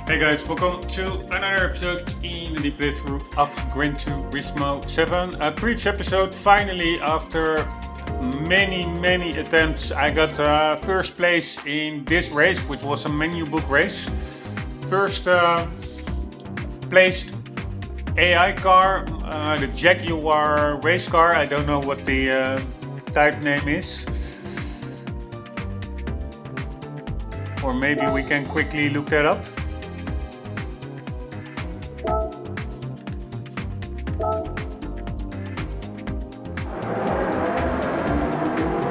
Hey guys, welcome to another episode in the playthrough of Gran Turismo 7. A previous episode, finally, after many attempts, I got first place in this race, which was a menu book race. First placed AI car, the Jaguar race car. I don't know what the type name is. Or maybe we can quickly look that up.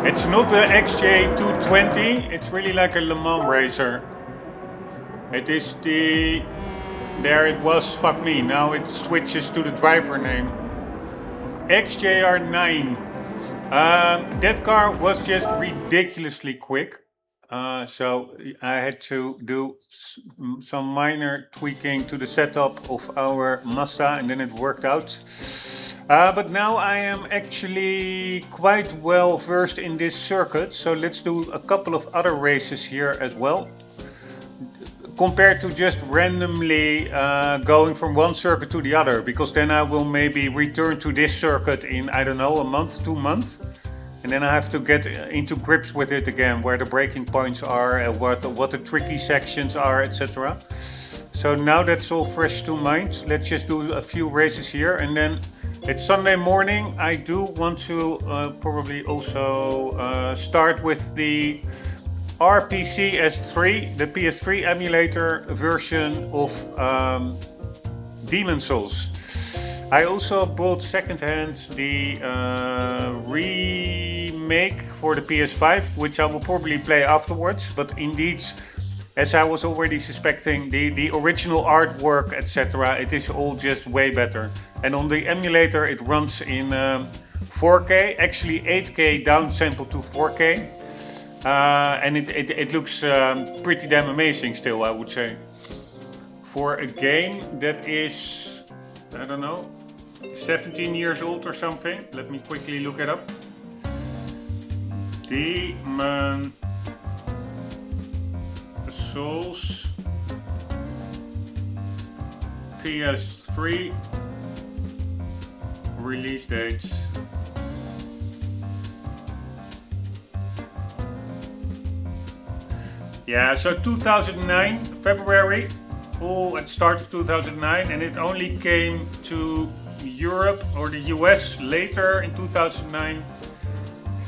It's not the XJ220, it's really like a Le Mans racer. It is the... There it was, fuck me, now it switches to the driver name. XJR9. That car was just ridiculously quick. So I had to do some minor tweaking to the setup of our Mazda and then it worked out. But now I am actually quite well versed in this circuit, so let's do a couple of other races here as well. Compared to just randomly going from one circuit to the other, because then I will maybe return to this circuit in, I don't know, a month, 2 months. And then I have to get into grips with it again, where the braking points are, and what the tricky sections are, etc. So now that's all fresh to mind. Let's just do a few races here and then it's Sunday morning. I do want to probably also start with the RPC S3, the PS3 emulator version of Demon Souls. I also bought secondhand the remake for the PS5, which I will probably play afterwards, but indeed, as I was already suspecting, the original artwork, etc., it is all just way better. And on the emulator it runs in 4K, actually 8K downsampled to 4K. And it looks pretty damn amazing still, I would say. For a game that is, I don't know, 17 years old or something. Let me quickly look it up. Demon Souls PS3 release dates. Yeah, so 2009, February, all at the start of 2009, and it only came to Europe or the US later in 2009,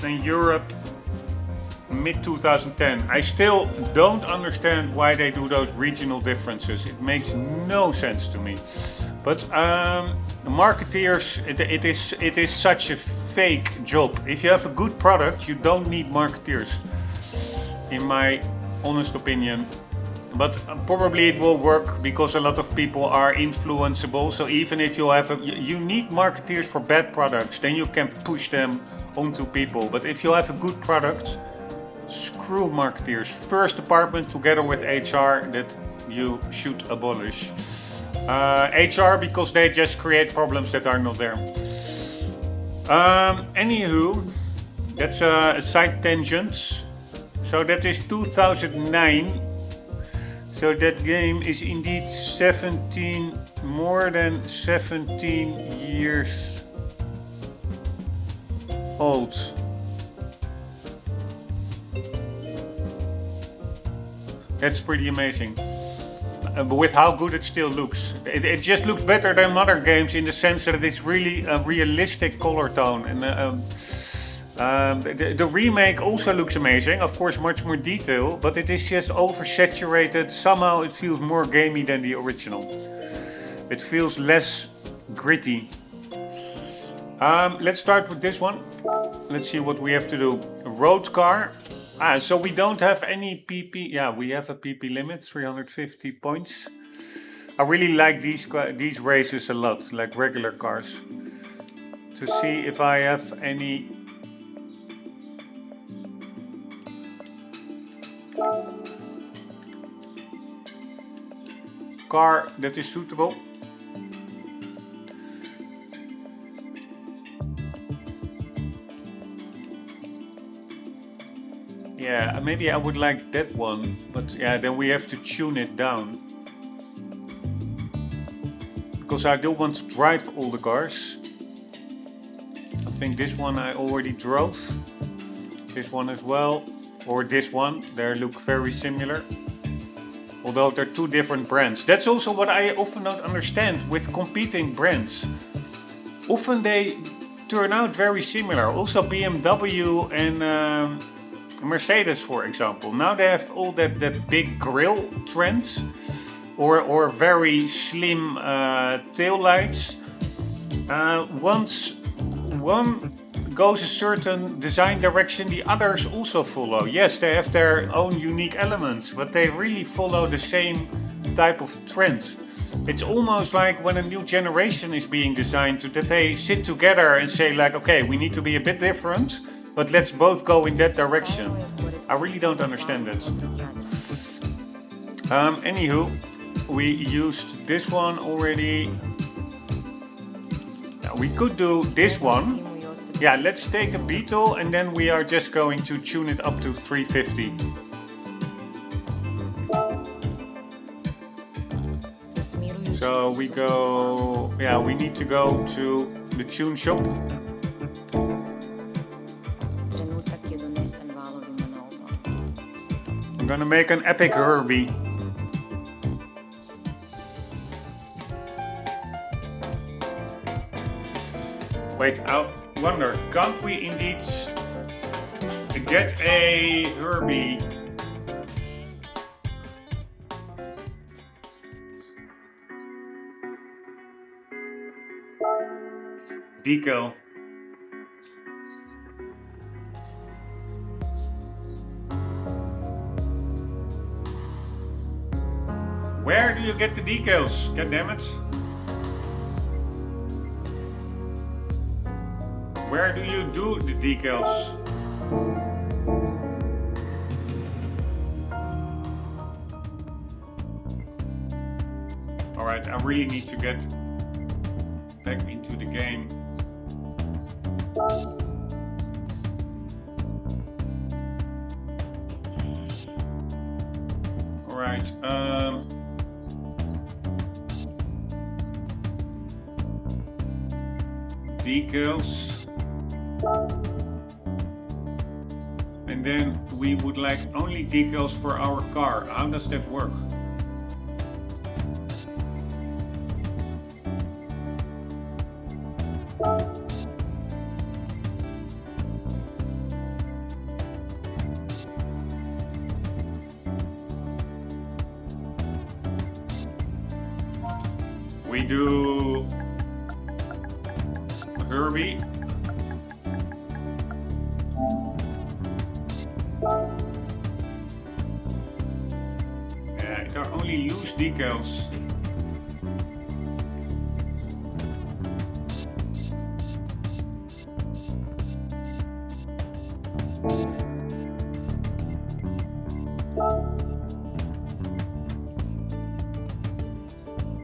and Europe mid-2010. I still don't understand why they do those regional differences. It makes no sense to me. But marketeers, it is such a fake job. If you have a good product, you don't need marketeers, in my honest opinion. But probably it will work because a lot of people are influenceable. So even if you have you need marketeers for bad products, then you can push them onto people. But if you have a good product, screw marketeers. First department together with HR that you should abolish. HR because they just create problems that are not there. Anywho, that's a side tangent. So that is 2009. So that game is indeed more than 17 years old. That's pretty amazing. With how good it still looks. It just looks better than other games in the sense that it's really a realistic color tone. And the remake also looks amazing, of course much more detail, but it is just oversaturated. Somehow it feels more gamey than the original. It feels less gritty. Let's start with this one. Let's see what we have to do. Road car. So we don't have any PP. Yeah, we have a PP limit, 350 points. I really like these races a lot, like regular cars. To see if I have any car that is suitable. Yeah, maybe I would like that one, but yeah, then we have to tune it down. because I do want to drive all the cars. I think this one I already drove. This one as well, or this one. They look very similar. Although they're two different brands. That's also what I often don't understand with competing brands. Often they turn out very similar. Also BMW and Mercedes, for example. Now they have all that big grille trends. Or very slim tail lights. Once one goes a certain design direction, the others also follow. Yes, they have their own unique elements, but they really follow the same type of trend. It's almost like when a new generation is being designed, that they sit together and say like, okay, we need to be a bit different, but let's both go in that direction. I really don't understand that. Anywho, we used this one already. Now we could do this one. Yeah, let's take a Beetle and then we are just going to tune it up to 350. So we go, yeah, we need to go to the tune shop. I'm gonna make an epic Herbie. Wait, I wonder, can't we indeed get a Herbie? Decal. Where do you get the decals? God damn it. Where do you do the decals? Alright, I really need to get back into the game. Alright, decals. And then we would like only decals for our car. How does that work? We do Herbie. There are only loose decals.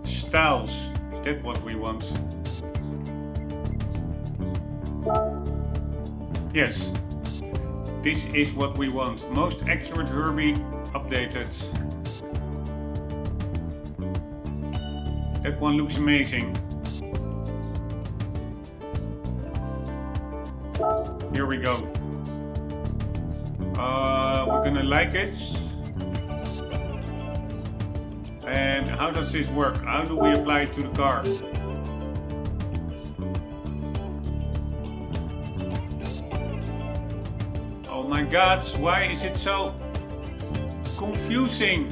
Styles, is that what we want? Yes, this is what we want. Most accurate Herbie updated. That one looks amazing. Here we go. We're gonna like it. And how does this work? How do we apply it to the car? Oh my god, why is it so confusing?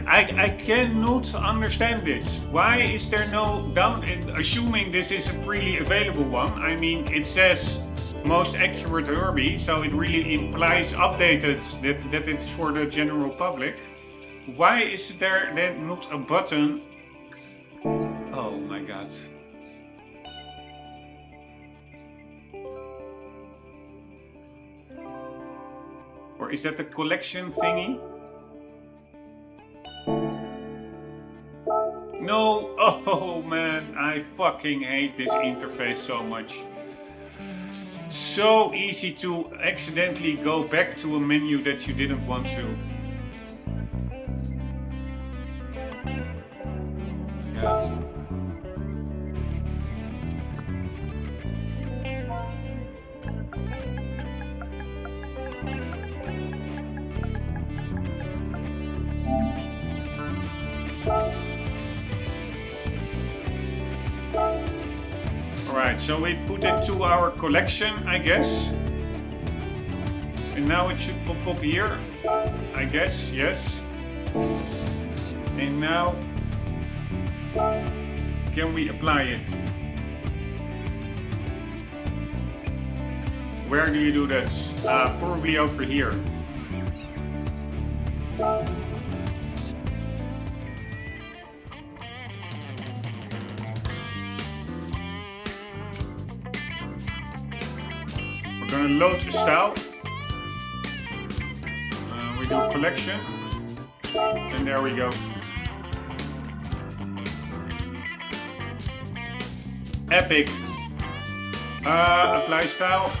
I cannot understand this. Why is there no down? Assuming this is a freely available one. I mean, it says most accurate Herbie, so it really implies updated that it's for the general public. Why is there then not a button? Oh my god. Or is that the collection thingy? No, oh man, I fucking hate this interface so much. so easy to accidentally go back to a menu that you didn't want to. Yeah. Alright, so we put it to our collection, I guess. And now it should pop up here, I guess, yes. And now, can we apply it? Where do you do that? Probably over here. We're gonna load the style. We do collection, and there we go. Epic. Apply style.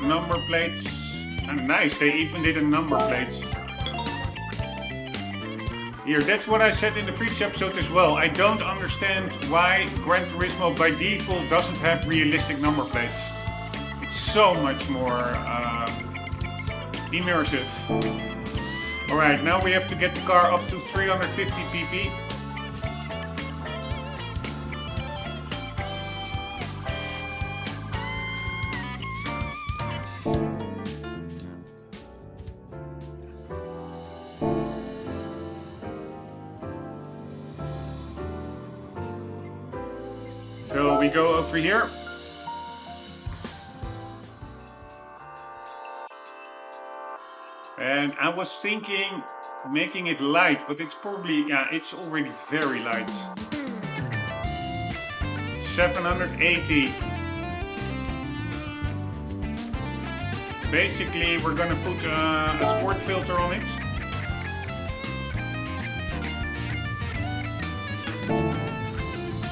Number plates. Nice, they even did a number plates. Here, that's what I said in the previous episode as well. I don't understand why Gran Turismo by default doesn't have realistic number plates. It's so much more immersive. Alright, now we have to get the car up to 350 pp. So we go over here. And I was thinking making it light, but it's probably, yeah, it's already very light. 780. Basically, we're gonna put a sport filter on it.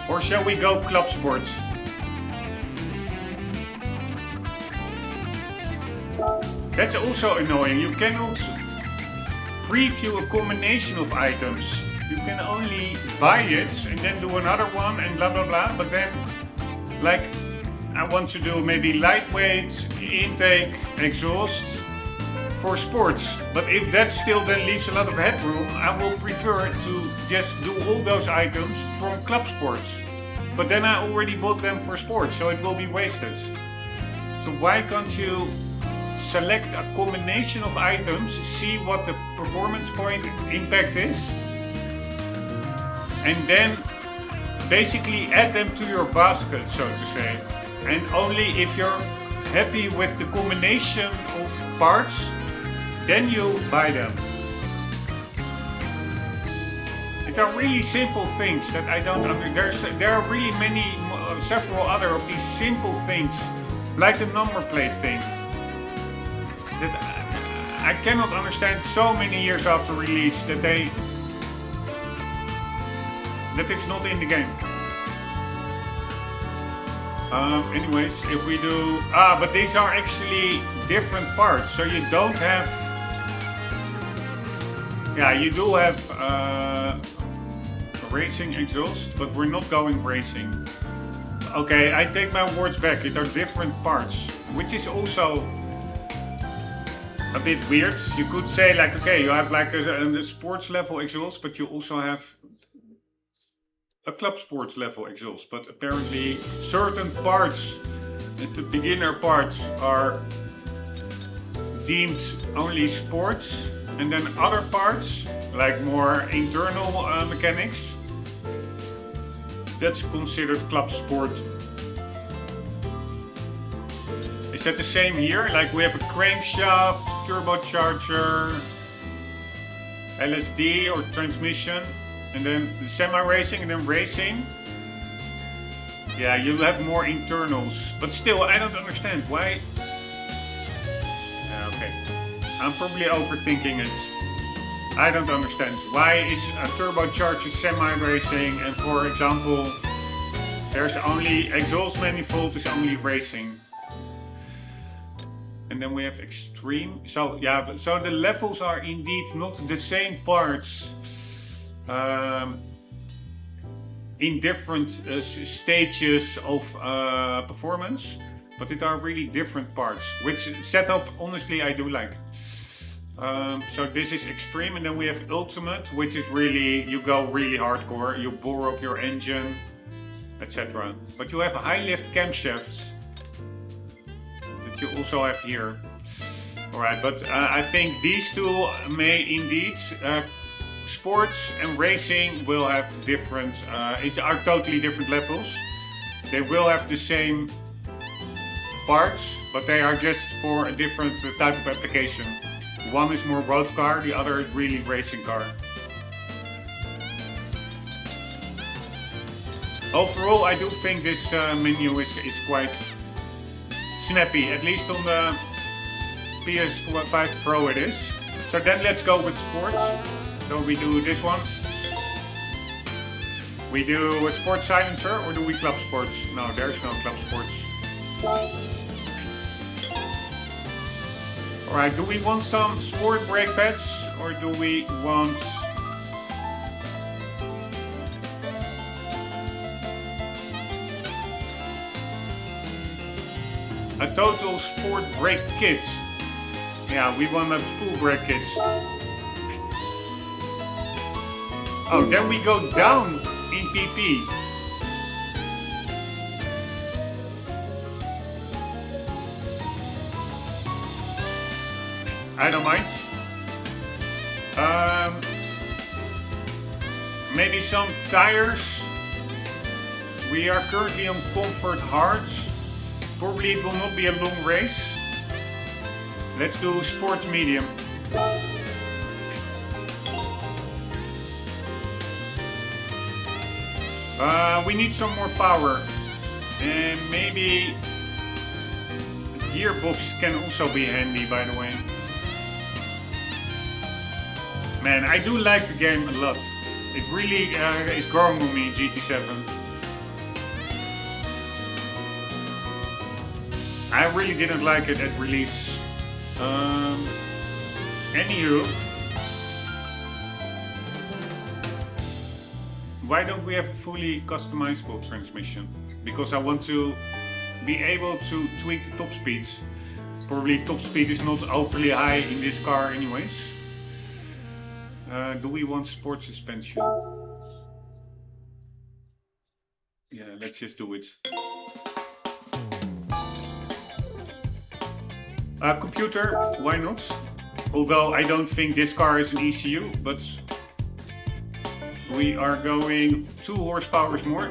Or shall we go club sport? That's also annoying. You cannot preview a combination of items. You can only buy it and then do another one and blah blah blah. But then, like, I want to do maybe lightweight, intake, exhaust for sports. But if that still then leaves a lot of headroom, I will prefer to just do all those items from club sports. But then I already bought them for sports, so it will be wasted. So why can't you select a combination of items, see what the performance point impact is, and then basically add them to your basket, so to say. And only if you're happy with the combination of parts, then you buy them. It are really simple things that I don't understand. There are really many, several other of these simple things, like the number plate thing, that I cannot understand so many years after release that it's not in the game. Anyways, if we do, but these are actually different parts, so you don't have, yeah, you do have racing exhaust, but we're not going racing. Okay, I take my words back, it are different parts, which is also a bit weird. You could say like, okay, you have like a sports level exhaust, but you also have a club sports level exhaust. But apparently certain parts, the beginner parts, are deemed only sports, and then other parts, like more internal mechanics, that's considered club sport. Is that the same here? Like we have a crankshaft, turbocharger, LSD or transmission, and then the semi-racing and then racing. Yeah, you have more internals, but still I don't understand why. Yeah, okay, I'm probably overthinking it. I don't understand. Why is a turbocharger semi-racing and, for example, There's only exhaust manifold is only racing. And then we have extreme. So yeah, so the levels are indeed not the same parts in different stages of performance, but it are really different parts, which setup honestly I do like. So this is extreme, and then we have ultimate, which is really, you go really hardcore, you bore up your engine, etc. But you have high lift camshafts that you also have here. Alright, but I think these two may indeed, sports and racing will have different, are totally different levels. They will have the same parts, but they are just for a different type of application. One is more road car, the other is really racing car. Overall, I do think this menu is quite snappy, at least on the PS5 Pro it is. So then let's go with sports. So we do this one. We do a sports silencer, or do we club sports? No, there's no club sports. Alright, do we want some sport brake pads, or do we want a total sport brake kit? Yeah, we want a full brake kit. Oh, then we go down in PP. I don't mind. Maybe some tires. We are currently on comfort hards. Probably it will not be a long race. Let's do sports medium. We need some more power. And maybe the gearbox can also be handy, by the way. Man, I do like the game a lot. It really is growing on me, GT7. I really didn't like it at release. Anywho, why don't we have a fully customizable transmission? Because I want to be able to tweak the top speed. Probably top speed is not overly high in this car anyways. Do we want sport suspension? Yeah, let's just do it. Computer, why not? Although I don't think this car is an ECU, but we are going 2 horsepower more.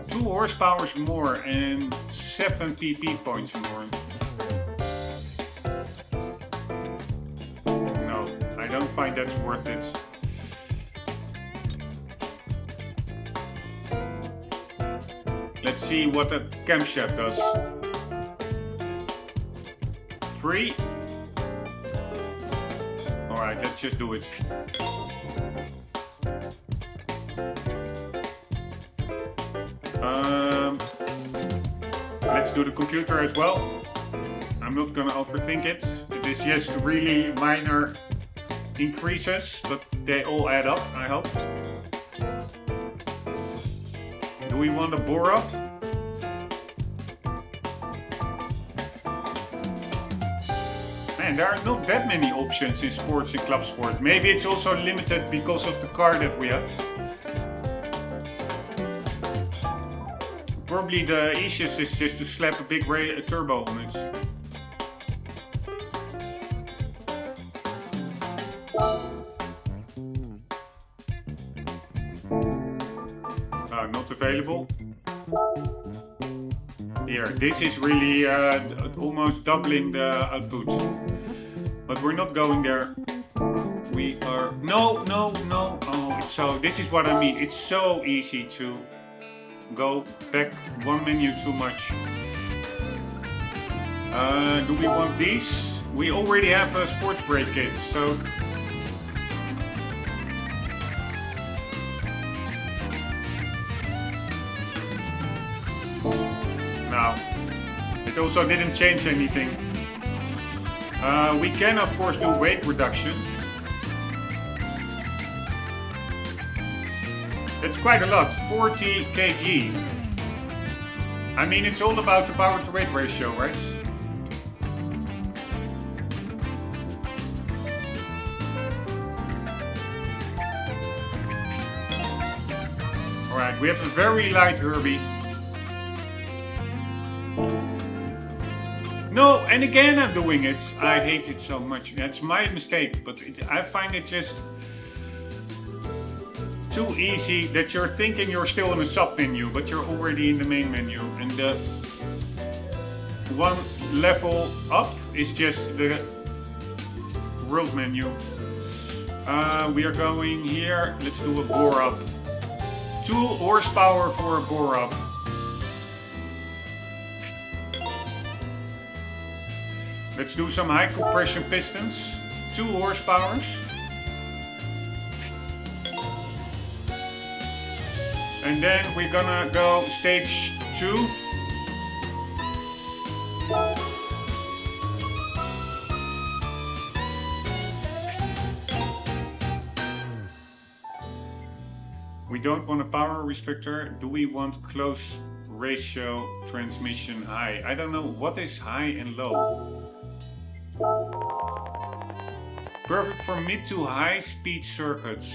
2 horsepower more and 7 PP points more. No, I don't find that's worth it. Let's see what the camshaft does. 3. Alright, let's just do it. Let's do the computer as well. I'm not gonna overthink it. It is just really minor increases, but they all add up, I hope. Do we want to bore up? Man, there are not that many options in sports and club sport. Maybe it's also limited because of the car that we have. Probably the easiest is just to slap a big turbo on it. Not available. Here, this is really almost doubling the output. But we're not going there. We are... No. Oh, it's so... This is what I mean. It's so easy to go back one menu too much. Do we want these? We already have a sports brake kit, so... It also didn't change anything. We can of course do weight reduction. It's quite a lot, 40 kg. I mean, it's all about the power to weight ratio, right? Alright, we have a very light Herbie. No, and again I'm doing it. I hate it so much. That's my mistake, but I find it just too easy that you're thinking you're still in the sub menu, but you're already in the main menu. And the one level up is just the world menu. We are going here. Let's do a bore up. 2 horsepower for a bore up. Let's do some high compression pistons. 2 horsepowers. And then we're gonna go stage 2. We don't want a power restrictor. Do we want close ratio transmission high? I don't know. What is high and low? Perfect for mid to high speed circuits.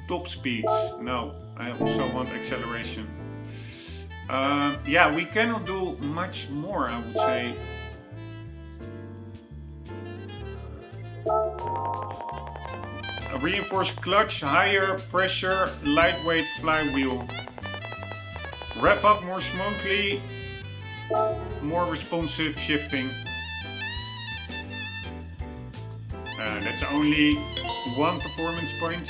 Top speeds. No, I also want acceleration. Yeah, we cannot do much more, I would say. A reinforced clutch, higher pressure, lightweight flywheel. Rev up more smoothly, more responsive shifting. That's only 1 performance point.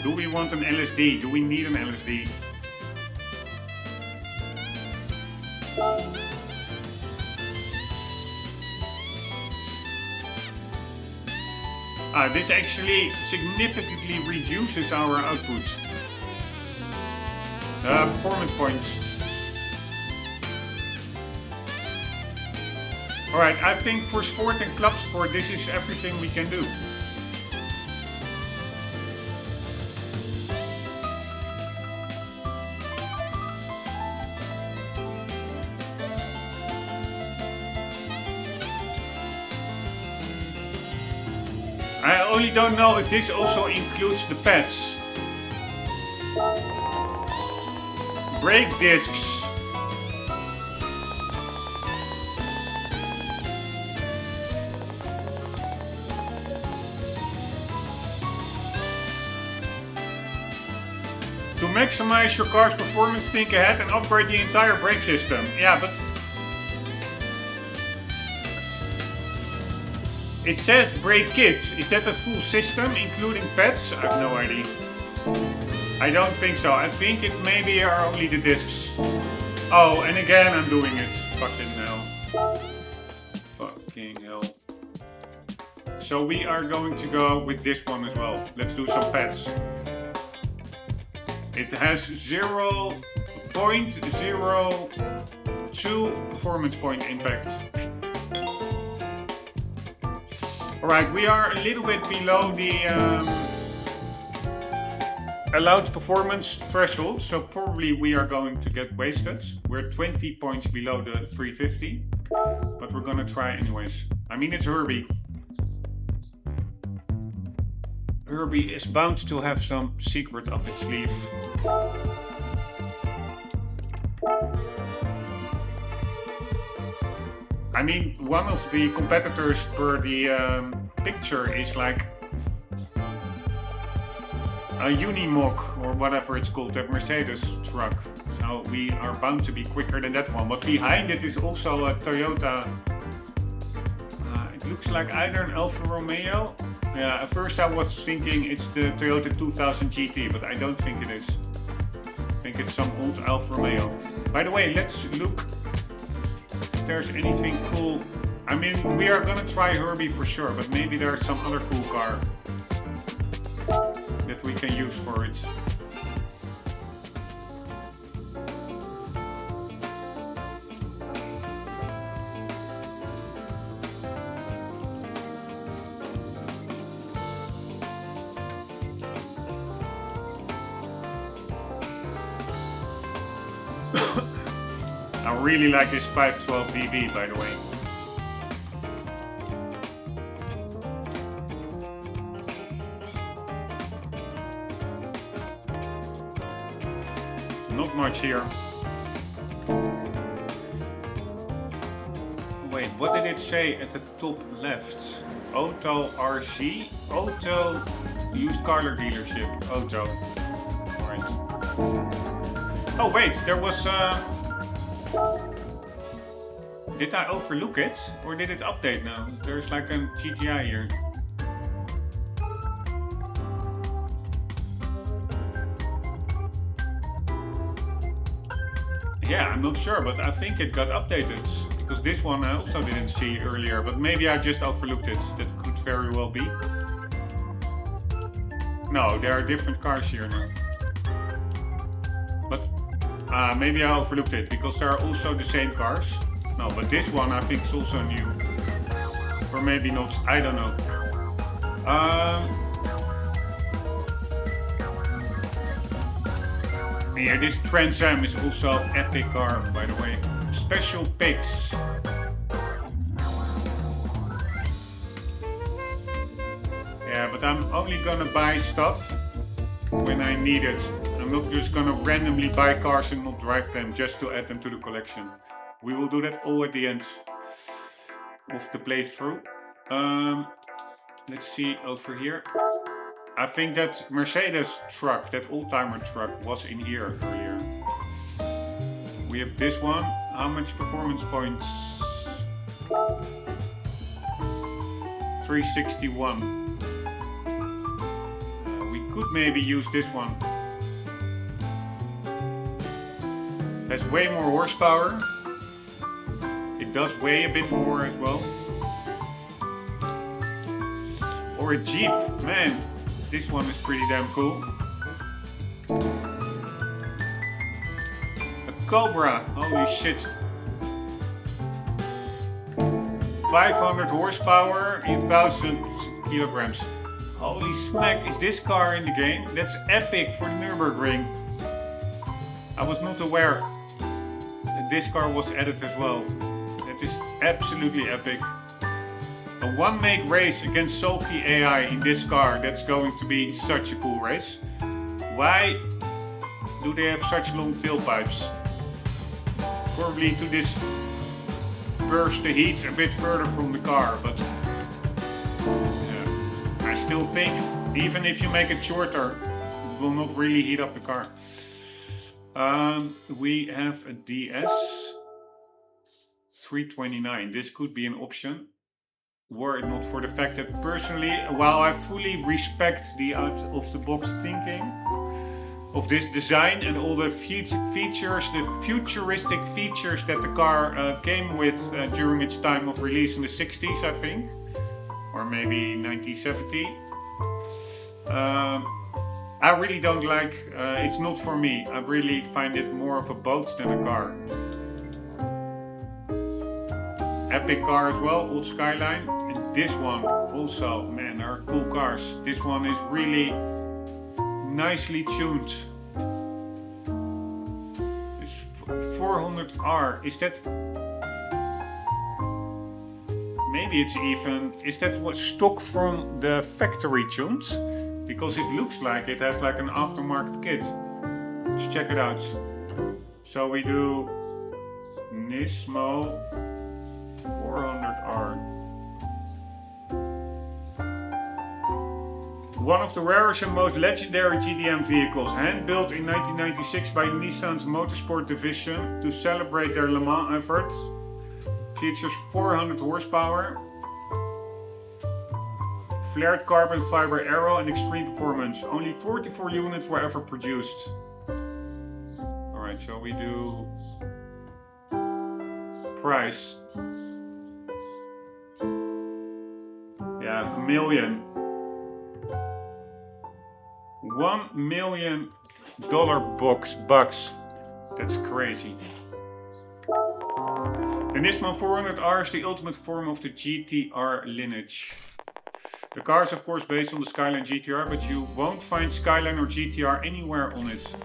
Do we want an LSD? Do we need an LSD? This actually significantly reduces our output. Performance points. Alright, I think for sport and club sport this is everything we can do. I only don't know if this also includes the pads. Brake discs. To maximize your car's performance, think ahead and upgrade the entire brake system. Yeah, but it says brake kits. Is that a full system, including pads? I have no idea. I don't think so. I think it maybe are only the discs. Oh, and again I'm doing it. Fucking hell. Fucking hell. So we are going to go with this one as well. Let's do some pads. It has 0.02 performance point impact. Alright, we are a little bit below the allowed performance threshold, so probably we are going to get wasted. We're 20 points below the 350, but we're gonna try anyways. I mean, it's Herbie. Herbie is bound to have some secret up its sleeve. I mean, one of the competitors per the picture is like a Unimog or whatever it's called, that Mercedes truck. So we are bound to be quicker than that one. But behind it is also a Toyota. It looks like either an Alfa Romeo. Yeah, at first I was thinking it's the Toyota 2000 GT, but I don't think it is. I think it's some old Alfa Romeo. By the way, let's look if there's anything cool. I mean, we are gonna try Herbie for sure, but maybe there's some other cool car that we can use for it. I really like this 512BB, by the way. Not much here. Wait, what did it say at the top left? Auto RC? Auto used car dealership. Auto. Alright. Oh wait, there was... Did I overlook it? Or did it update now? There's like a GTI here. Yeah, I'm not sure, but I think it got updated. Because this one I also didn't see earlier, but maybe I just overlooked it. That could very well be. No, there are different cars here now. But maybe I overlooked it, because there are also the same cars. No, but this one I think is also new. Or maybe not, I don't know. Yeah, this Trans Am is also epic car, by the way. Special pics. Yeah, but I'm only gonna buy stuff when I need it. I'm not just gonna randomly buy cars and not drive them just to add them to the collection. We will do that all at the end of the playthrough. Let's see over here. I think that Mercedes truck, that oldtimer truck, was in here earlier. We have this one. How much performance points? 361. We could maybe use this one. Has way more horsepower. It does weigh a bit more as well. Or a Jeep, man. This one is pretty damn cool. A Cobra, holy shit. 500 horsepower, 8,000 kilograms. Holy smack, is this car in the game? That's epic for the Nürburgring. I was not aware that this car was added as well. It is absolutely epic. A one-make race against Sophie AI in this car, that's going to be such a cool race. Why do they have such long tailpipes? Probably to disperse the heat a bit further from the car, but I still think even if you make it shorter, it will not really heat up the car. We have a DS 329. This could be an option. Were it not for the fact that personally, while I fully respect the out-of-the-box thinking of this design and all the features, the futuristic features that the car came with during its time of release in the 60s, I think, or maybe 1970. I really don't like, it's not for me. I really find it more of a boat than a car. Epic car as well, old Skyline. And this one also, man, there are cool cars. This one is really nicely tuned. This 400R, is that... Maybe it's even... Is that what stock from the factory tuned? Because it looks like it has like an aftermarket kit. Let's check it out. So we do Nismo 400R. One of the rarest and most legendary GDM vehicles, hand-built in 1996 by Nissan's Motorsport division to celebrate their Le Mans efforts. Features 400 horsepower, flared carbon fiber aero and extreme performance. Only 44 units were ever produced. Alright, so we do price. Yeah, $1 million. $1 million bucks. That's crazy. The Nismo 400R is the ultimate form of the GTR lineage. The car is of course based on the Skyline GTR, but you won't find Skyline or GTR anywhere on it.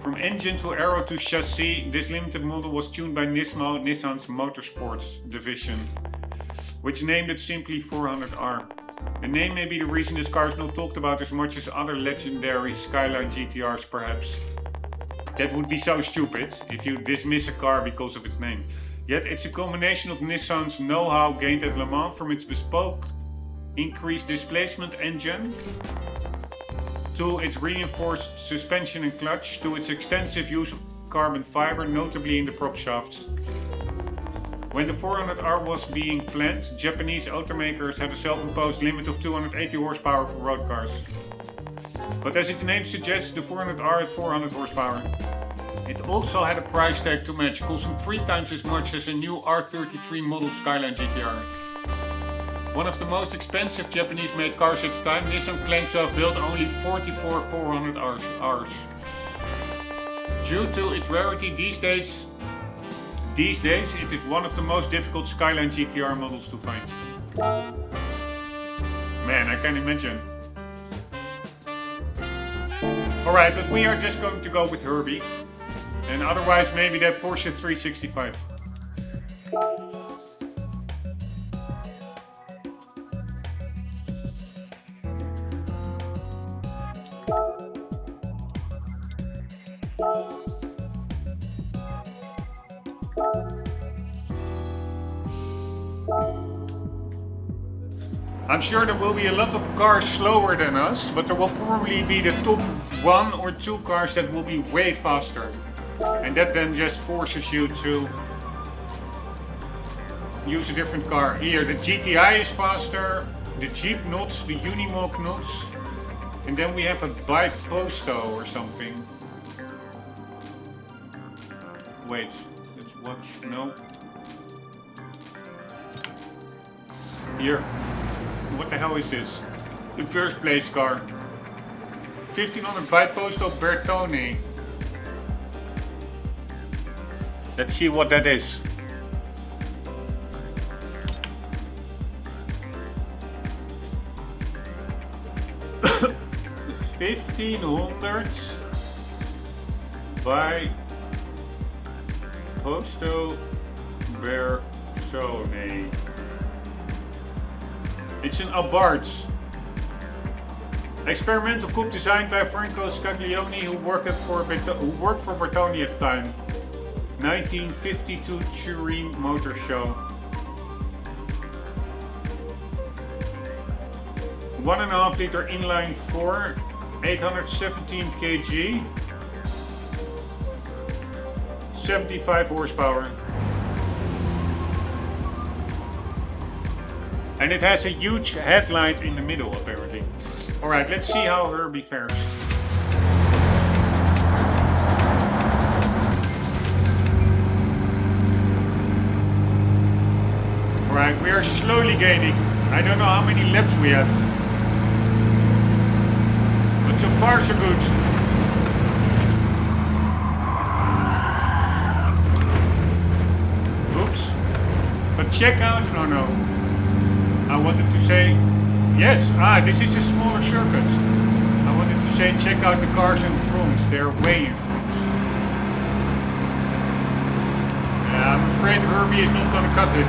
From engine to aero to chassis, this limited model was tuned by Nismo, Nissan's motorsports division, which named it simply 400R. The name may be the reason this car is not talked about as much as other legendary Skyline GTRs perhaps. That would be so stupid if you dismiss a car because of its name. Yet it's a combination of Nissan's know-how gained at Le Mans from its bespoke increased displacement engine to its reinforced suspension and clutch to its extensive use of carbon fiber, notably in the prop shafts. When the 400R was being planned, Japanese automakers had a self-imposed limit of 280 horsepower for road cars. But as its name suggests, the 400R had 400 horsepower. It also had a price tag to match, costing 3 times as much as a new R33 model Skyline GTR. One of the most expensive Japanese-made cars at the time, Nissan claims to have built only 44 400Rs. Due to its rarity these days, it is one of the most difficult Skyline GTR models to find. Man, I can imagine. Alright, but we are just going to go with Herbie. And otherwise maybe that Porsche 365. I'm sure there will be a lot of cars slower than us, but there will probably be the top 1 or 2 cars that will be way faster. And that then just forces you to use a different car. Here, the GTI is faster, the Jeep not, the Unimog not, and then we have a Biposto or something. Wait, let's watch, no. Here, what the hell is this? The first place car. 1500 Biposto Bertone. Let's see what that is. $1,500 by Posto Bertone. It's an Abarth. Experimental coupe designed by Franco Scaglione, who worked for Bertone at the time. 1952 Turin Motor Show. 1.5 liter inline 4, 817 kg, 75 horsepower. And it has a huge headlight in the middle apparently. Alright, let's see how Herbie fares. Alright, we are slowly gaining. I don't know how many laps we have. But so far so good. Oops. But check out, oh no. I wanted to say, yes, this is a smaller circuit. I wanted to say check out the cars in front, they're way in front. I'm afraid Herbie is not gonna cut it.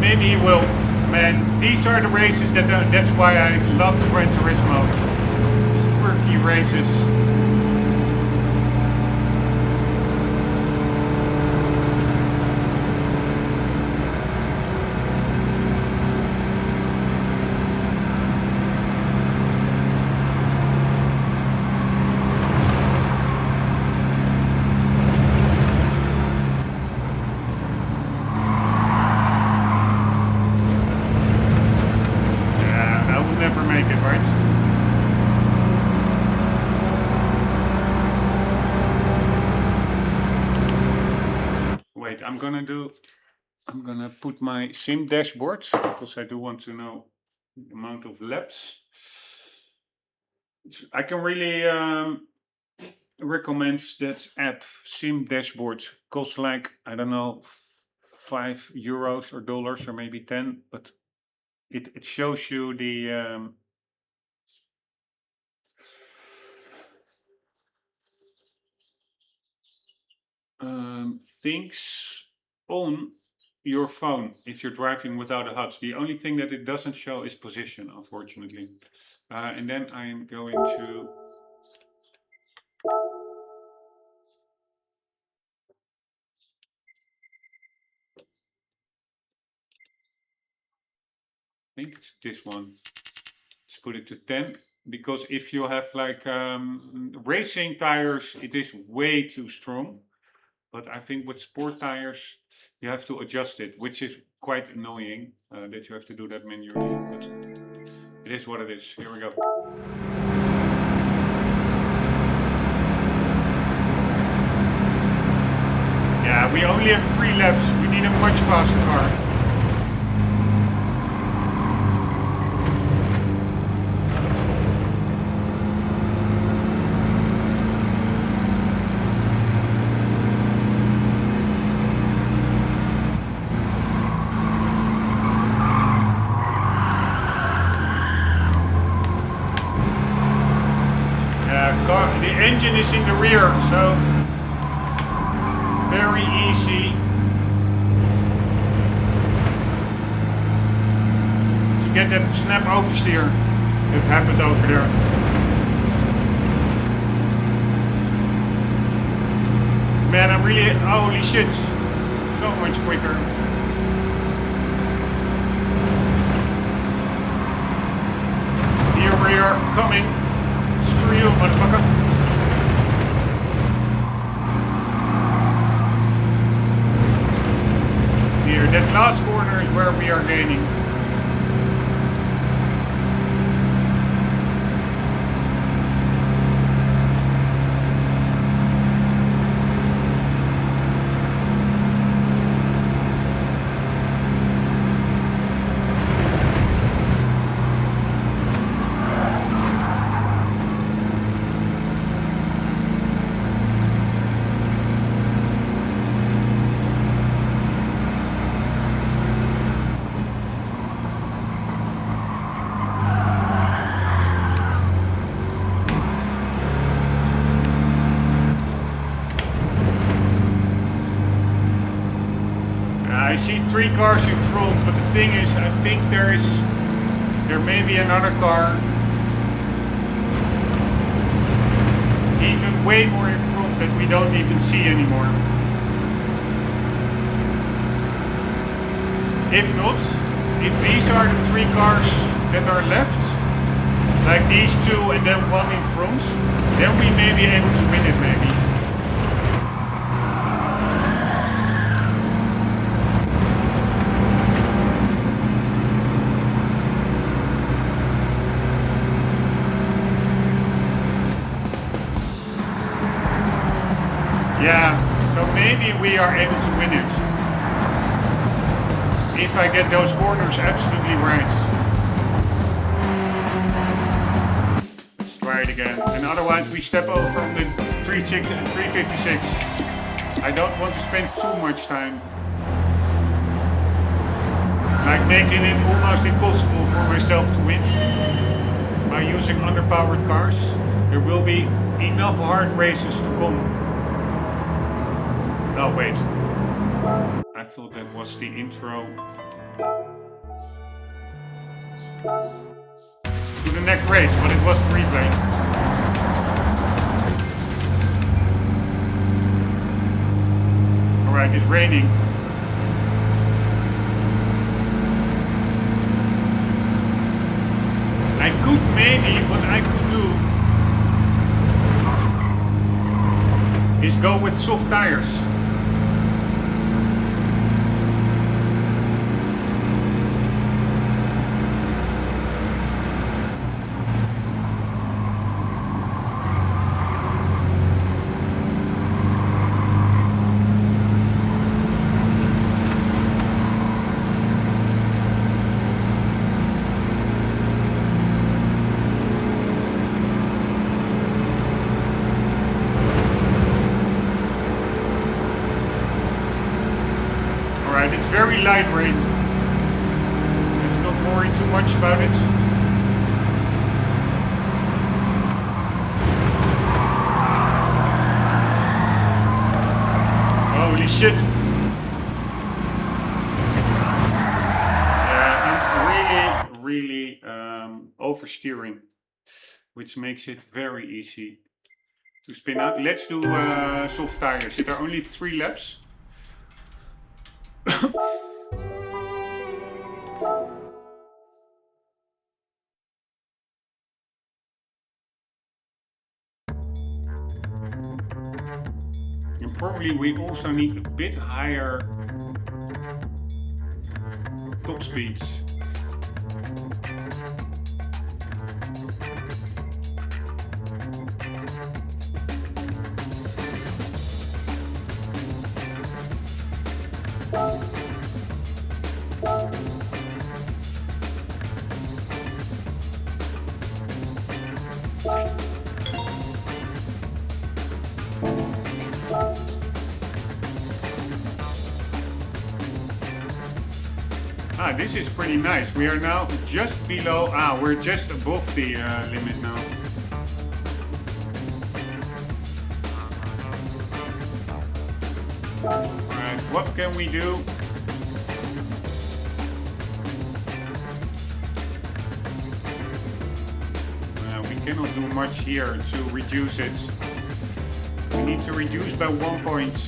Maybe he will. Man, these are the races that's why I love Gran Turismo. These quirky races. I'm gonna put my sim dashboard because I do want to know the amount of laps. I can really recommend that app. Sim dashboard costs like, I don't know, €5 or dollars or maybe 10, but it shows you the things on your phone if you're driving without a HUD. The only thing that it doesn't show is position, unfortunately. And then I am going to I think it's this one. Let's put it to 10, because if you have like racing tires, it is way too strong. But I think with sport tires, you have to adjust it, which is quite annoying that you have to do that manually. But it is what it is. Here we go. Yeah, we only have 3 laps. We need a much faster car. The engine is in the rear, so very easy to get that snap oversteer that happened over there. Man, I'm really, holy shit, so much quicker. Here we are coming. Screw you, motherfucker. Here, that last corner is where we are gaining. I see 3 cars in front, but the thing is, I think there may be another car even way more in front that we don't even see anymore. If not, if these are the 3 cars that are left, like these 2 and then 1 in front, then we may be able to win it maybe. Yeah, so maybe we are able to win it. If I get those corners absolutely right. Let's try it again. And otherwise we step over on the 356. I don't want to spend too much time. Like making it almost impossible for myself to win. By using underpowered cars. There will be enough hard races to come. Oh wait, I thought that was the intro to the next race, but it was the replay. Alright, it's raining. I could maybe, what I could do is go with soft tires. It's very light rain. Let's not worry too much about it. oversteering, which makes it very easy to spin out. Let's do soft tires. There are only 3 laps. And probably we also need a bit higher top speeds. This is pretty nice. We are now just below, we're just above the limit now. Alright, what can we do? We cannot do much here to reduce it. We need to reduce by 1 point.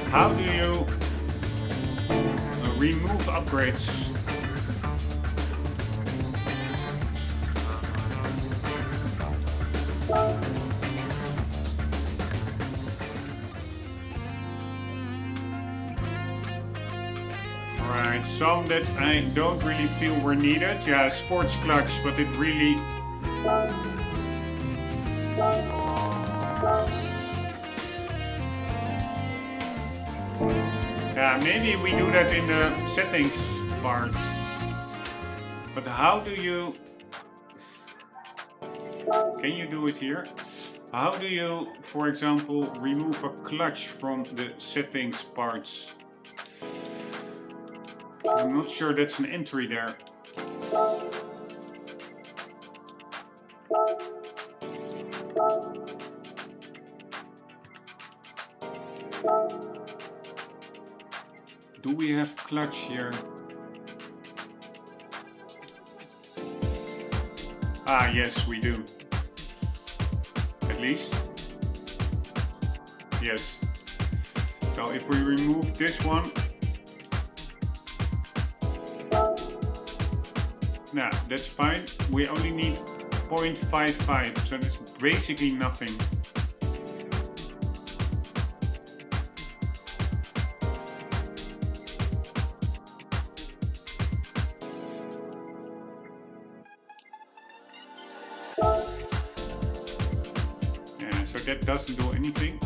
How do you remove upgrades? Alright, some that I don't really feel were needed. Yeah, sports clutch, but it really... Yeah, maybe we do that in the settings part. But how do you... Can you do it here? How do you, for example, remove a clutch from the settings parts? I'm not sure that's an entry there. Do we have clutch here? Yes, we do. At least. Yes. So if we remove this one. Nah, that's fine. We only need 0.55, so that's basically nothing. That doesn't do anything.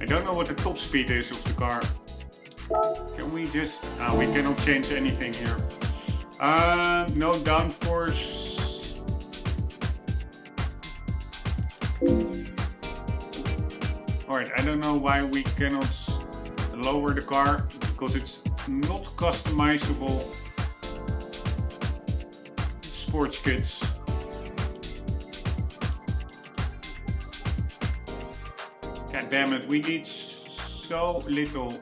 I don't know what the top speed is of the car. Can we just... we cannot change anything here. No downforce. Alright, I don't know why we cannot lower the car, because it's not customizable sports kits. God damn it, we need so little.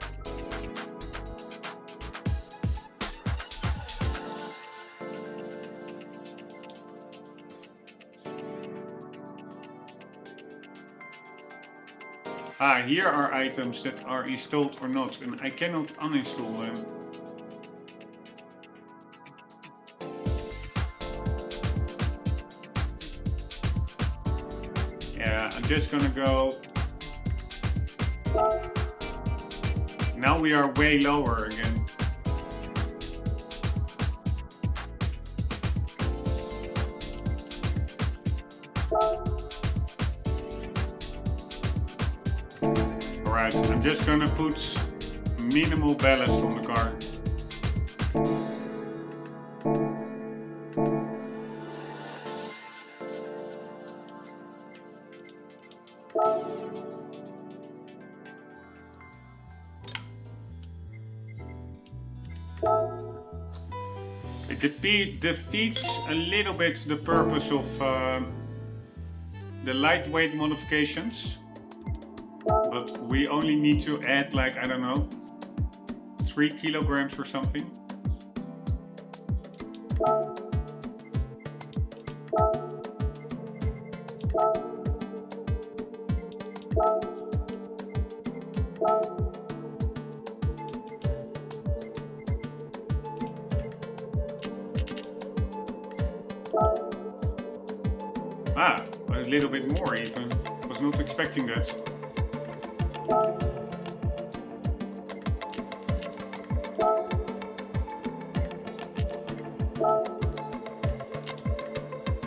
Here are items that are installed or not, and I cannot uninstall them. Yeah, I'm just gonna go. Now we are way lower again. Alright, I'm just gonna put minimal ballast on the car. It defeats a little bit the purpose of the lightweight modifications, but we only need to add like, I don't know, 3 kilograms or something. Ah, a little bit more even. Was not expecting that.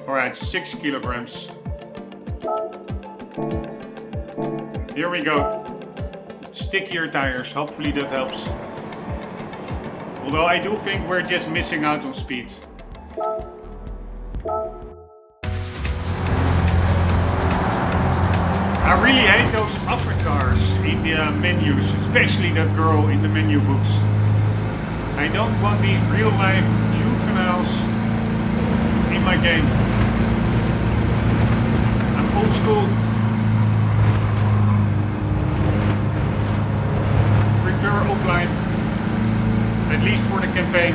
Alright, 6 kilograms. Here we go. Stickier tires, hopefully that helps. Although I do think we're just missing out on speed. I really hate those avatars in the menus, especially that girl in the menu books. I don't want these real life juveniles in my game. I'm old school. Prefer offline, at least for the campaign.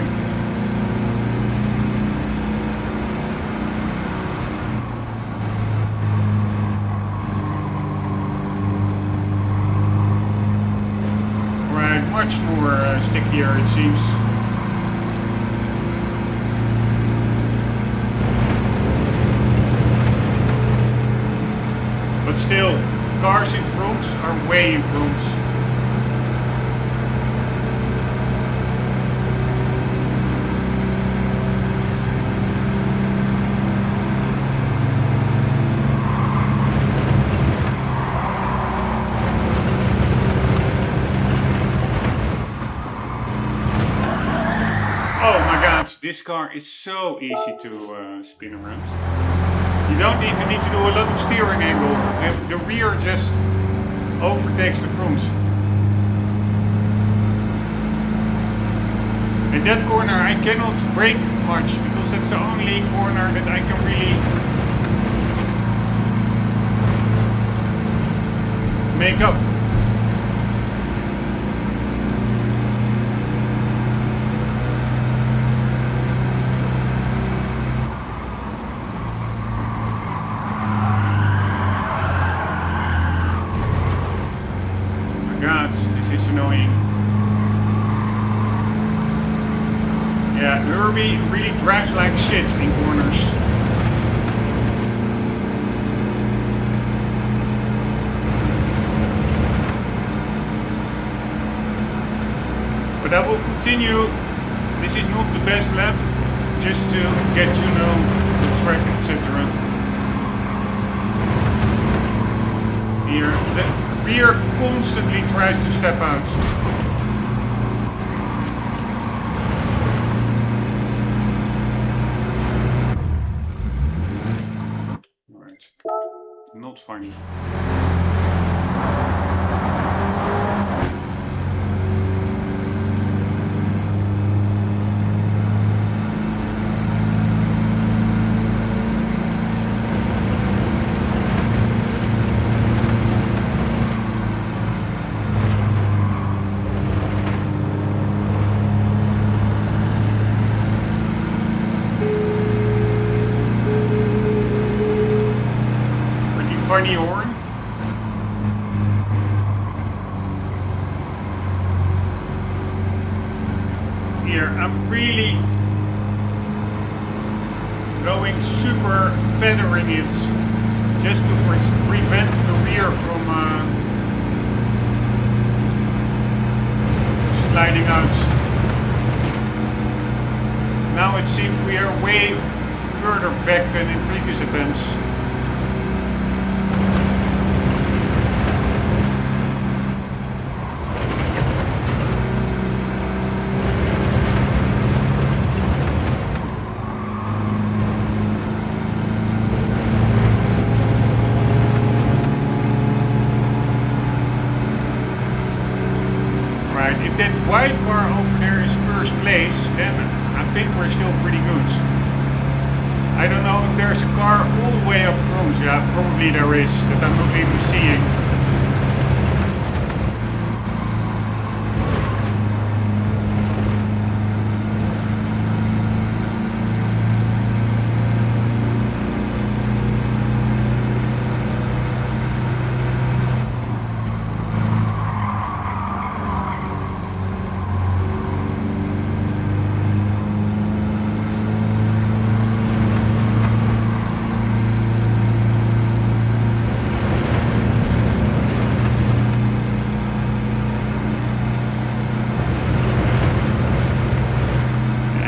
Much more stickier, it seems. But still, cars in front are way in front. This car is so easy to spin around. You don't even need to do a lot of steering angle. The rear just overtakes the front. In that corner I cannot brake much because that's the only corner that I can really make up. This is annoying. Yeah, Rombbb really drives like shit in corners. But I will continue. This is not the best lap, just to get to know the track, etc. Here, the rear constantly tries to step out. Alright. Not funny. Funny horn. Here, I'm really going super feathering it just to prevent the rear from sliding out. Now it seems we are way further back than in previous attempts. If that white bar over there is first place, then I think we're still pretty good. I don't know if there's a car all the way up front. Yeah, probably there is, that I'm not even seeing.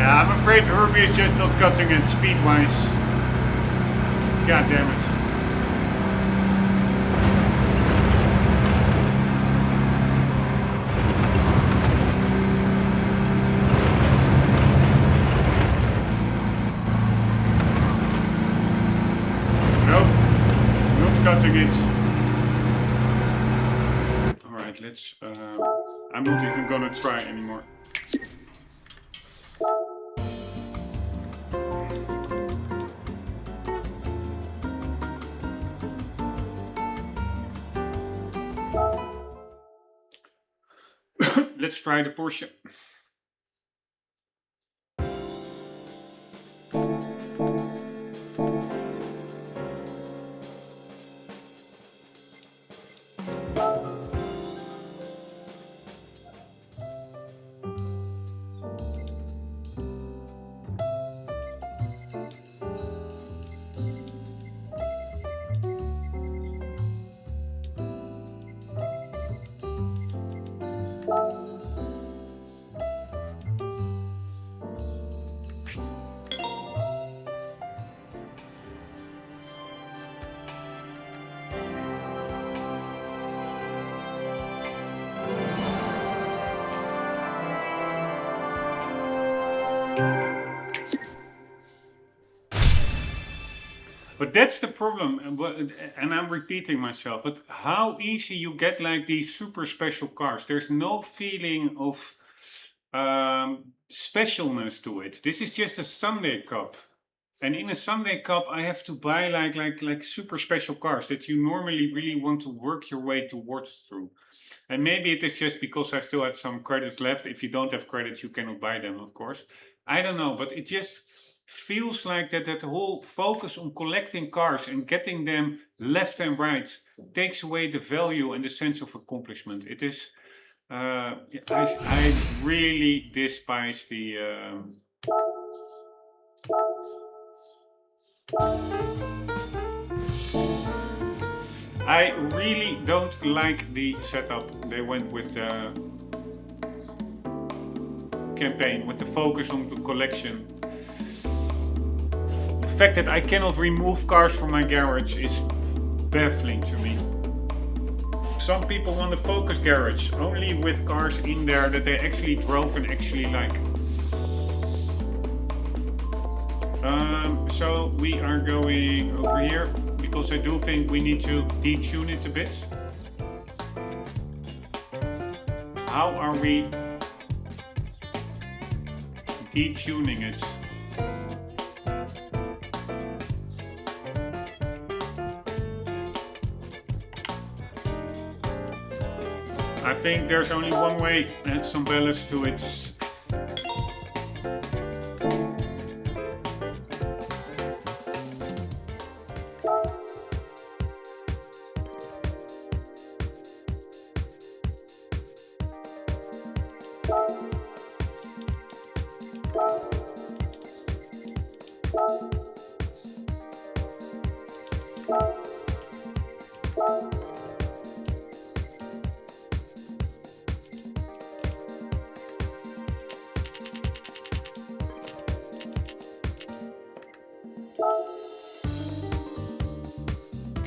I'm afraid Herbie is just not cutting it speed-wise. God damn it. Nope, not cutting it. Alright, let's... I'm not even gonna try anymore. Let's try the Porsche. But that's the problem, and I'm repeating myself, but how easy you get like these super special cars. There's no feeling of specialness to it. This is just a Sunday Cup. And in a Sunday Cup, I have to buy like super special cars that you normally really want to work your way towards through. And maybe it is just because I still had some credits left. If you don't have credits, you cannot buy them, of course. I don't know, but it just feels like that whole focus on collecting cars and getting them left and right takes away the value and the sense of accomplishment. It is, I really despise the... I really don't like the setup they went with the campaign, with the focus on the collection. The fact that I cannot remove cars from my garage is baffling to me. Some people want a focus garage, only with cars in there that they actually drove and actually like. So we are going over here, because I do think we need to detune it a bit. How are we detuning it? I think there's only one way, add some ballast to it.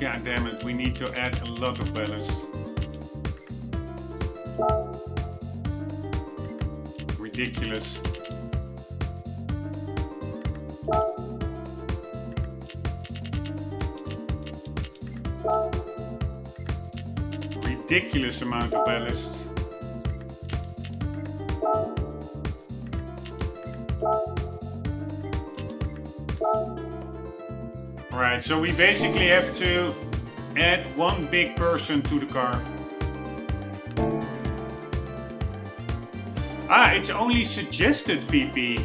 God damn it, we need to add a lot of ballast. Ridiculous. Ridiculous amount of ballast. Right, so we basically have to add one big person to the car. Ah, it's only suggested PP.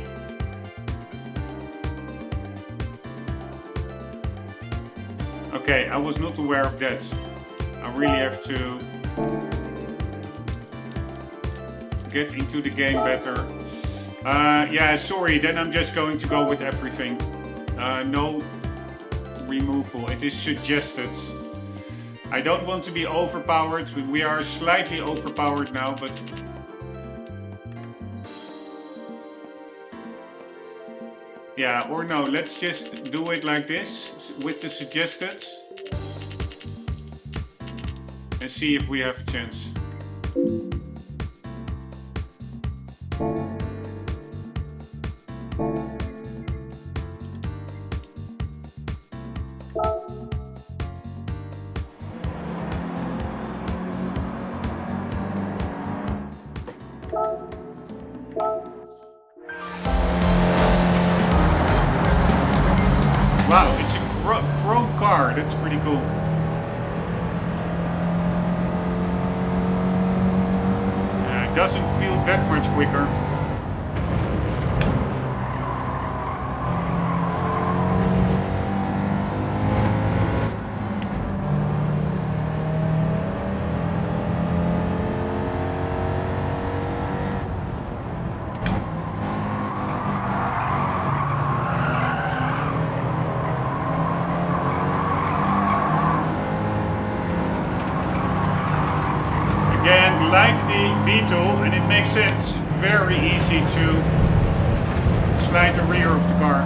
Okay, I was not aware of that. I really have to get into the game better. Yeah, sorry, then I'm just going to go with everything. No removal, it is suggested. I don't want to be overpowered. We are slightly overpowered now, but yeah, or no, let's just do it like this with the suggested and see if we have a chance. Wow, it's a chrome car, that's pretty cool. It doesn't feel that much quicker. Again, like the Beetle, and it makes sense, very easy to slide the rear of the car.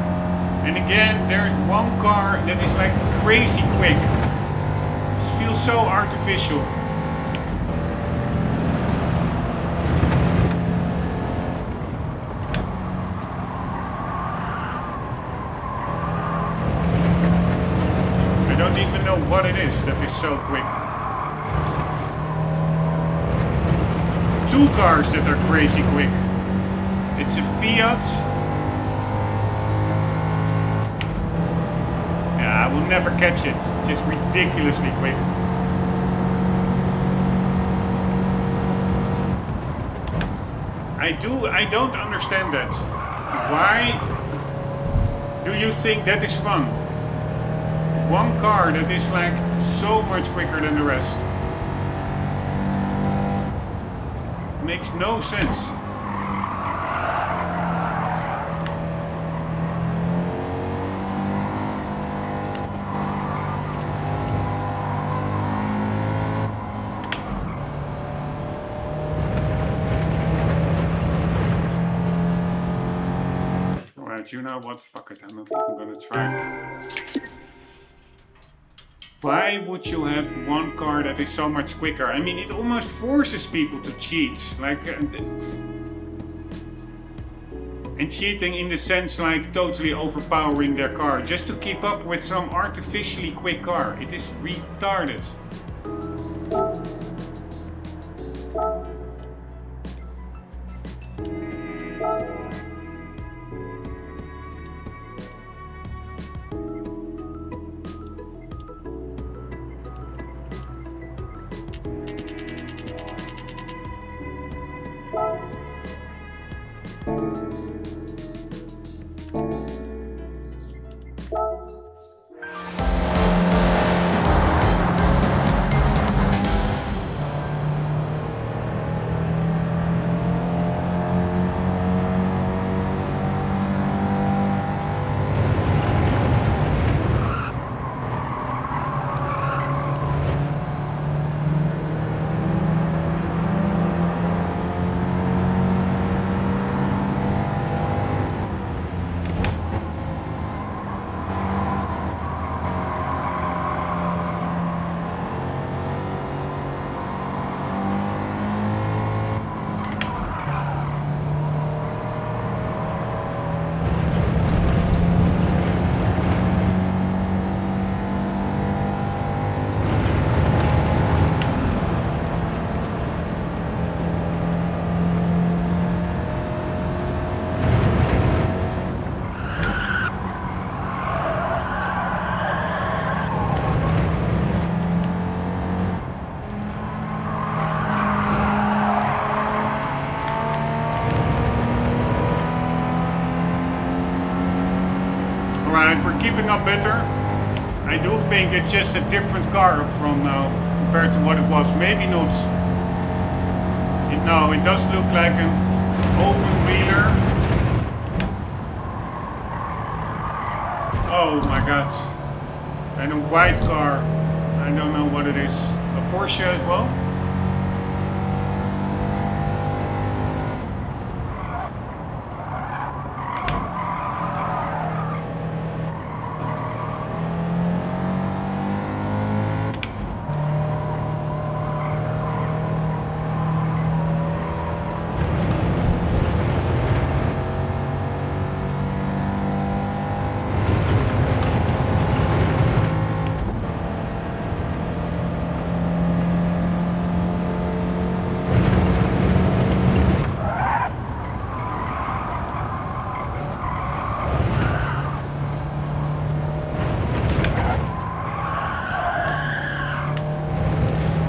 And again, there's one car that is like crazy quick. It feels so artificial. I don't even know what it is that is so quick. Two cars that are crazy quick. It's a Fiat. Yeah, I will never catch it. It's just ridiculously quick. I don't understand that. Why do you think that is fun? One car that is like so much quicker than the rest. Makes no sense. Alright, you know what? Fuck it, I'm not even gonna try. Why would you have one car that is so much quicker? I mean, it almost forces people to cheat. Like, and cheating in the sense like totally overpowering their car just to keep up with some artificially quick car. It is retarded. alright, we're keeping up better. I do think it's just a different car up from now compared to what it was. Maybe not. No, it does look like an open wheeler. Oh my god. And a white car. I don't know what it is. A Porsche as well?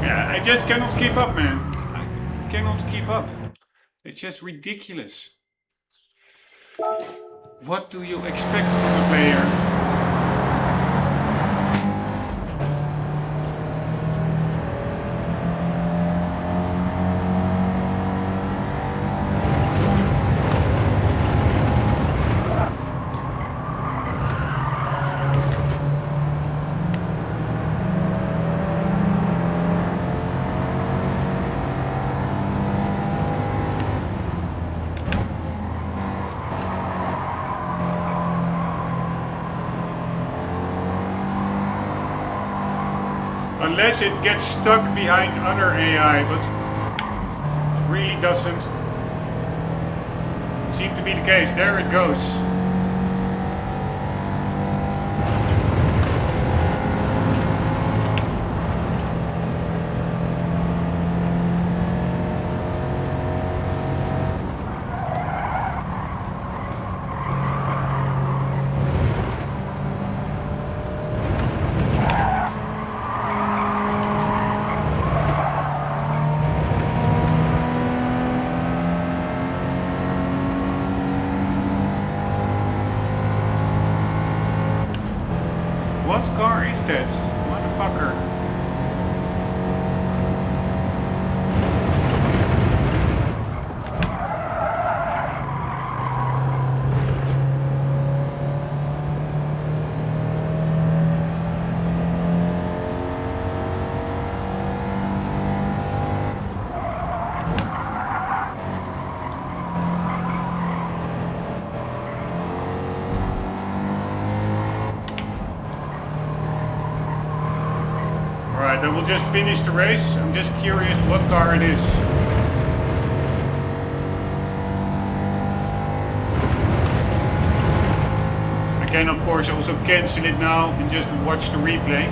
I just cannot keep up, man. I cannot keep up. It's just ridiculous. What do you expect from a player? Unless it gets stuck behind other AI, but it really doesn't seem to be the case. There it goes. What car is that? Motherfucker. Alright, then we'll just finish the race. I'm just curious what car it is. I can of course also cancel it now and just watch the replay.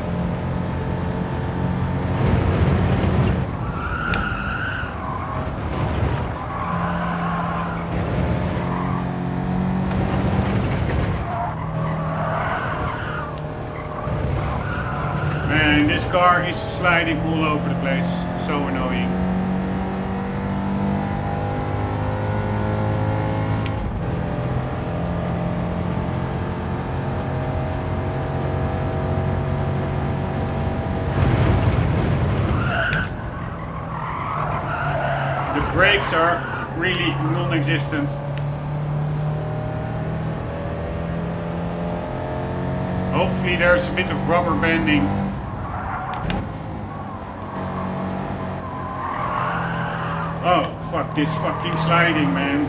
Man, this car is sliding all over the place. So annoying. The brakes are really non-existent. Hopefully there's a bit of rubber banding. Oh, fuck this fucking sliding, man.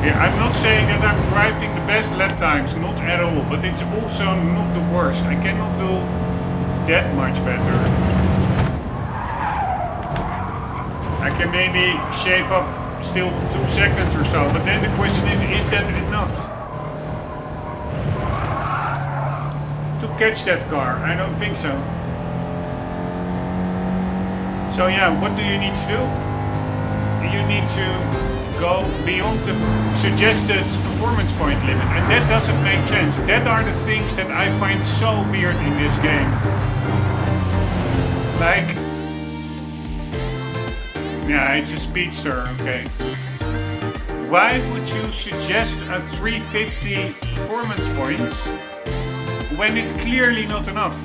Yeah, I'm not saying that I'm driving the best lap times, not at all, but it's also not the worst. I cannot do that much better. I can maybe shave off still 2 seconds or so, but then the question is that enough to catch that car? I don't think so. So yeah, what do you need to do? You need to go beyond the suggested performance point limit, and that doesn't make sense. That are the things that I find so weird in this game. Like, yeah, it's a speedster, okay. Why would you suggest a 350 performance points when it's clearly not enough?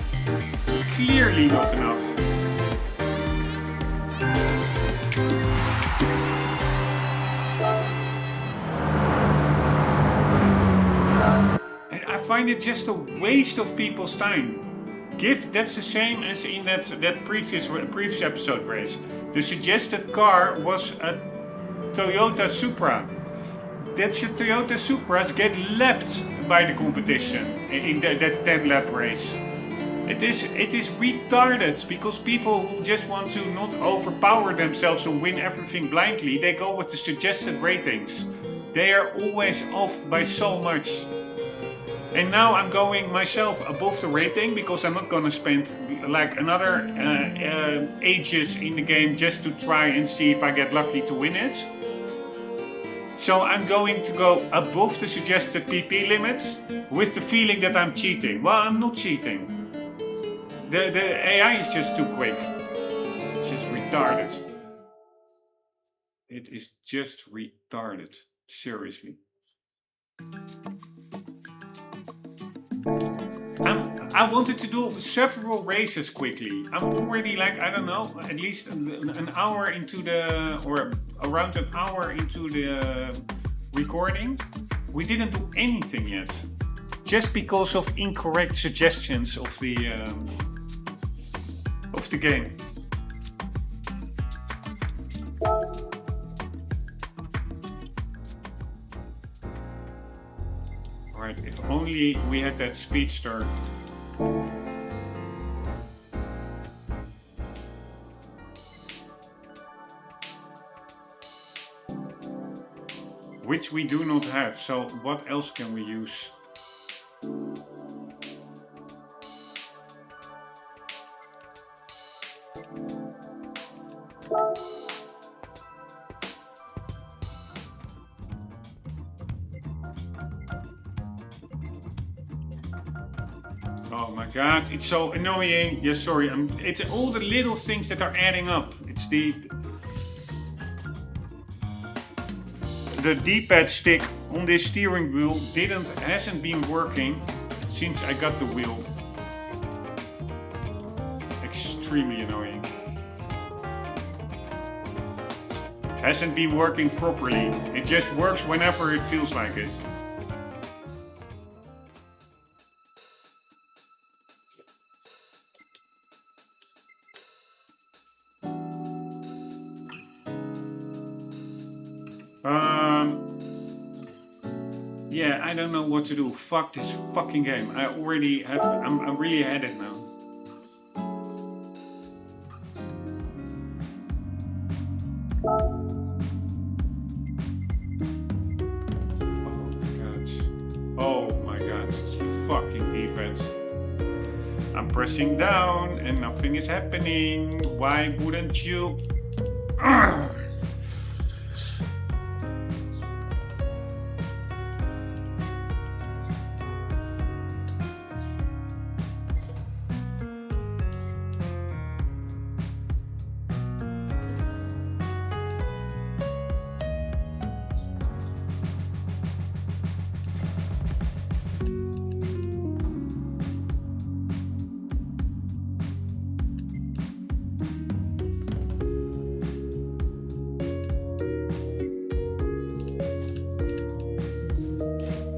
Clearly not enough. And I find it just a waste of people's time. That's the same as in that previous episode race. The suggested car was a Toyota Supra. That's your Toyota Supras get lapped by the competition in that 10-lap race. It is retarded because people who just want to not overpower themselves and win everything blindly, they go with the suggested ratings. They are always off by so much. And now I'm going myself above the rating because I'm not gonna spend like another ages in the game just to try and see if I get lucky to win it. So I'm going to go above the suggested PP limit with the feeling that I'm cheating. Well, I'm not cheating. The AI is just too quick. It's just retarded. It is just retarded. Seriously. I wanted to do several races quickly. I'm already like, I don't know, at least an hour into the, or around an hour into the recording. We didn't do anything yet. Just because of incorrect suggestions of the game. Alright, if only we had that speedster. Which we do not have, so what else can we use? Oh my god, it's so annoying. Yeah, sorry, it's all the little things that are adding up. It's the D-pad stick on this steering wheel hasn't been working since I got the wheel. Extremely annoying. Hasn't been working properly. It just works whenever it feels like it. Yeah, I don't know what to do. Fuck this fucking game. I already have. I'm really at it now. Oh my god. It's fucking D-pad. I'm pressing down and nothing is happening. Why wouldn't you?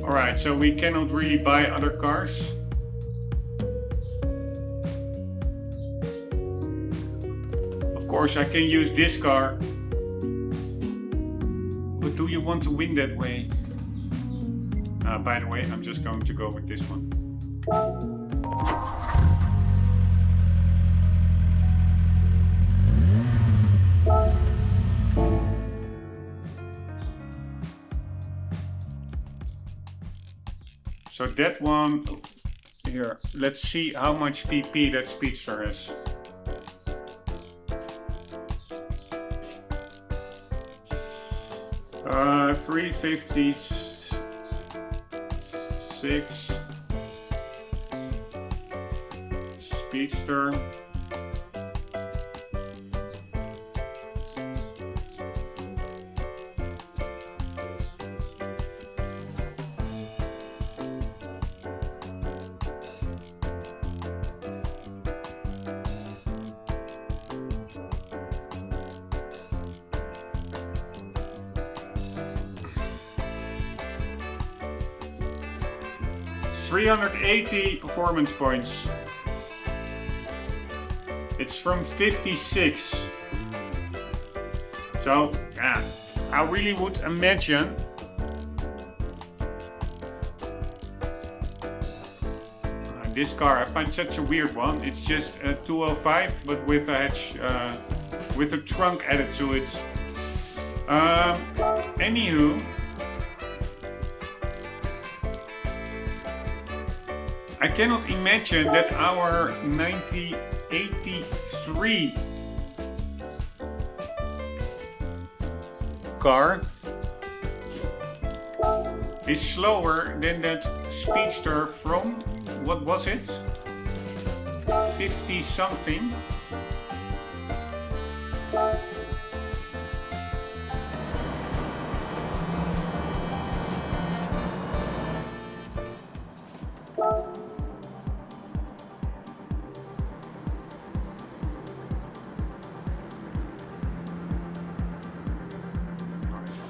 Alright, so we cannot really buy other cars. Of course, I can use this car. But do you want to win that way? By the way, I'm just going to go with this one. So that one, here, let's see how much PP that speedster has. $350. 6. Speedster. $380 performance points. It's from 56. So, yeah, I really would imagine this car, I find such a weird one. It's just a 205, but with a hatch, with a trunk added to it. Anywho, I cannot imagine that our 1983 car is slower than that Speedster from, what was it? 50 something.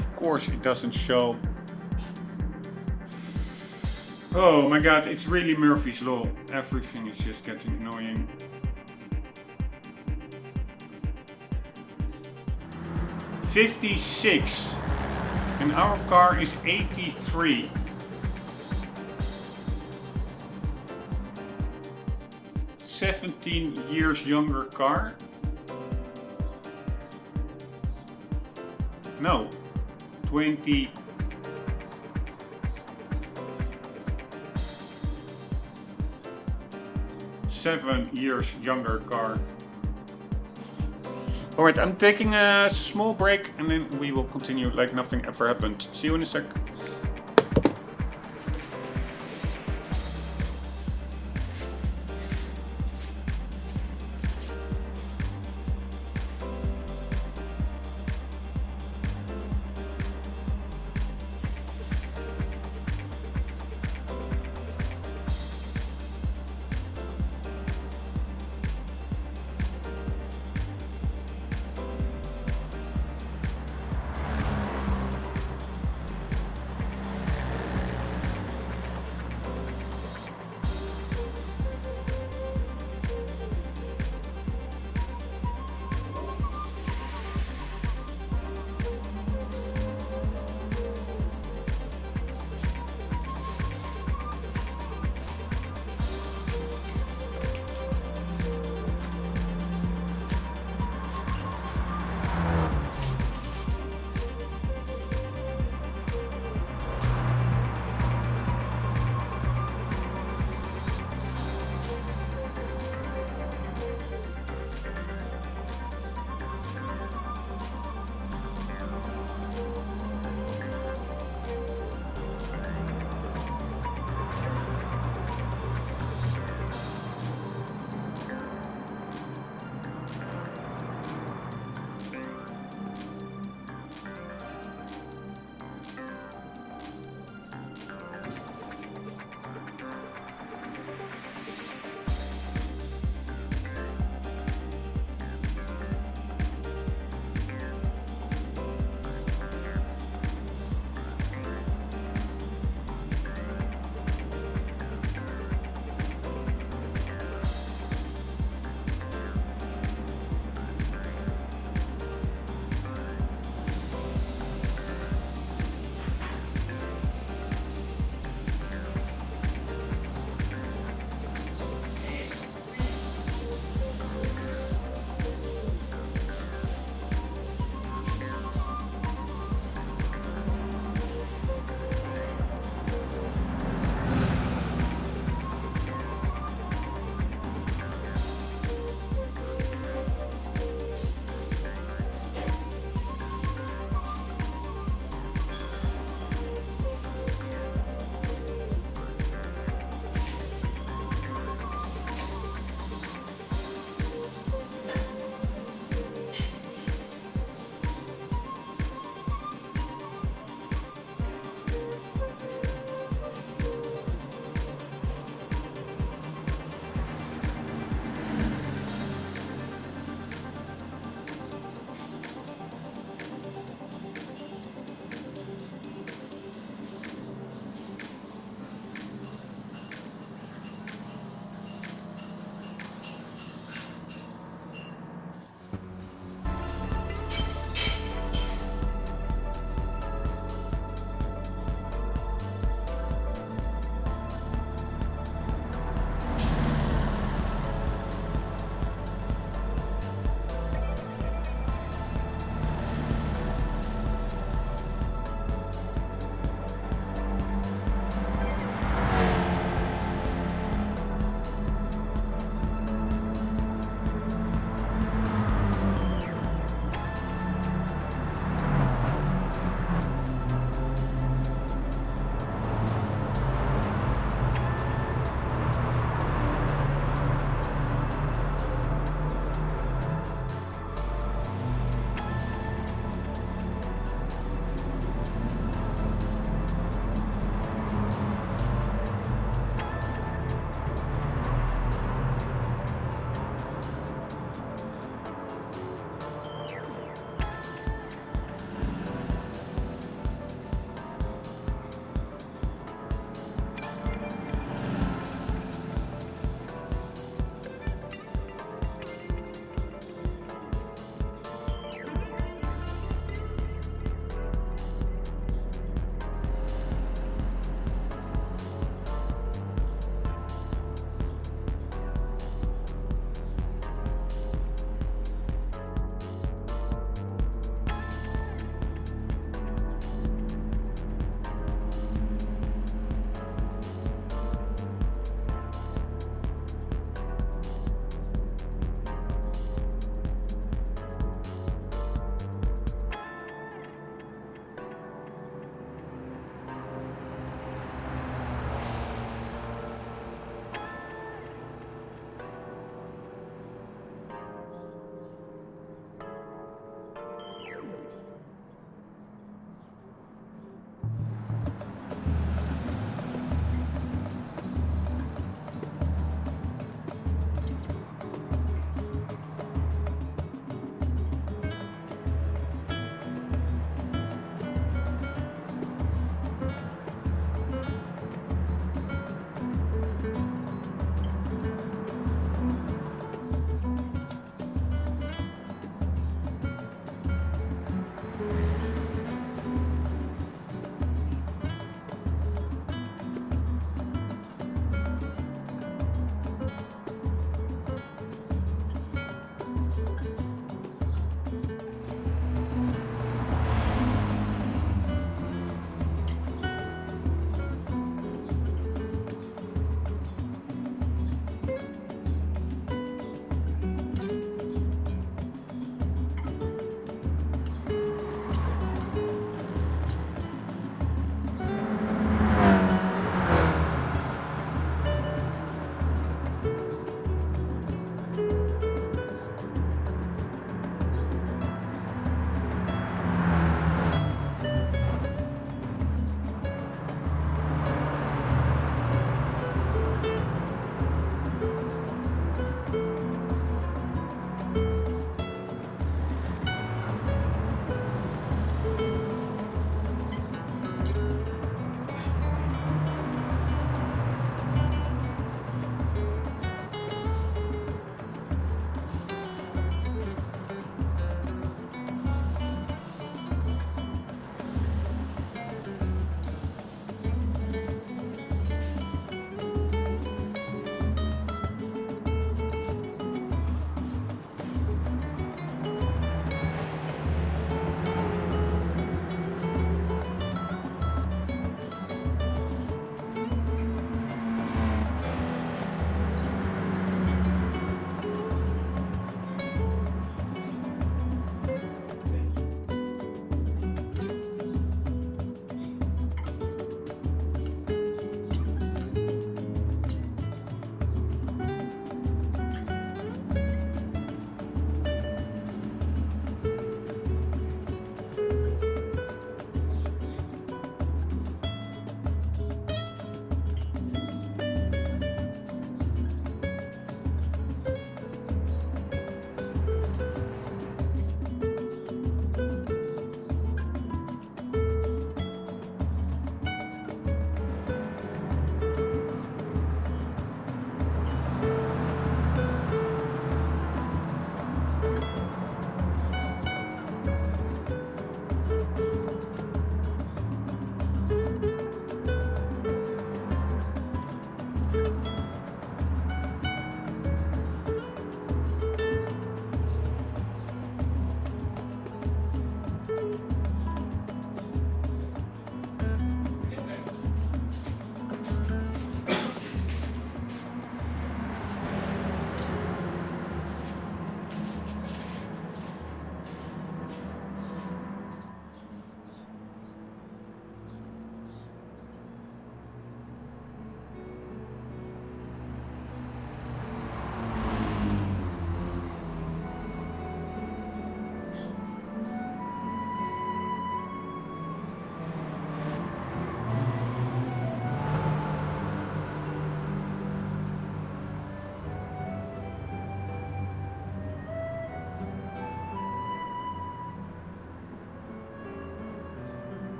Of course it doesn't show. Oh my god, it's really Murphy's Law. Everything is just getting annoying. $56 and our car is 83. $17 years younger car. No, 20. Seven years younger car. Alright, I'm taking a small break and then we will continue like nothing ever happened. See you in a sec.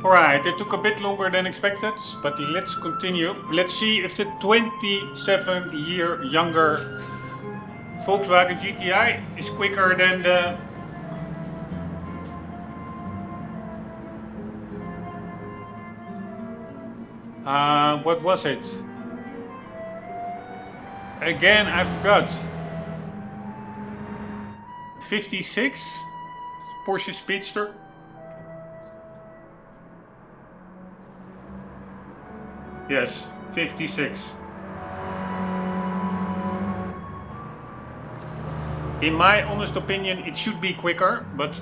Alright, it took a bit longer than expected, but let's continue. Let's see if the 27-year younger Volkswagen GTI is quicker than the what was it? Again, I forgot. 56 Porsche Speedster. Yes, 56. In my honest opinion, it should be quicker, but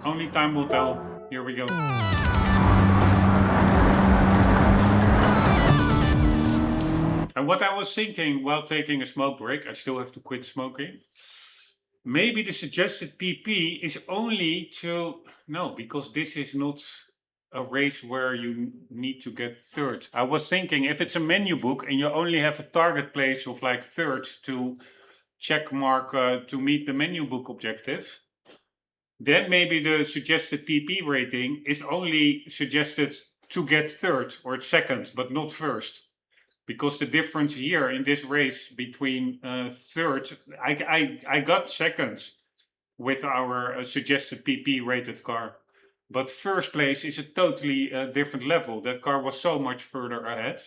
only time will tell. Here we go. And what I was thinking while taking a smoke break, I still have to quit smoking. Maybe the suggested PP is only to, no, because this is not a race where you need to get third. I was thinking if it's a menu book and you only have a target place of like third to check mark to meet the menu book objective, then maybe the suggested PP rating is only suggested to get third or second, but not first. Because the difference here in this race between third, I got second with our suggested PP rated car. But first place is a totally different level. That car was so much further ahead.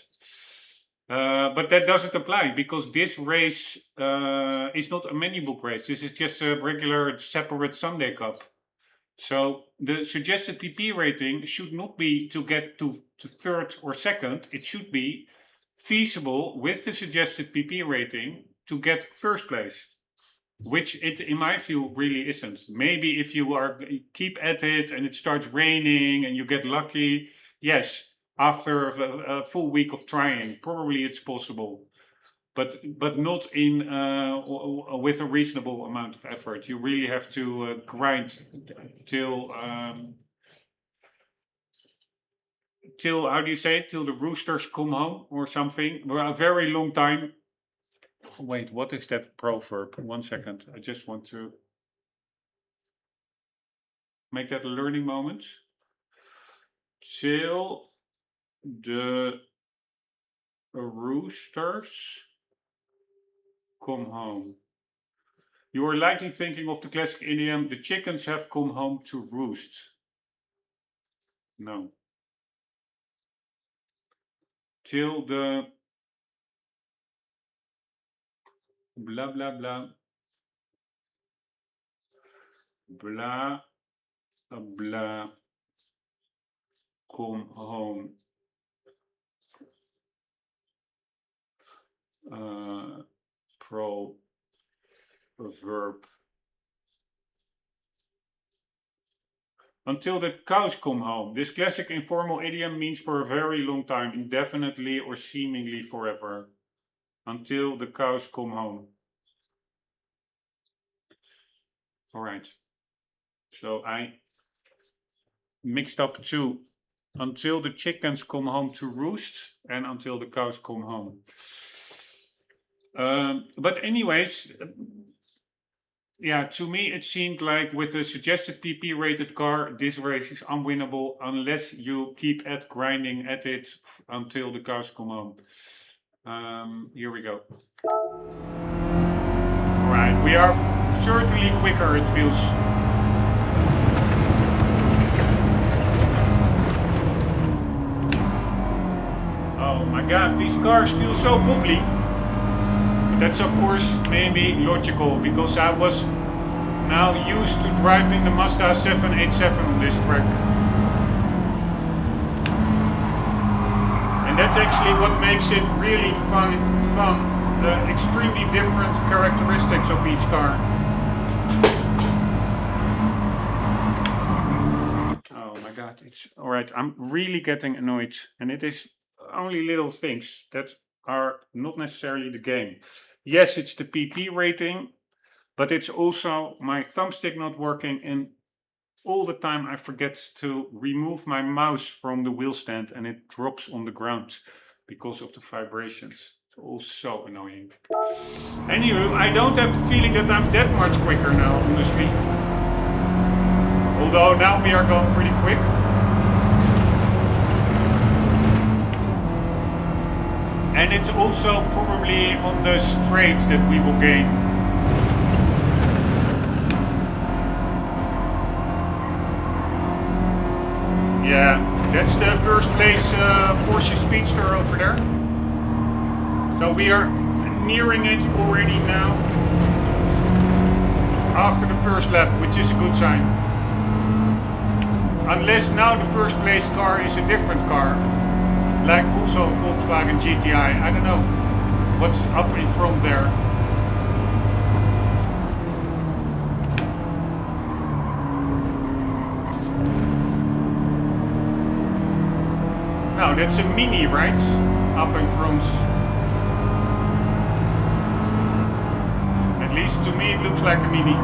But that doesn't apply because this race is not a menu book race. This is just a regular separate Sunday Cup. So the suggested PP rating should not be to get to third or second. It should be feasible with the suggested PP rating to get first place, which it, in my view, really isn't. Maybe if you keep at it and it starts raining and you get lucky, yes, after a full week of trying, probably it's possible. But not in with a reasonable amount of effort. You really have to grind till how do you say it? Till the roosters come home or something. For a very long time. Wait, what is that proverb? 1 second. I just want to make that a learning moment. Till the roosters come home. You are likely thinking of the classic idiom, the chickens have come home to roost. No. Till the blah blah blah blah blah come home. Proverb. Until the cows come home. This classic informal idiom means for a very long time, indefinitely or seemingly forever. Until the cows come home. Alright. So I mixed up two. Until the chickens come home to roost and until the cows come home. But anyways, yeah, to me it seemed like with a suggested PP rated car, this race is unwinnable unless you keep at grinding at it until the cows come home. Here we go. Alright, we are certainly quicker, it feels. Oh my god, these cars feel so wobbly. That's of course maybe logical because I was now used to driving the Mazda 787 on this track. And that's actually what makes it really fun. The extremely different characteristics of each car. Oh my god, it's alright. I'm really getting annoyed. And it is only little things that are not necessarily the game. Yes, it's the PP rating, but it's also my thumbstick not working, and all the time I forget to remove my mouse from the wheel stand and it drops on the ground because of the vibrations. It's all so annoying. Anywho, I don't have the feeling that I'm that much quicker now, honestly. Although now we are going pretty quick. And it's also probably on the straights that we will gain. Yeah, that's the first place Porsche Speedster over there. So we are nearing it already now. After the first lap, which is a good sign. Unless now the first place car is a different car. Like also a Volkswagen GTI. I don't know what's up in front there. No, that's a Mini, right? Up in front. At least to me it looks like a Mini.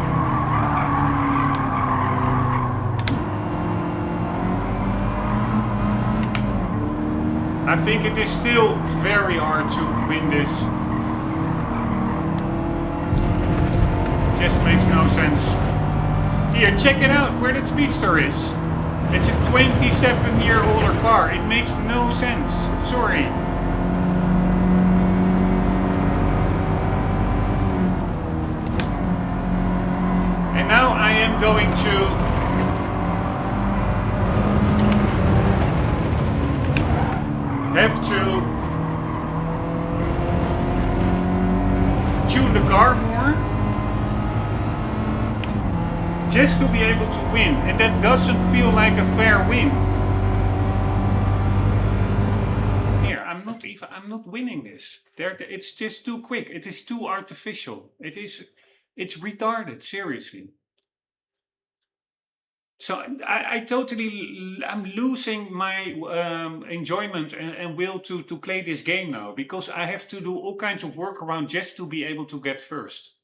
I think it is still very hard to win this. Just makes no sense. Here, check it out where that Speedster is. It's a 27-year-older car. It makes no sense. Sorry. And now I am going to have to tune the car more just to be able to win, and that doesn't feel like a fair win. Here, I'm not winning this. It's just too quick. It is too artificial. It's retarded, seriously. So I'm losing my enjoyment and will to play this game now, because I have to do all kinds of workaround just to be able to get first.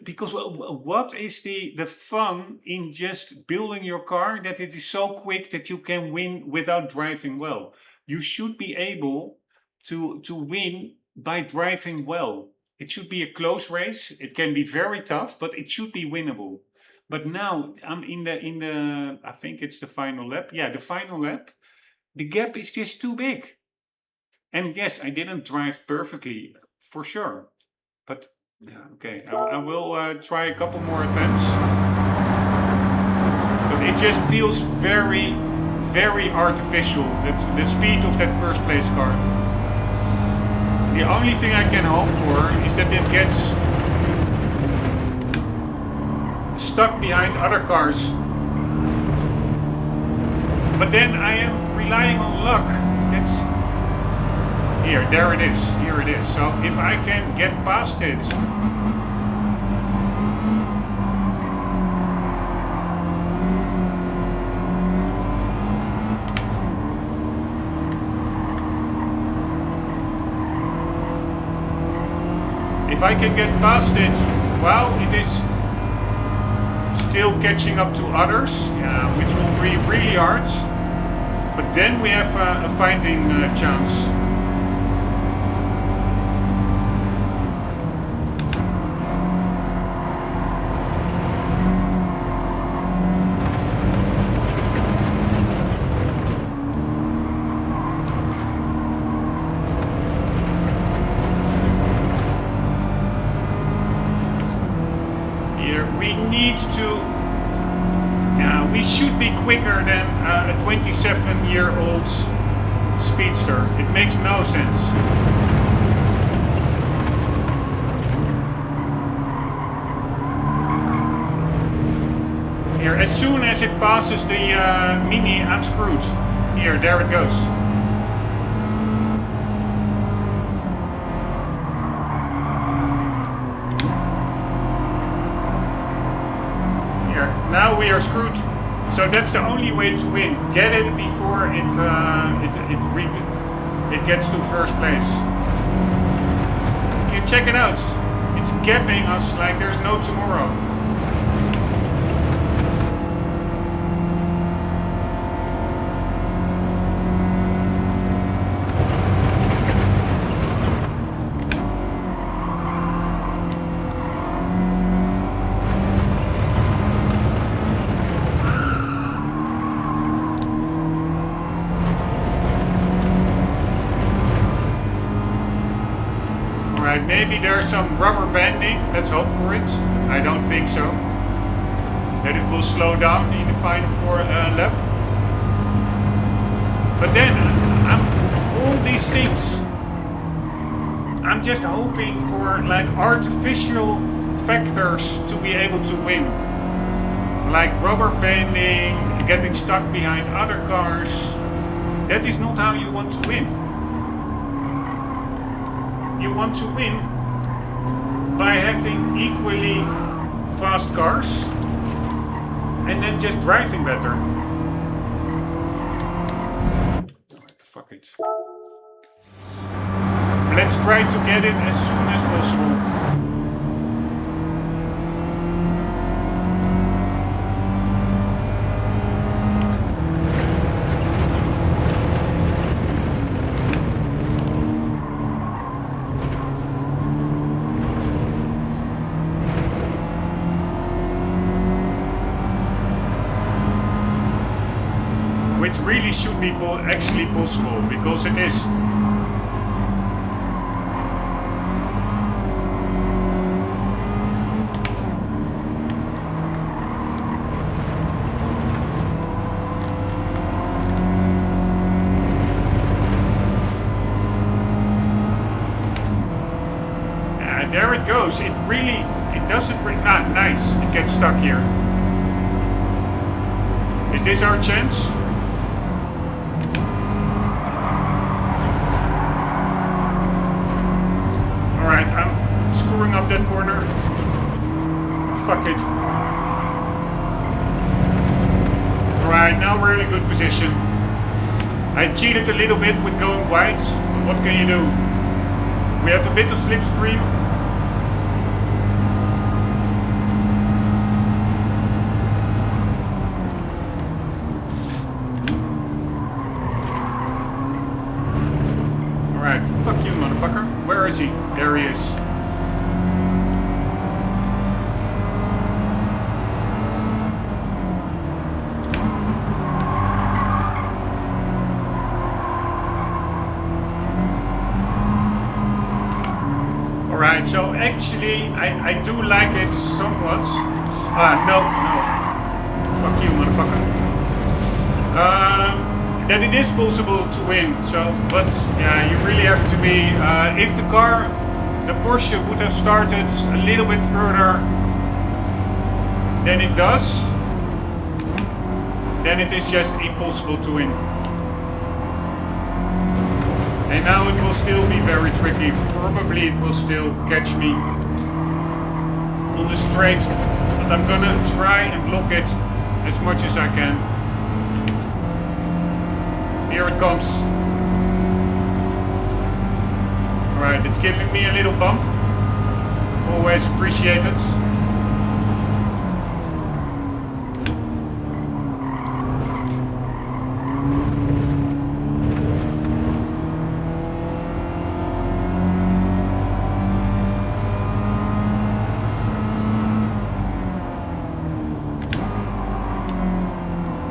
Because what is the fun in just building your car that it is so quick that you can win without driving well? You should be able to win by driving well. It should be a close race. It can be very tough, but it should be winnable. But now I'm in the I think it's the final lap. Yeah, the final lap. The gap is just too big. And yes, I didn't drive perfectly, for sure. But yeah, okay, I will try a couple more attempts. But it just feels very, very artificial, the speed of that first place car. The only thing I can hope for is that it gets stuck behind other cars. But then I am relying on luck. There it is, here it is. So if I can get past it. If I can get past it, well, it is still catching up to others, which will be really hard. But then we have a fighting chance. We should be quicker than a 27-year-old Speedster. It makes no sense. Here, as soon as it passes the Mini, I'm screwed. Here, there it goes. Now we are screwed. So that's the only way to win. Get it before it gets to first place. You check it out. It's gapping us like there's no tomorrow. Alright, maybe there's some rubber banding. Let's hope for it. I don't think so. That it will slow down in the final lap. But then, all these things, I'm just hoping for like artificial factors to be able to win. Like rubber banding, getting stuck behind other cars. That is not how you want to win. You want to win by having equally fast cars and then just driving better. Fuck it. Let's try to get it as soon as possible. Which really should be actually possible, because it is. There it goes. It doesn't. Nice. It gets stuck here. Is this our chance? Alright, I'm screwing up that corner. Fuck it. Alright, now we're in a good position. I cheated a little bit with going wide. What can you do? We have a bit of slipstream. Alright, fuck you, motherfucker. Where is he? There he is. Alright, so actually I do like it somewhat. No. Fuck you, motherfucker. That it is possible to win, but yeah, you really have to be, if the Porsche would have started a little bit further than it does, then it is just impossible to win. And now it will still be very tricky. Probably it will still catch me on the straight, but I'm gonna try and block it as much as I can. Here it comes. Alright, it's giving me a little bump. Always appreciated.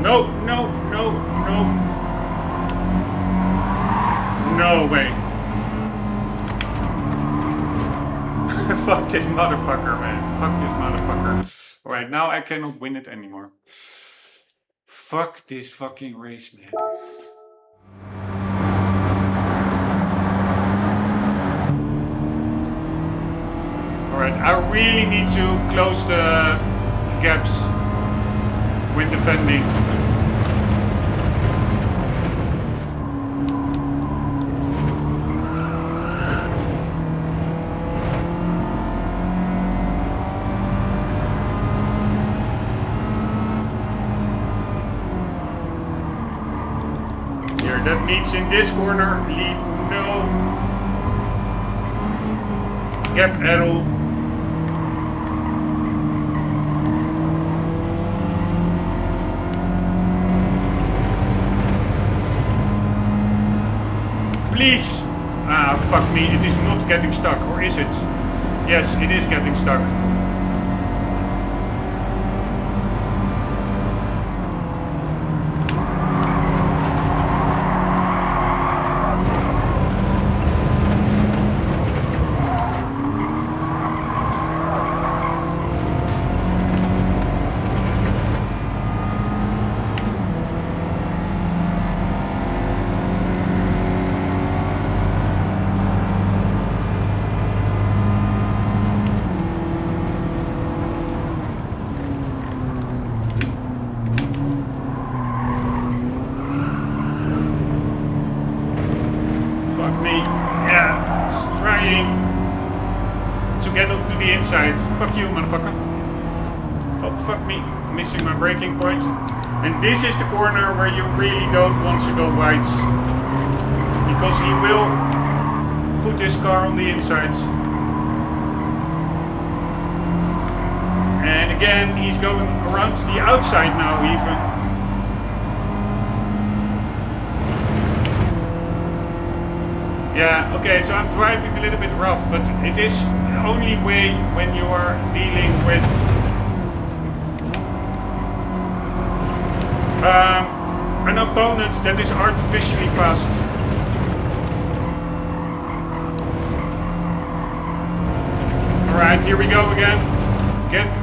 No. No way. Fuck this motherfucker, man. Fuck this motherfucker. Alright, now I cannot win it anymore. Fuck this fucking race, man. Alright, I really need to close the gaps with defending. That means in this corner, leave no gap at all. Please! Ah, fuck me, it is not getting stuck, or is it? Yes, it is getting stuck. fuck me. Yeah, it's trying to get up to the inside. Fuck you, motherfucker. Oh, fuck me. Missing my braking point. And this is the corner where you really don't want to go wide. Because he will put his car on the inside. And again, he's going around to the outside now even. Yeah, okay, so I'm driving a little bit rough, but it is the only way when you are dealing with an opponent that is artificially fast. Alright, here we go again.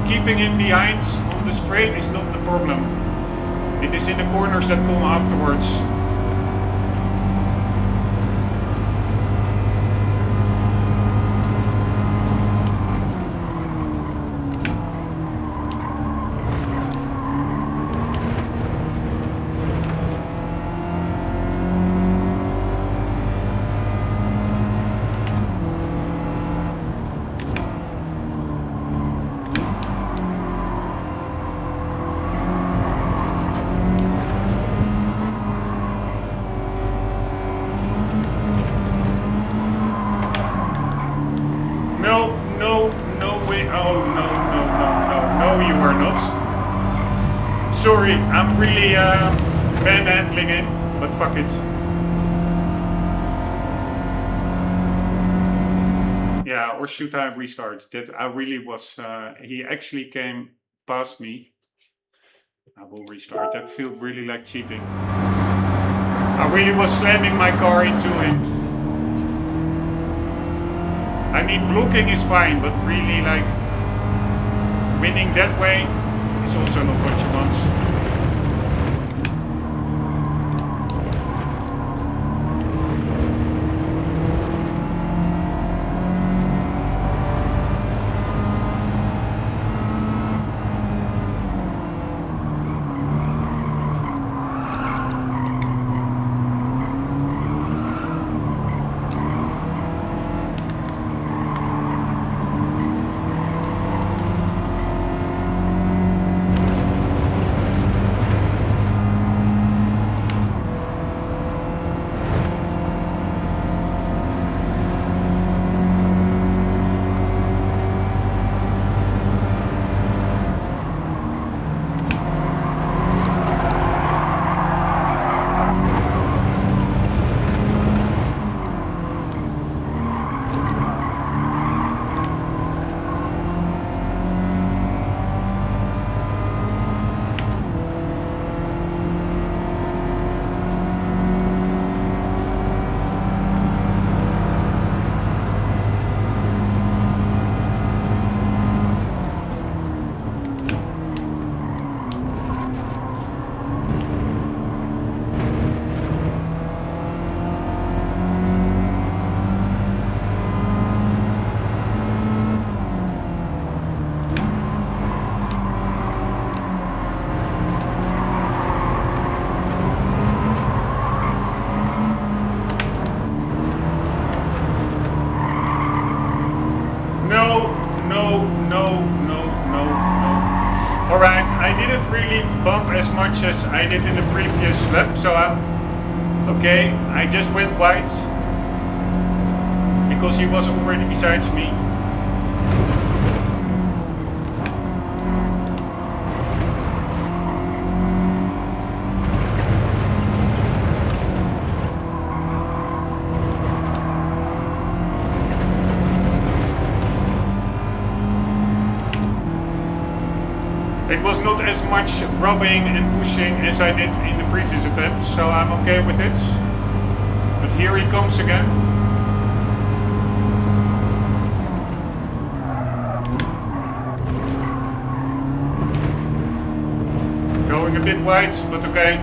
Keeping him behind on the straight is not the problem. It is in the corners that come afterwards. Sorry, I'm really manhandling it, but fuck it. Yeah, or should I restart? That I really was, he actually came past me. I will restart, that felt really like cheating. I really was slamming my car into him. I mean, blocking is fine, but really like winning that way is also not what you want. Alright, I didn't really bump as much as I did in the previous lap, so okay, I just went wide because he was already beside me. It was not as much rubbing and pushing as I did in the previous attempt, so I'm okay with it. But here he comes again. Going a bit wide, but okay.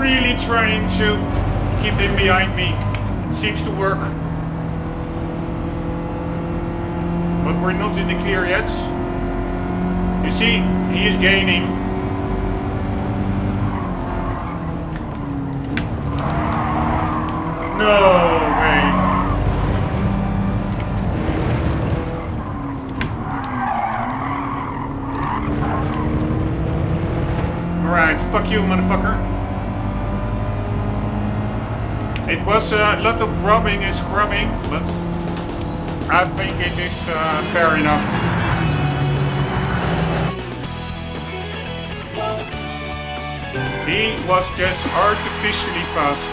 really trying to keep him behind me. It seems to work. But we're not in the clear yet. You see, he is gaining. No way. Alright, fuck you, motherfucker. It was a lot of rubbing and scrubbing, but I think it is fair enough. He was just artificially fast.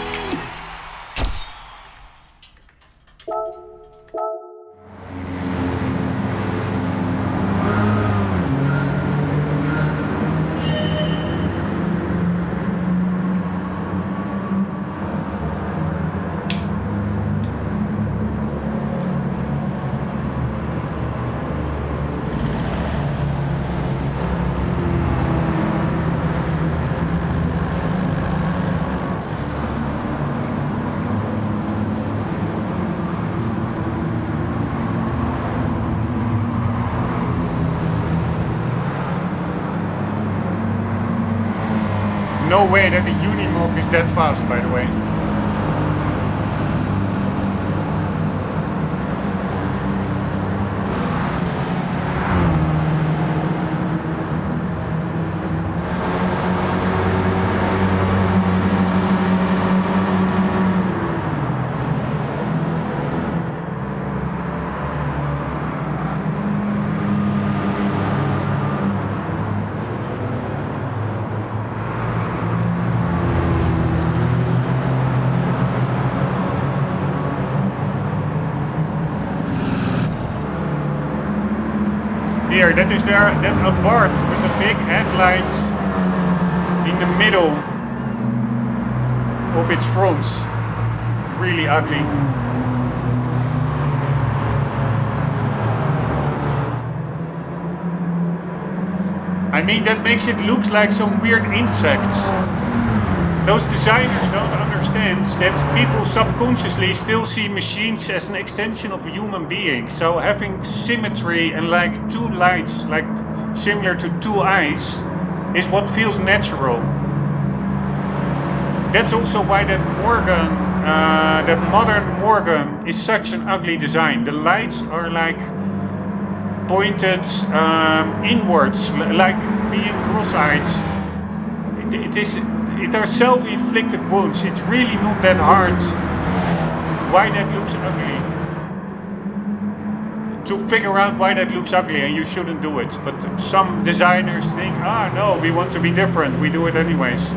No way that the Unimob is that fast, by the way. Here, that is there, that Abarth with a big headlight in the middle of its front. Really ugly. I mean, that makes it look like some weird insects. Those designers don't understand that people subconsciously still see machines as an extension of human beings. So having symmetry and like two lights, like similar to two eyes, is what feels natural. That's also why that Morgan, that modern Morgan, is such an ugly design. The lights are like pointed inwards, like being cross-eyed. It are self-inflicted wounds. It's really not that hard. Why that looks ugly? To figure out why that looks ugly, and you shouldn't do it. But some designers think, ah, no, we want to be different. We do it anyways.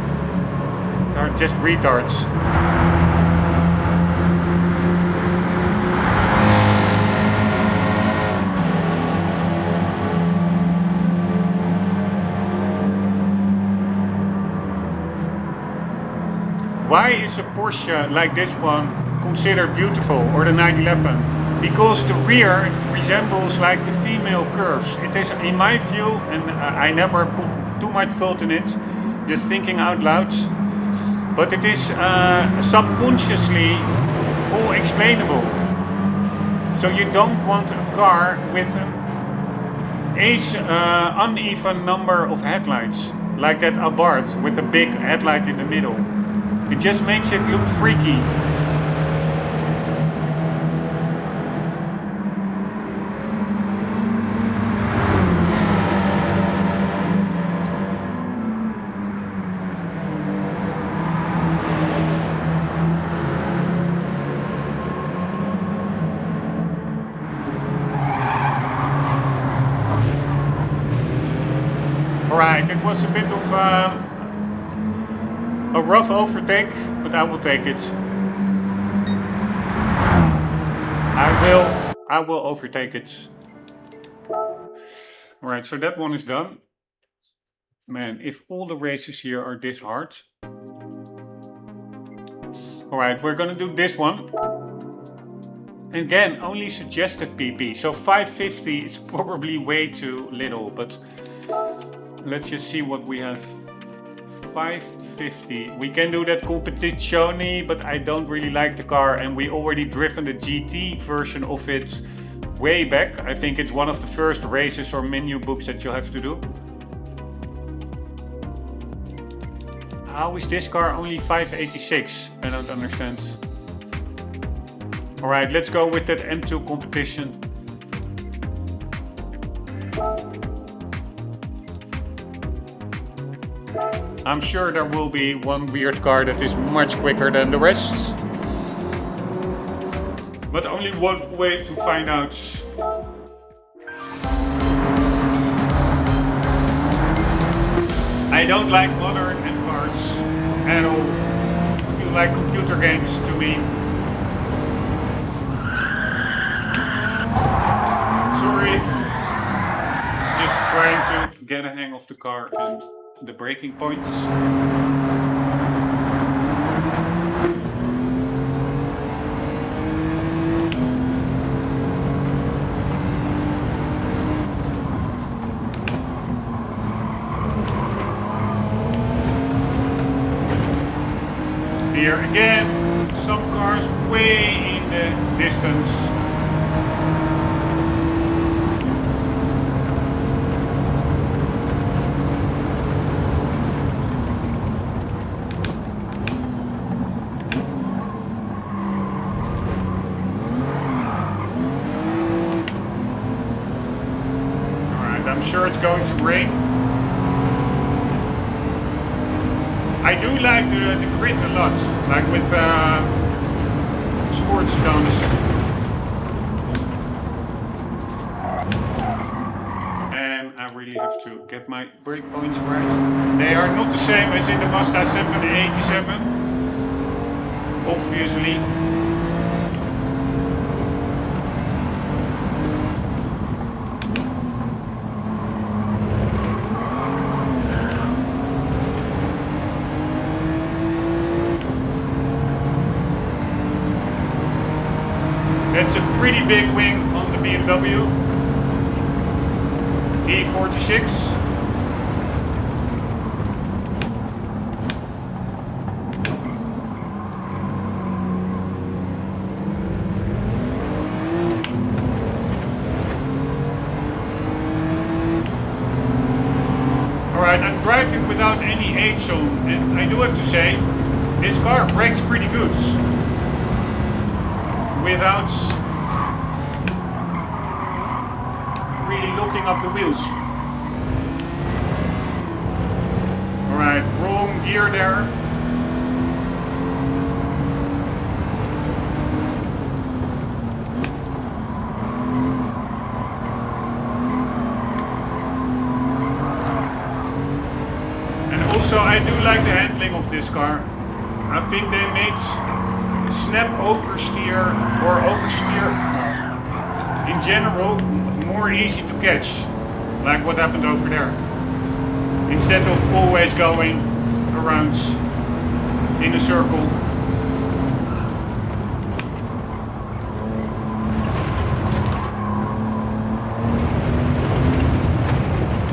They're just retards. Why is a Porsche like this one considered beautiful, or the 911? Because the rear resembles like the female curves. It is, in my view, and I never put too much thought in it, just thinking out loud, but it is subconsciously all explainable. So you don't want a car with an uneven number of headlights, like that Abarth with a big headlight in the middle. It just makes it look freaky. Alright, it was a bit of a rough overtake, but I will take it. I will overtake it. Alright, so that one is done. Man, if all the races here are this hard. Alright, we're gonna do this one. Again, only suggested PP, so 550 is probably way too little, but let's just see what we have. 550. We can do that competizione, but I don't really like the car, and we already driven the GT version of it way back. I think it's one of the first races or menu books that you have to do. How is this car only 586? I don't understand. Alright, let's go with that M2 competition. I'm sure there will be one weird car that is much quicker than the rest. But only one way to find out. I don't like modern cars at all. Feel like computer games to me. Sorry. Just trying to get a hang of the car and the braking points. Here again, some cars way in the distance. Alright, I'm sure it's going to rain. I do like the grid a lot, like with sports guns. And I really have to get my brake points right. They are not the same as in the Mazda 787, obviously. That's a pretty big wing on the BMW E46. Alright, I'm driving without any H on, and I do have to say, this car brakes pretty good. Without really looking up the wheels. Alright, wrong gear there. And also I do like the handling of this car. I think they made snap oversteer or oversteer in general more easy to catch, like what happened over there, instead of always going around in a circle.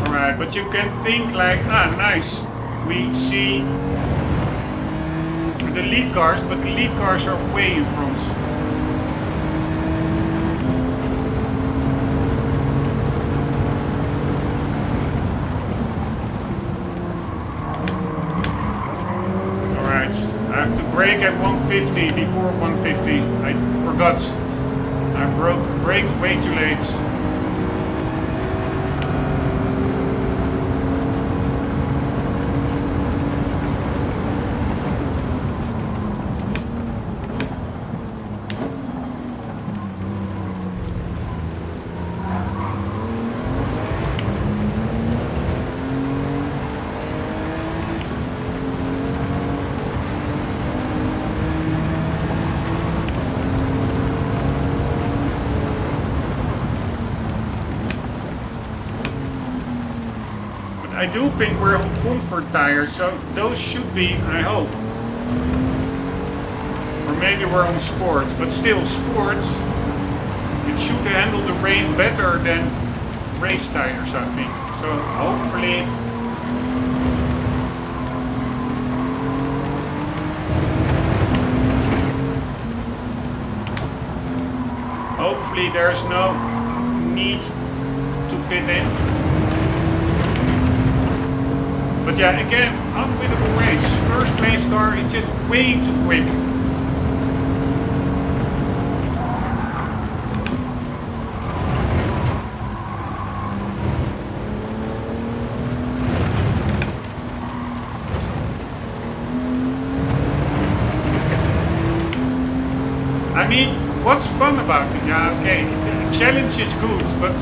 Alright, but you can think like, nice, we see the lead cars, but the lead cars are way in front. Alright, I have to brake at 150 before 150. I forgot. I braked way too late. I do think we're on comfort tires, so those should be, I hope. Or maybe we're on sports, but still sports, it should handle the rain better than race tires, I think. So hopefully hopefully there's no need to pit in. But yeah, again, unwinnable race. First place car is just way too quick. I mean, what's fun about it? Yeah, okay, the challenge is good, but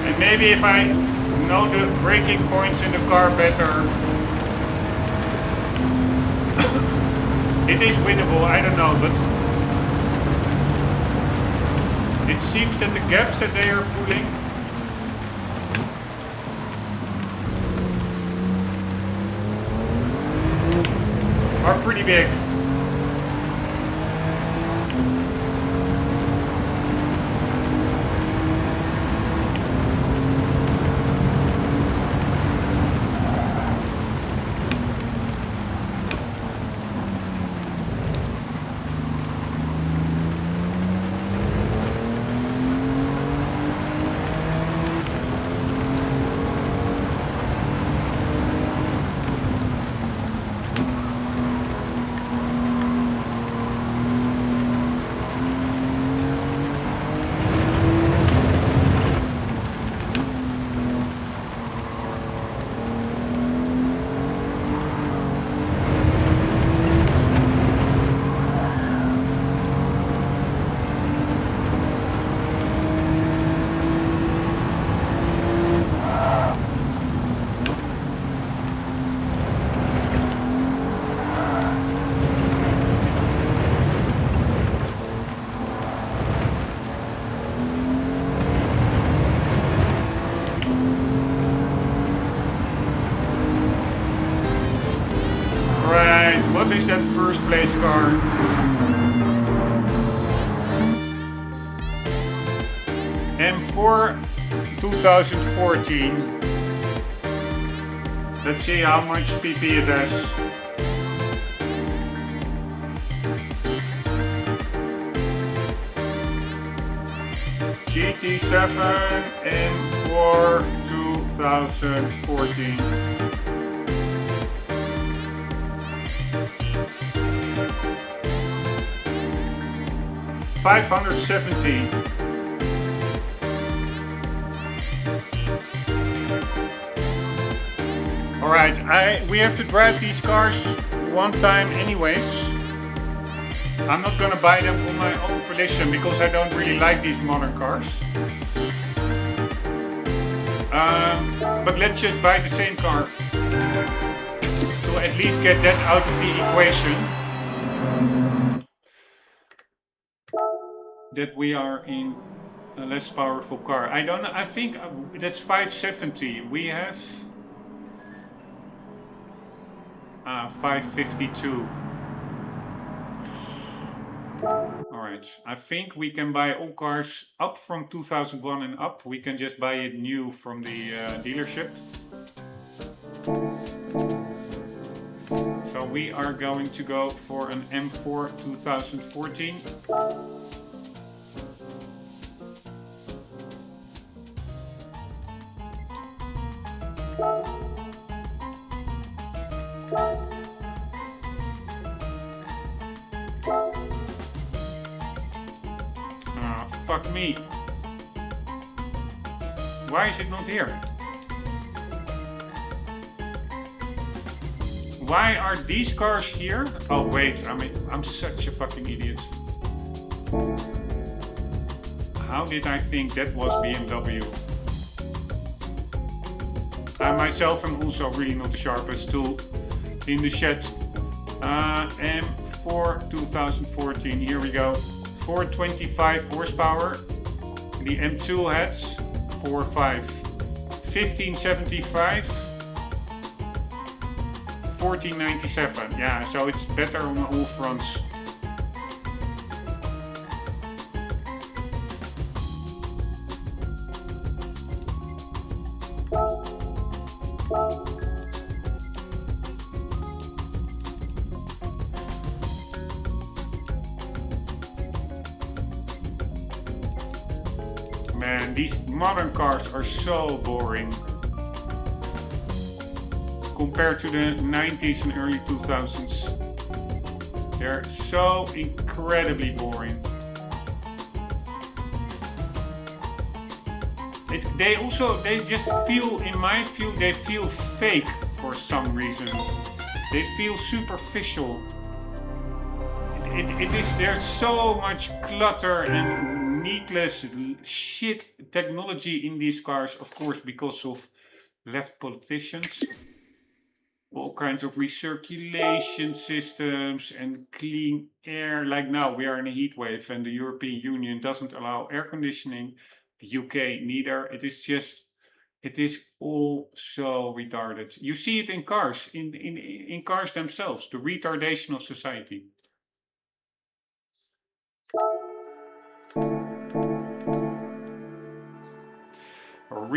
and maybe if I know the braking points in the car better, it is winnable, I don't know, but it seems that the gaps that they are pulling are pretty big. What is that first place car? M4 2014. Let's see how much PP it has. GT7 M4 2014. $570. Alright, we have to drive these cars one time anyways. I'm not gonna buy them on my own volition because I don't really like these modern cars. But let's just buy the same car to at least get that out of the equation. That we are in a less powerful car. I don't know, I think that's 570. We have 552. Alright, I think we can buy all cars up from 2001 and up. We can just buy it new from the dealership. So we are going to go for an M4 2014. Fuck me. Why is it not here? Why are these cars here? Oh wait, I'm such a fucking idiot. How did I think that was BMW? I myself am also really not the sharpest tool in the shed. M4 2014, here we go. 425 horsepower. The M2 had 4.5. 1575. 1497. Yeah, so it's better on all fronts. man, these modern cars are so boring compared to the 90s and early 2000s. They're so incredibly boring. They just feel, in my view, they feel fake for some reason. They feel superficial. There's so much clutter and needless shit technology in these cars, of course, because of left politicians. All kinds of recirculation systems and clean air. Like now, we are in a heat wave and the European Union doesn't allow air conditioning. The UK neither. It is all so retarded. You see it in cars, in cars themselves, the retardation of society.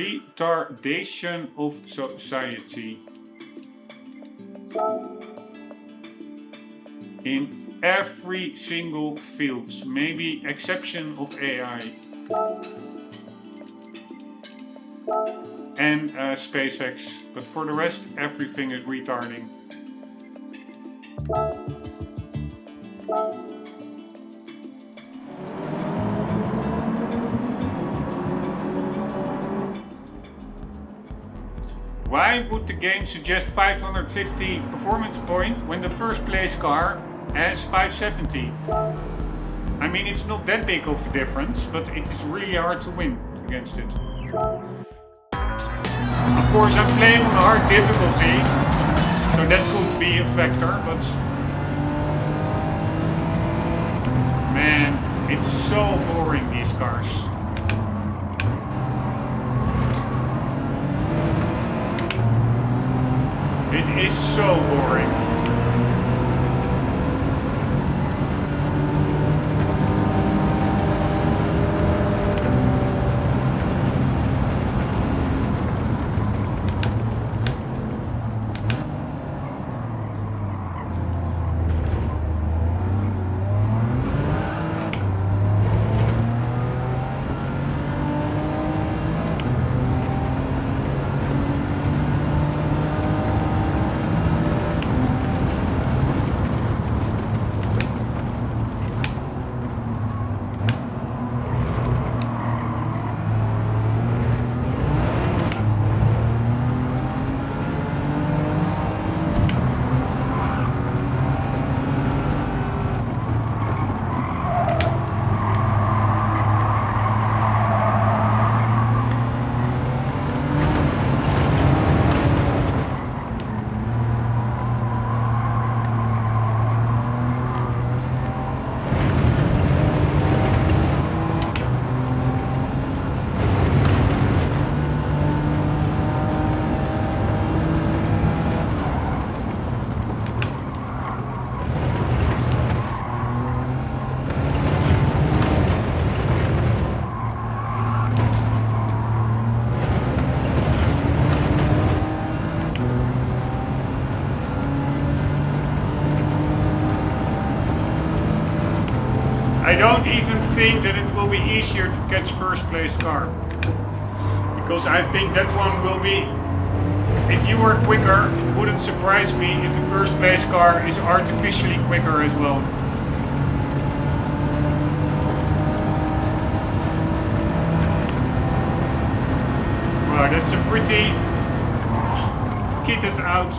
Retardation of society. In every single field, maybe exception of AI and SpaceX, but for the rest, everything is retarding. Why would the game suggest 550 performance point when the first place car has 570? I mean, it's not that big of a difference, but it is really hard to win against it. Of course, I'm playing on hard difficulty, so that could be a factor, but man, it's so boring, these cars. It is so boring. I don't even think that it will be easier to catch first place car. Because I think that one will be, if you were quicker, it wouldn't surprise me if the first place car is artificially quicker as well. Wow, that's a pretty kitted out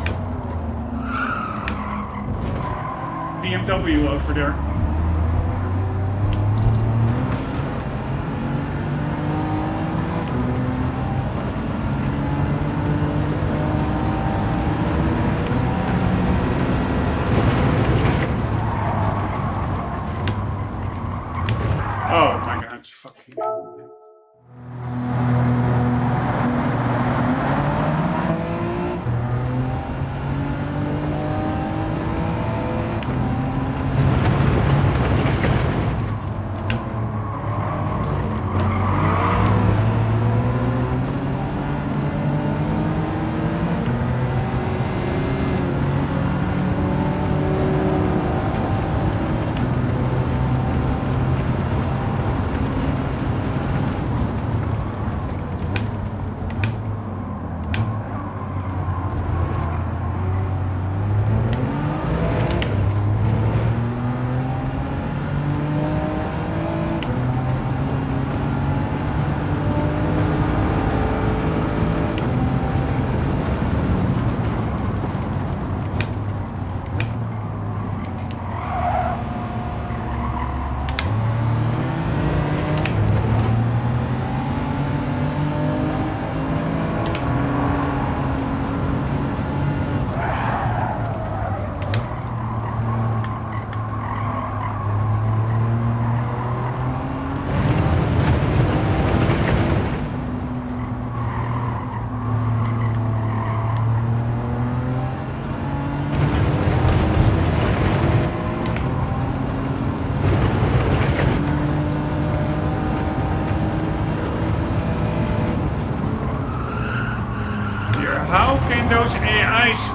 BMW over there. Oh my god, fucking hell.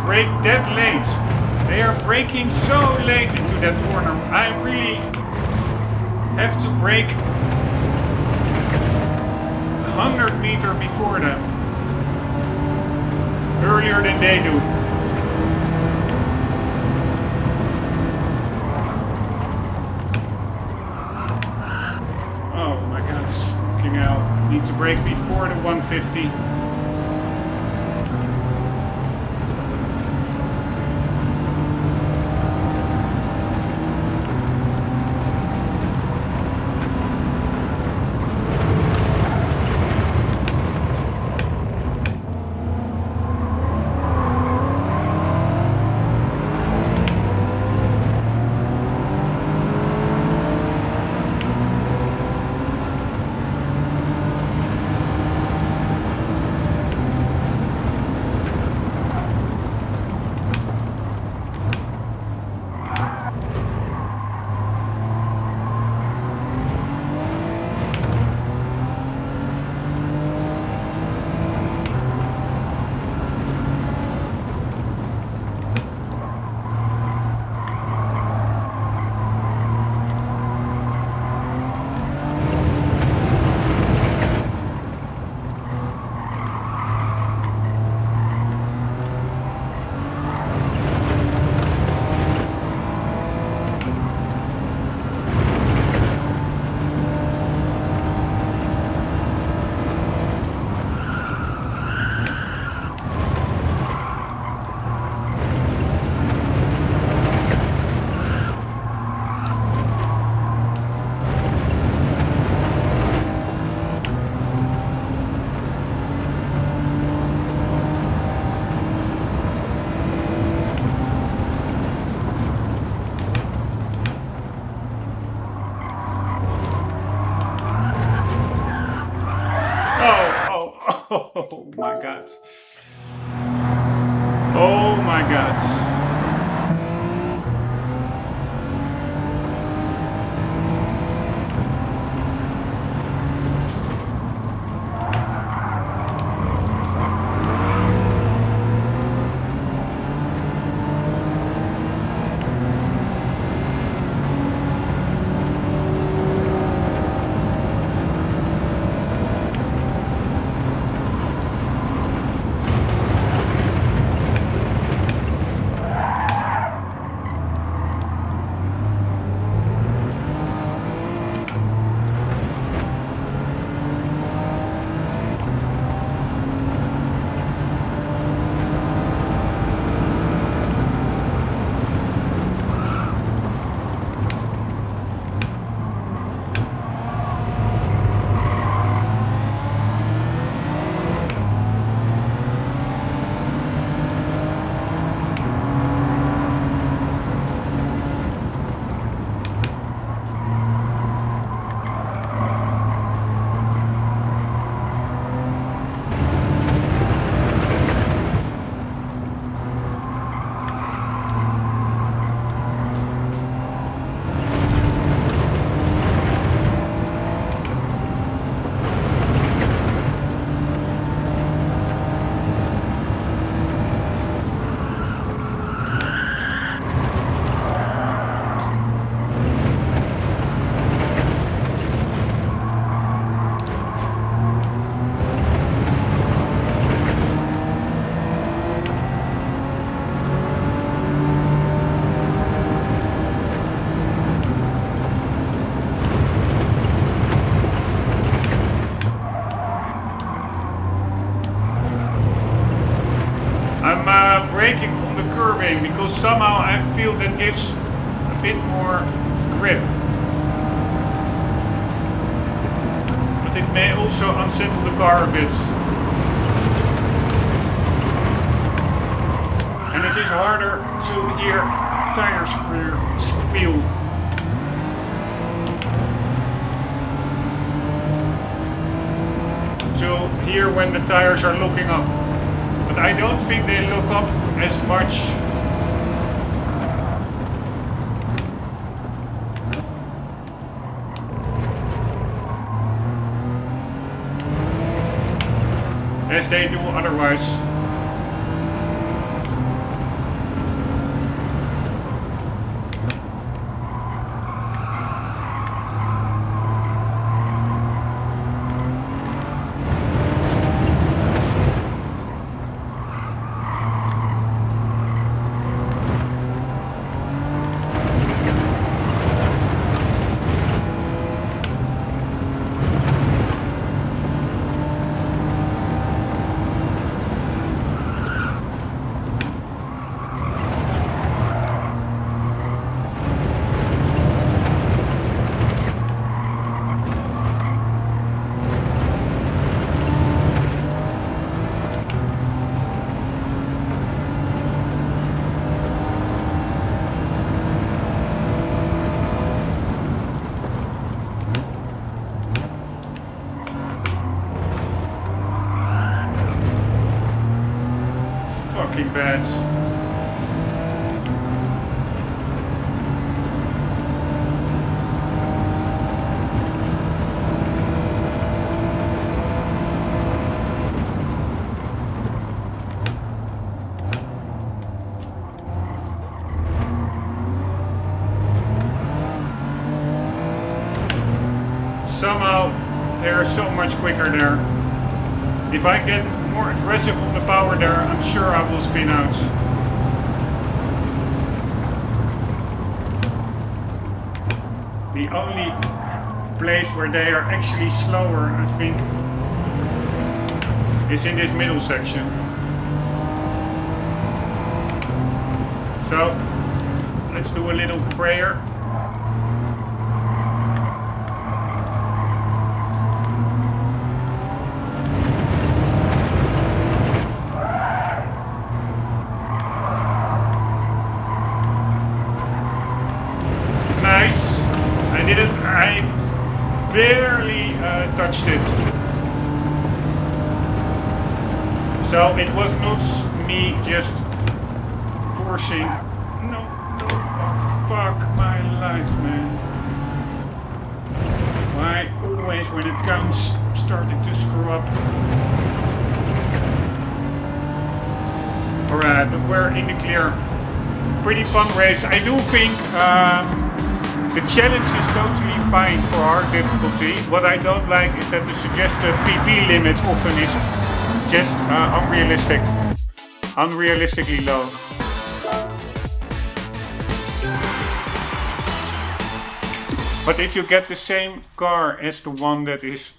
brake that late. They are braking so late into that corner. I really have to brake 100 meters before them. Earlier than they do. Oh my god, fucking hell. Need to brake before the 150. Oh my god. Oh my god. Braking on the curbing because somehow I feel that gives a bit more grip. But it may also unsettle the car a bit. And it is harder to hear tires squeal. To hear when the tires are looking up. But I don't think they look up as much. As they do otherwise. bad. Somehow they're so much quicker there. If I get more aggressive on the power there, I'm sure I will spin out. The only place where they are actually slower, I think, is in this middle section. So let's do a little prayer. Nice. I barely touched it. So it was not me just forcing. No, oh, fuck my life, man. Why always when it comes starting to screw up? Alright, but we're in the clear. Pretty fun race. I do think the challenge is totally fine for hard difficulty. What I don't like is that the suggested PP limit often is just unrealistically low. But if you get the same car as the one that is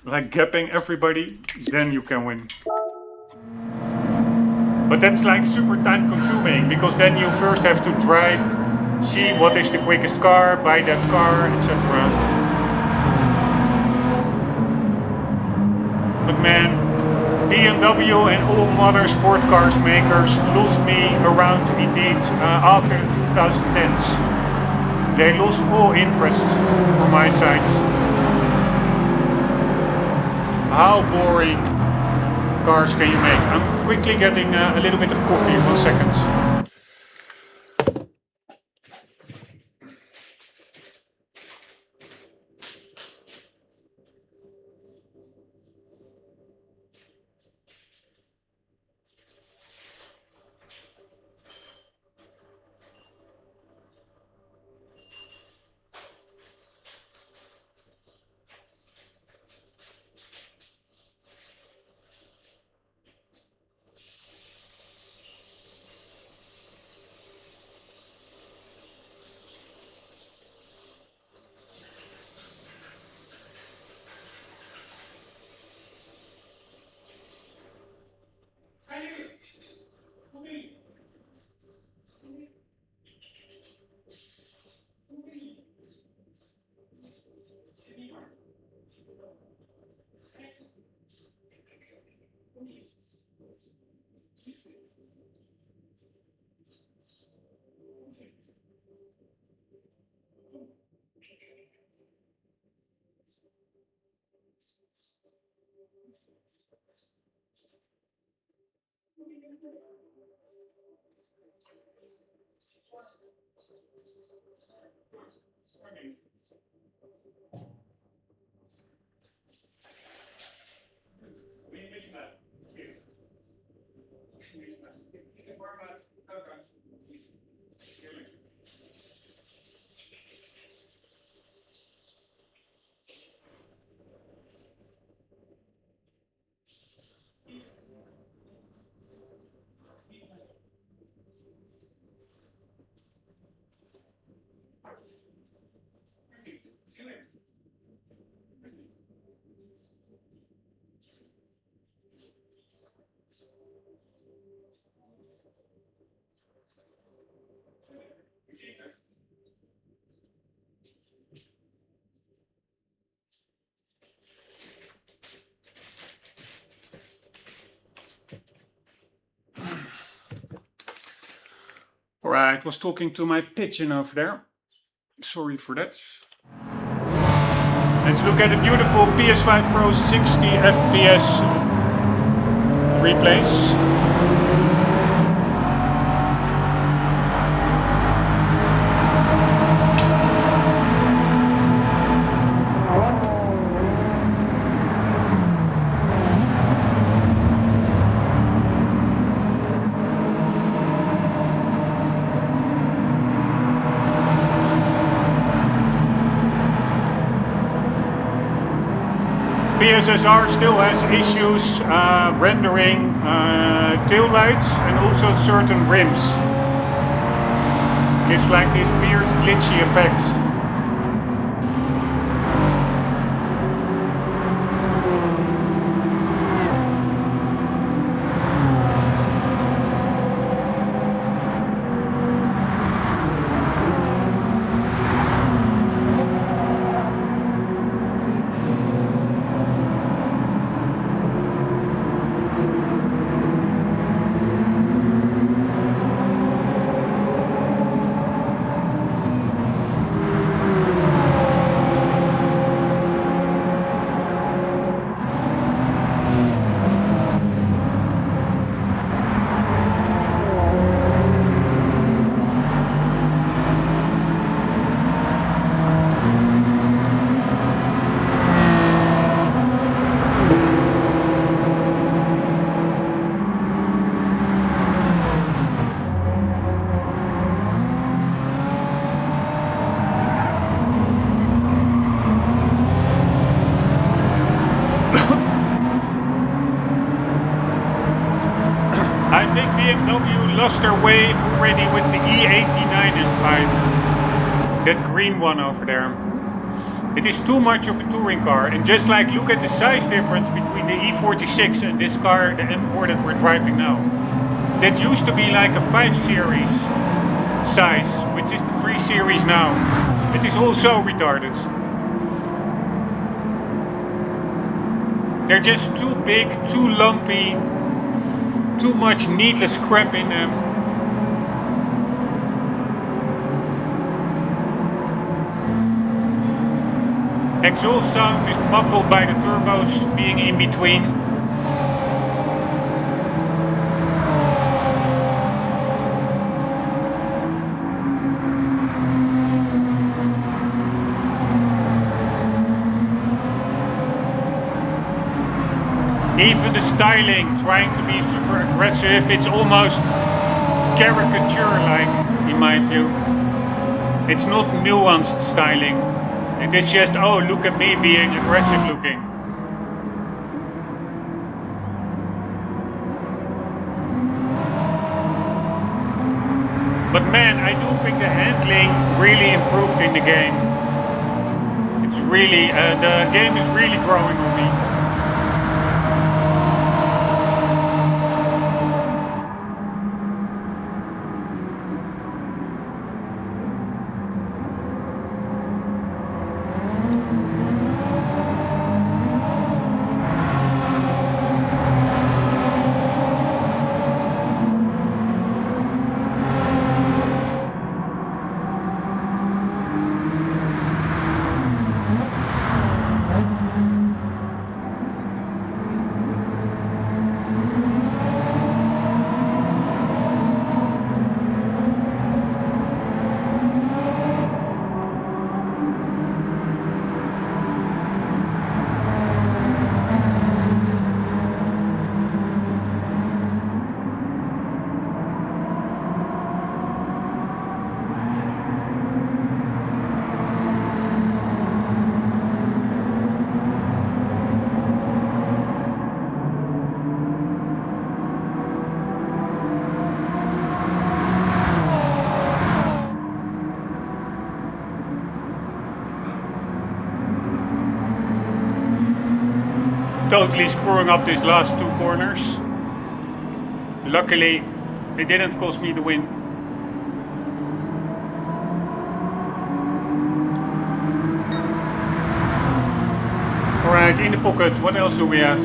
like gapping everybody, then you can win. But that's like super time consuming, because then you first have to drive, see what is the quickest car, buy that car, etc. But man, BMW and all modern sport cars makers lost me around indeed after the 2010s. They lost all interest from my side. How boring cars can you make? I'm quickly getting a little bit of coffee, 1 second. Alright, was talking to my pigeon over there. Sorry for that. Let's look at the beautiful PS5 Pro 60 FPS replays. PSSR still has issues rendering taillights and also certain rims. Gives like this weird glitchy effect. I think BMW lost their way already with the E89 M5. That green one over there. It is too much of a touring car, and just like look at the size difference between the E46 and this car, the M4 that we're driving now. That used to be like a 5 Series size, which is the 3 Series now. It is also retarded. They're just too big, too lumpy, too much needless crap in them. Exhaust sound is muffled by the turbos being in between. Even the styling, trying to be super aggressive, it's almost caricature-like in my view. It's not nuanced styling. It is just, oh, look at me being aggressive looking. But man, I do think the handling really improved in the game. It's really, the game is really growing on me. Totally screwing up these last two corners. Luckily, it didn't cost me the win. Alright, in the pocket, what else do we have?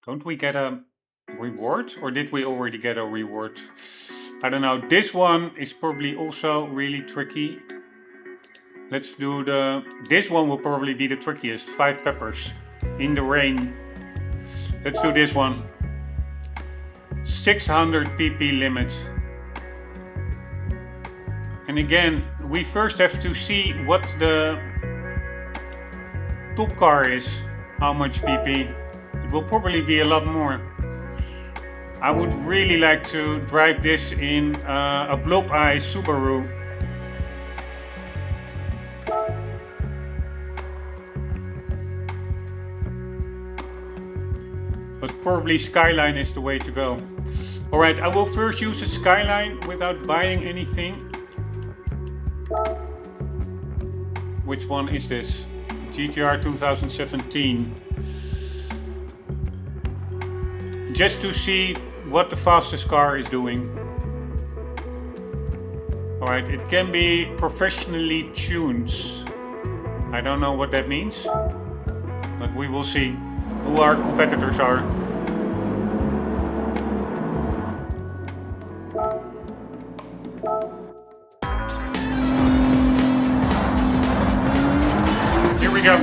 Don't we get a reward? Or did we already get a reward? I don't know. This one is probably also really tricky. Let's do this one will probably be the trickiest. 5 peppers in the rain. Let's do this one. 600 pp limit. And again, we first have to see what the top car is. How much pp. It will probably be a lot more. I would really like to drive this in a blob eye Subaru. But probably Skyline is the way to go. Alright, I will first use a Skyline without buying anything. Which one is this? GTR 2017. Just to see what the fastest car is doing. Alright, it can be professionally tuned. I don't know what that means, but we will see who our competitors are. Here we go.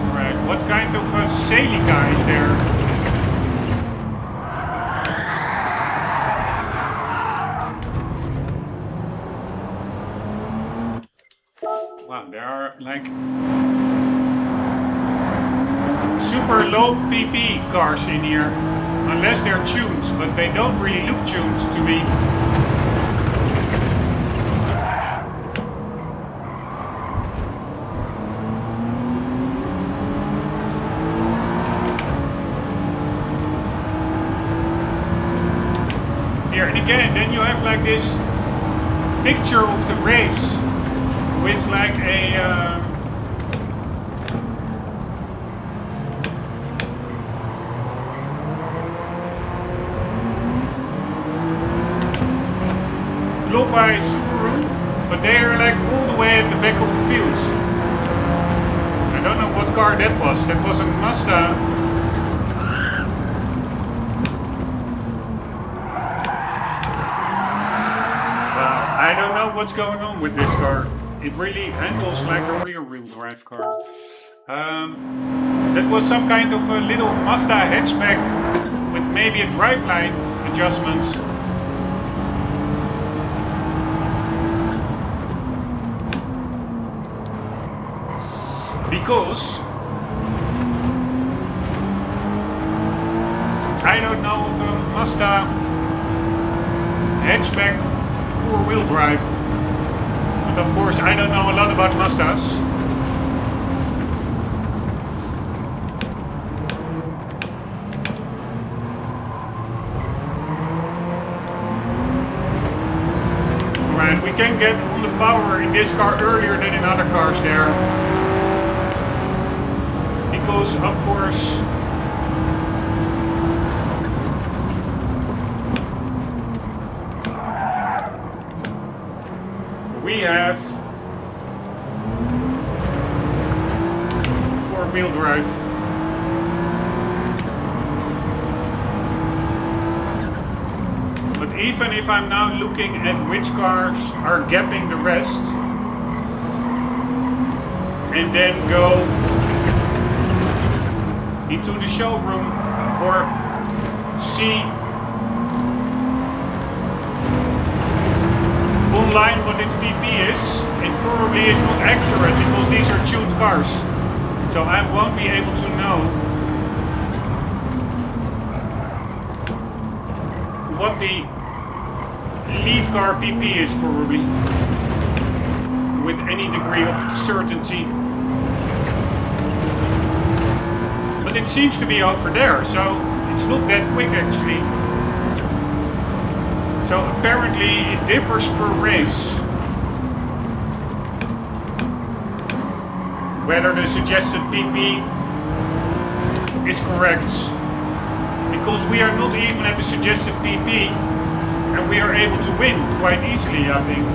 Alright, what kind of a Celica is there? Wow, there are like super low PP cars in here, unless they're tuned, but they don't really look tuned to me. Here, and again, then you have like this picture of the race with like a blob eye Subaru, but they are like all the way at the back of the field. I don't know what car that was. That was a Mazda. I don't know what's going on with this car. It really handles like a rear-wheel drive car. That was some kind of a little Mazda hatchback with maybe a driveline adjustments. Because I don't know if a Mazda hatchback four-wheel drive, but of course I don't know a lot about Mazdas. Alright, we can get on the power in this car earlier than in other cars there, because of course we have four-wheel drive. But even if I'm now looking at which cars are gapping the rest, and then go into the showroom or see online what its PP is, it probably is not accurate because these are tuned cars. So I won't be able to know what the lead car PP is probably with any degree of certainty. But it seems to be over there, so it's not that quick actually. So apparently it differs per race whether the suggested PP is correct, because we are not even at the suggested PP and we are able to win quite easily, I think.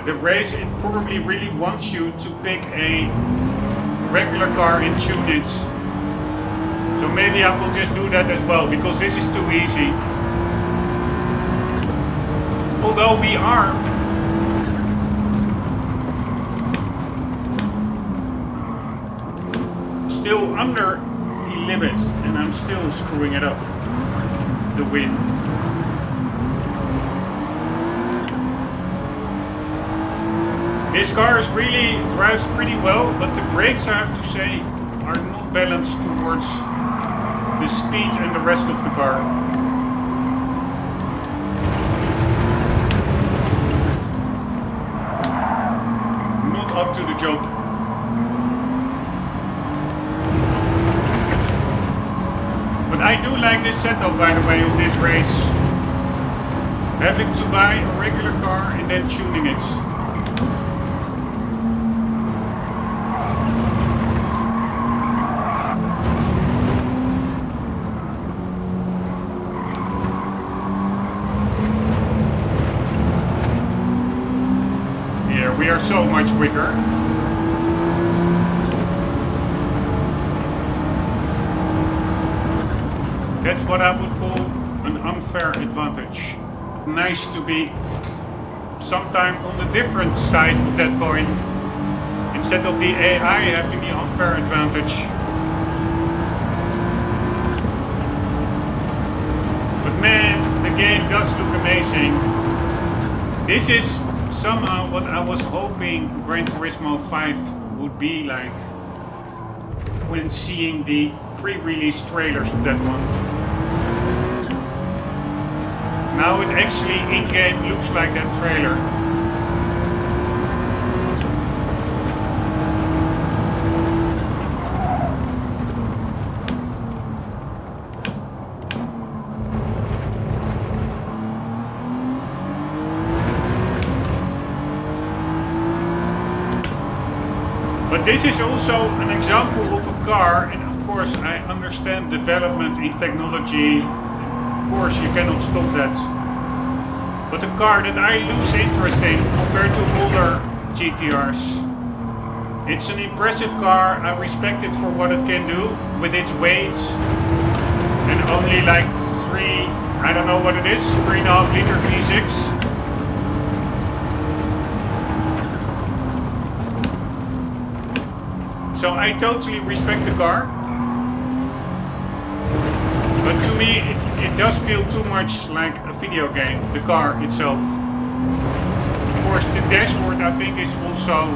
The race, it probably really wants you to pick a regular car and tune it. So maybe I will just do that as well, because this is too easy. Although we are still under the limit and I'm still screwing it up. The win. This car is really drives pretty well, but the brakes, I have to say, are not balanced towards the speed and the rest of the car. Not up to the job. But I do like this setup, by the way, of this race. Having to buy a regular car and then tuning it. Here, we are so much quicker. That's what I would call an unfair advantage. Nice to be sometime on the different side of that coin, instead of the AI having the unfair advantage. But man, the game does look amazing. This is somehow what I was hoping Gran Turismo 5 would be like when seeing the pre-release trailers of that one. Now it actually in-game looks like that trailer. But this is also an example of a car, and of course I understand development in technology. Of course you cannot stop that. But a car that I lose interest in compared to older GTRs. It's an impressive car, I respect it for what it can do with its weight. And only like I don't know what it is, 3.5 liter V6. So I totally respect the car. But to me, it does feel too much like a video game, the car itself. Of course, the dashboard, I think, is also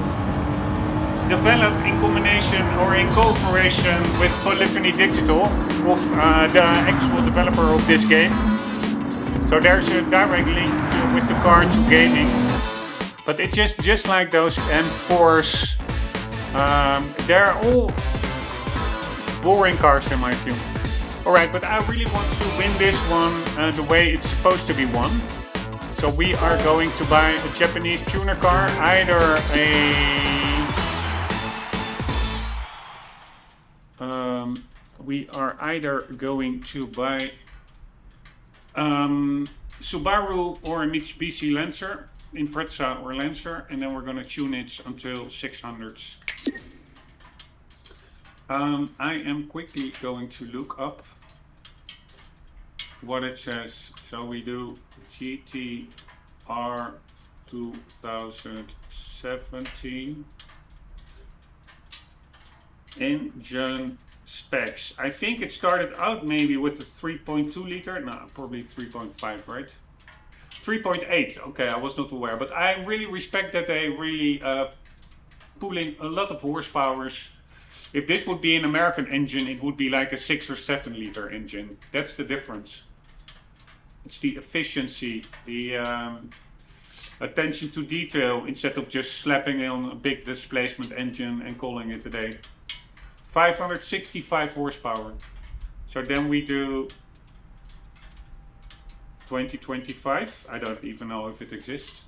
developed in combination or in cooperation with Polyphony Digital, of the actual developer of this game. So there's a direct link with the car to gaming. But it's just like those M4s. They're all boring cars in my view. Alright, but I really want to win this one the way it's supposed to be won. So we are going to buy a Japanese tuner car, either we are either going to buy Subaru or a Mitsubishi Lancer, Impreza or Lancer, and then we're going to tune it until 600s. I am quickly going to look up what it says. So we do GTR 2017 engine specs. I think it started out maybe with a 3.2 liter, no, probably 3.5, right? 3.8, okay, I was not aware, but I really respect that they really pull in a lot of horsepower. If this would be an American engine, it would be like a 6 or 7 liter engine. That's the difference. It's the efficiency, the attention to detail, instead of just slapping on a big displacement engine and calling it a day. 565 horsepower. So then we do 2025. I don't even know if it exists.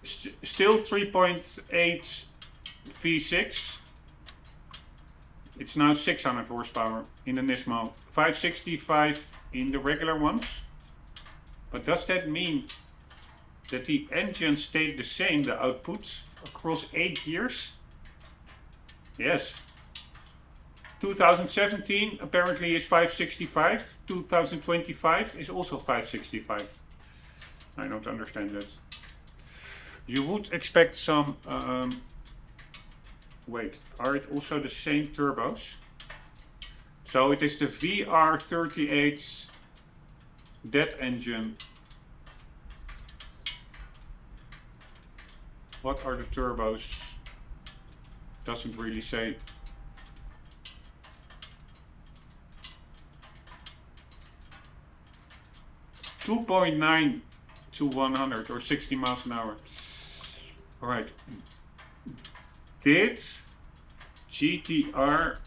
Still 3.8 V6. It's now 600 horsepower in the Nismo. 565 in the regular ones. But does that mean that the engine stayed the same, the output, across 8 years? Yes. 2017 apparently is 565. 2025 is also 565. I don't understand that. You would expect some... wait, are it also the same turbos? So it is the VR38, that engine. What are the turbos? Doesn't really say. .9 to 100 or 60 miles an hour. All right. Did GTR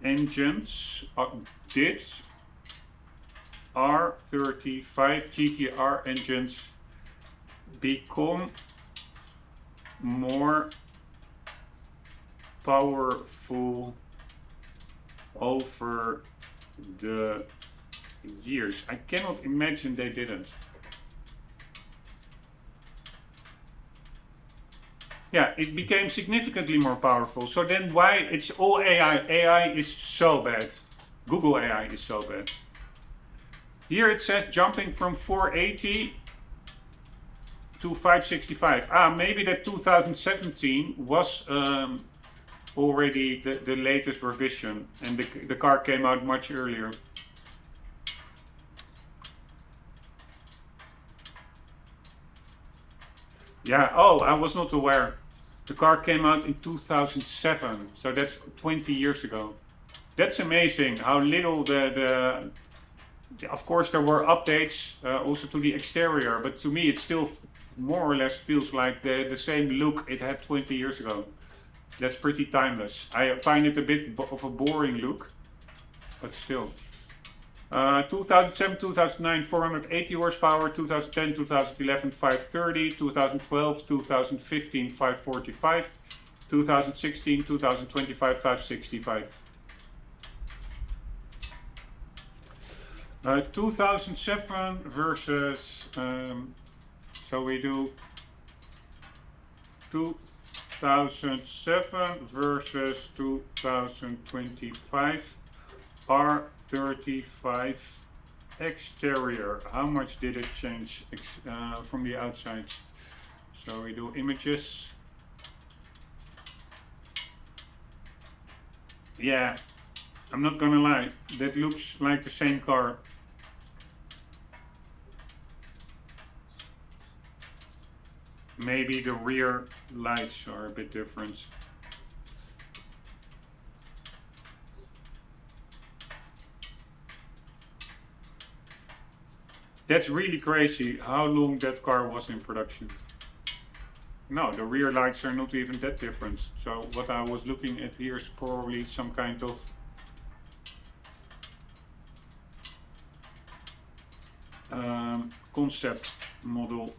engines, did R35 GTR engines become more powerful over the years? I cannot imagine they didn't. Yeah, it became significantly more powerful. So then why it's all AI? AI is so bad. Google AI is so bad. Here it says jumping from 480 to 565. Maybe that 2017 was already the latest revision, and the car came out much earlier. Yeah, oh, I was not aware. The car came out in 2007, so that's 20 years ago. That's amazing how little of course there were updates also to the exterior, but to me it still more or less feels like the same look it had 20 years ago. That's pretty timeless. I find it a bit of a boring look, but still. 2007, 2009, 480 horsepower, 2010, 2011, 530, 2012, 2015, 545, 2016, 2025, 565. 2007 versus, so we do 2007 versus 2025. R35 exterior. How much did it change from the outside? So we do images. Yeah, I'm not gonna lie, that looks like the same car. Maybe the rear lights are a bit different. That's really crazy how long that car was in production. No, the rear lights are not even that different. So what I was looking at here is probably some kind of concept model.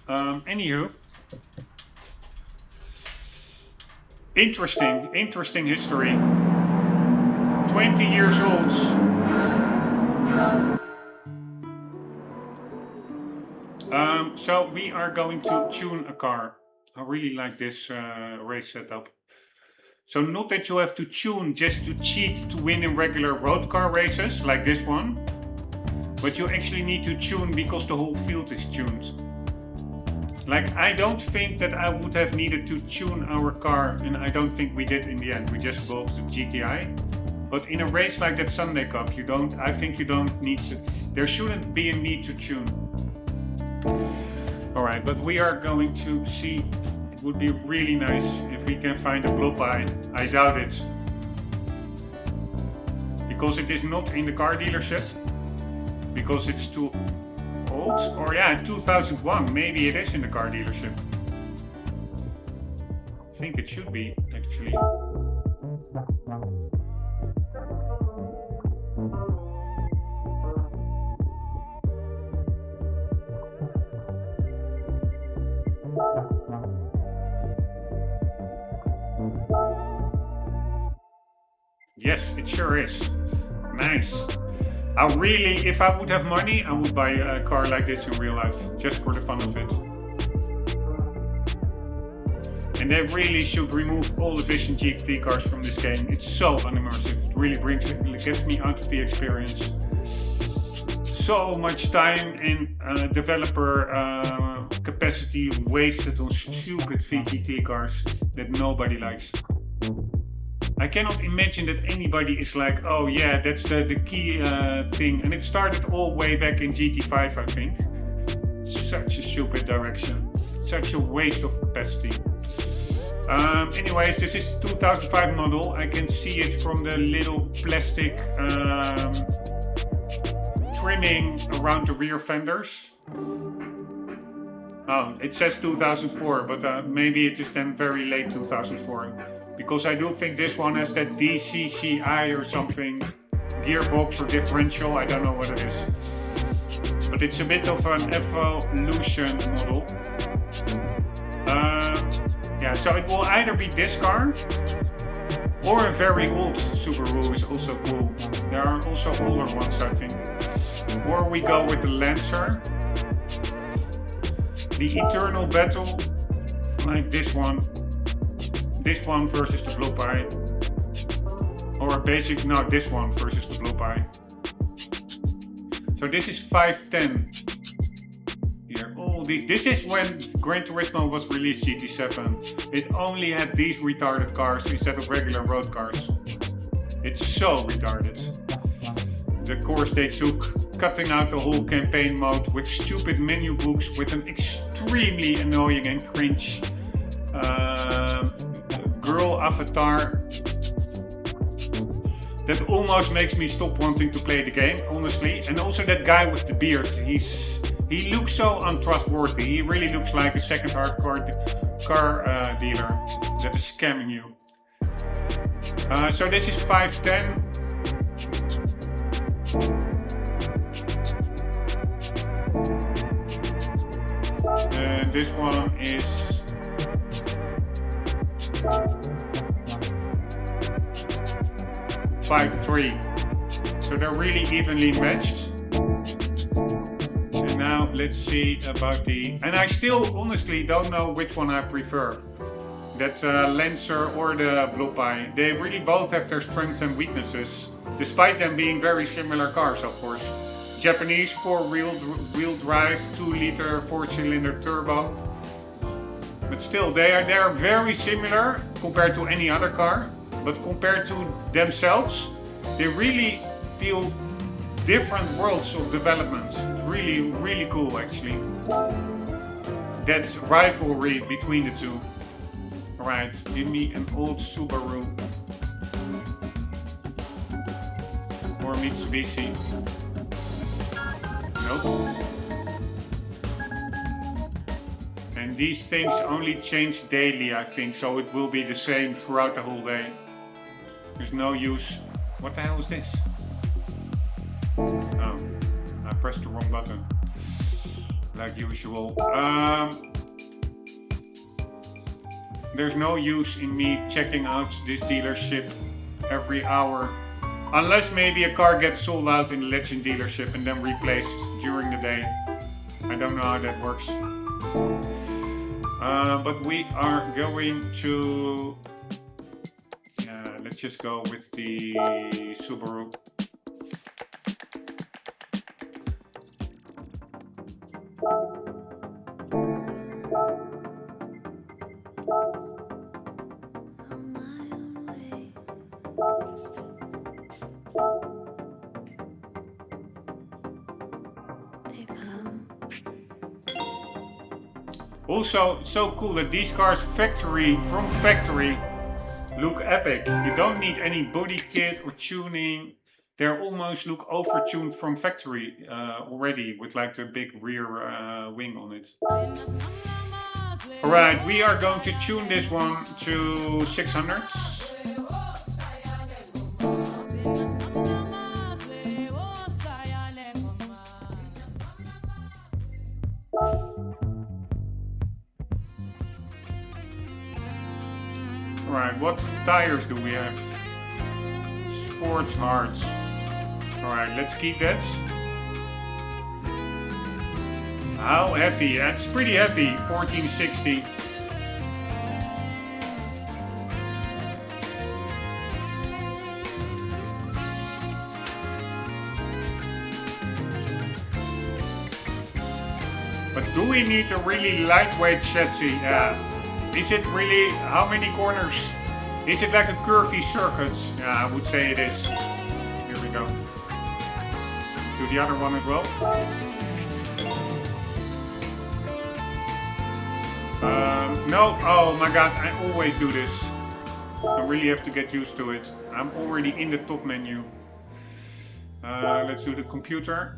Anywho, interesting history. 20 years old. So we are going to tune a car. I really like this race setup. So not that you have to tune just to cheat to win in regular road car races like this one, but you actually need to tune because the whole field is tuned. Like, I don't think that I would have needed to tune our car, and I don't think we did in the end. We just bought the GTI. But in a race like that Sunday Cup, I think you don't need to, there shouldn't be a need to tune. Alright, but we are going to see, it would be really nice if we can find a blob eye. I doubt it. Because it is not in the car dealership. Because it's too old. Or yeah, 2001, maybe it is in the car dealership. I think it should be, actually. Yes, it sure is. Nice. I really, if I would have money, I would buy a car like this in real life, just for the fun of it. And they really should remove all the Vision GT cars from this game. It's so unimmersive. It really gets me out of the experience. So much time and developer capacity wasted on stupid VGT cars that nobody likes. I cannot imagine that anybody is like, oh yeah, that's the key thing. And it started all way back in GT5, I think. Such a stupid direction. Such a waste of capacity. Anyways, this is 2005 model. I can see it from the little plastic trimming around the rear fenders. Oh, it says 2004, but maybe it is then very late 2004. Because I do think this one has that DCCI or something, gearbox or differential, I don't know what it is. But it's a bit of an evolution model. Yeah, so it will either be this car, or a very old Subaru is also cool. There are also older ones, I think. Or we go with the Lancer. The Eternal Battle, like this one. This one versus the Blue Pie. Or basic, no, this one versus the Blue Pie. So this is 510. Here, this is when Gran Turismo was released, GT7. It only had these retarded cars instead of regular road cars. It's so retarded. The course they took, cutting out the whole campaign mode with stupid menu books with an extremely annoying and cringe girl avatar that almost makes me stop wanting to play the game, honestly. And also that guy with the beard, he looks so untrustworthy. He really looks like a second-hand car dealer that is scamming you. So this is 510. And this one is 5.3. So they're really evenly matched. And now let's see about the... And I still honestly don't know which one I prefer. That Lancer or the Blue Pie. They really both have their strengths and weaknesses. Despite them being very similar cars, of course. Japanese 4-wheel drive, 2-liter 4-cylinder turbo. But still, they are very similar compared to any other car. But compared to themselves, they really feel different worlds of development. It's really, really cool, actually. That rivalry between the two. Alright, give me an old Subaru. Or Mitsubishi. Nope. And these things only change daily, I think, so it will be the same throughout the whole day. There's no use. What the hell is this? Oh, I pressed the wrong button. Like usual. There's no use in me checking out this dealership every hour. Unless maybe a car gets sold out in the Legend dealership and then replaced during the day. I don't know how that works. But we are going to... Yeah, let's just go with the Subaru. Also, so cool that these cars from factory look epic. You don't need any body kit or tuning. They almost look over-tuned from factory already with like the big rear wing on it. Alright, we are going to tune this one to 600s. Alright, what tires do we have? Sports hards. Alright, let's keep that. How heavy? That's pretty heavy, 1460. But do we need a really lightweight chassis? Is it really, how many corners Is it like a curvy circuit? Yeah, I would say it is. Here we go. Let's do the other one as well. No, oh my god, I always do this. I really have to get used to it. I'm already in the top menu. Let's do the computer.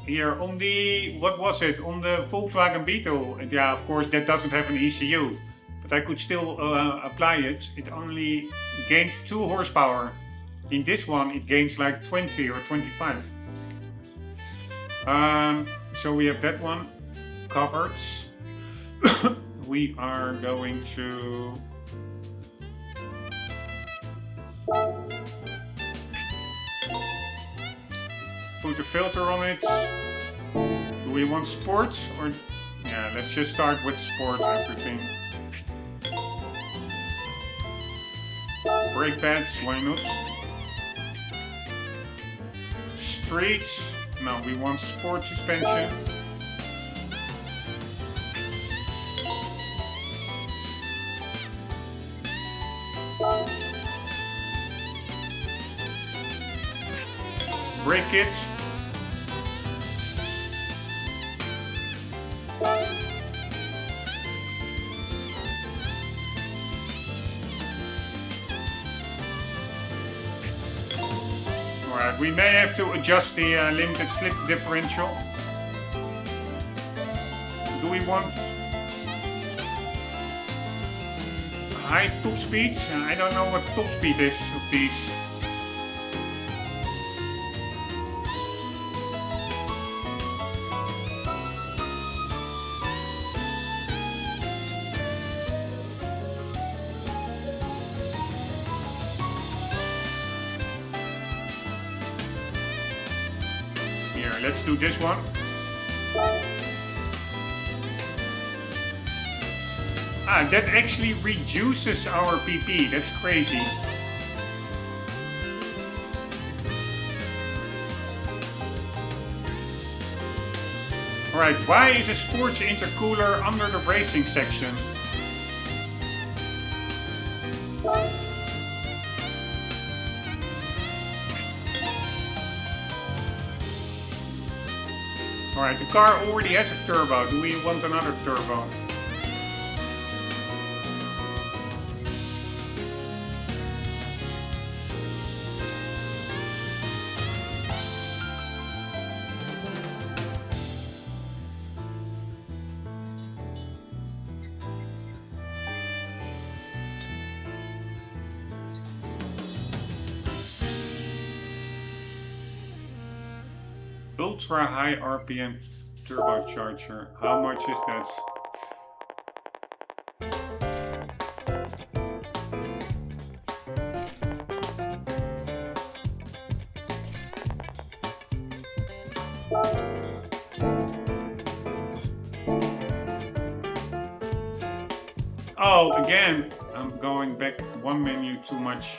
Here on the, what was it? On the Volkswagen Beetle. And yeah, of course that doesn't have an ECU. But I could still apply it. It only gains 2 horsepower. In this one it gains like 20 or 25. So we have that one covered. We are going to put a filter on it. Do we want sport or yeah, let's just start with sport everything. Brake pads, why not? Streets, no, we want sport suspension. Brake kits. Alright, we may have to adjust the limited slip differential. Do we want high top speed? I don't know what top speed is of these. Here, let's do this one. Ah, that actually reduces our PP. That's crazy. Alright, why is a sports intercooler under the racing section? Alright, the car already has a turbo. Do we want another turbo? Ultra high RPM turbocharger. How much is that? Oh, again, I'm going back one menu too much.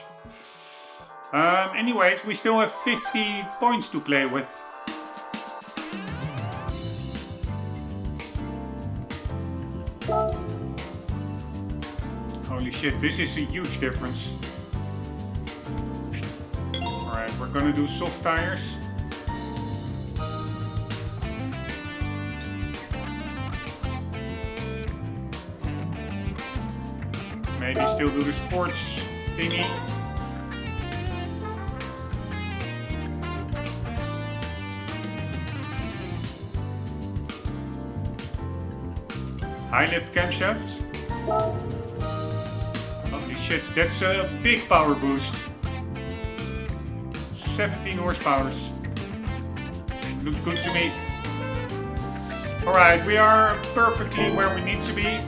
Anyways, we still have 50 points to play with. Holy shit, this is a huge difference. Alright, we're gonna do soft tires. Maybe still do the sports thingy. High lift camshaft. Holy shit, that's a big power boost. 17 horsepower. Looks good to me. Alright, we are perfectly where we need to be.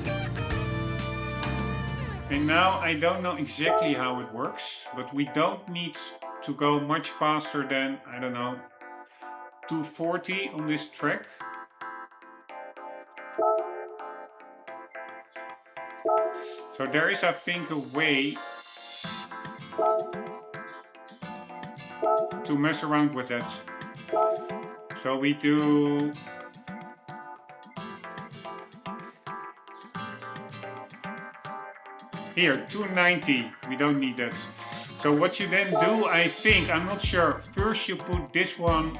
And now I don't know exactly how it works, but we don't need to go much faster than, I don't know, 240 on this track. So there is, I think, a way to mess around with that. So we do Here, 290. We don't need that. So what you then do, I think, I'm not sure. First you put this one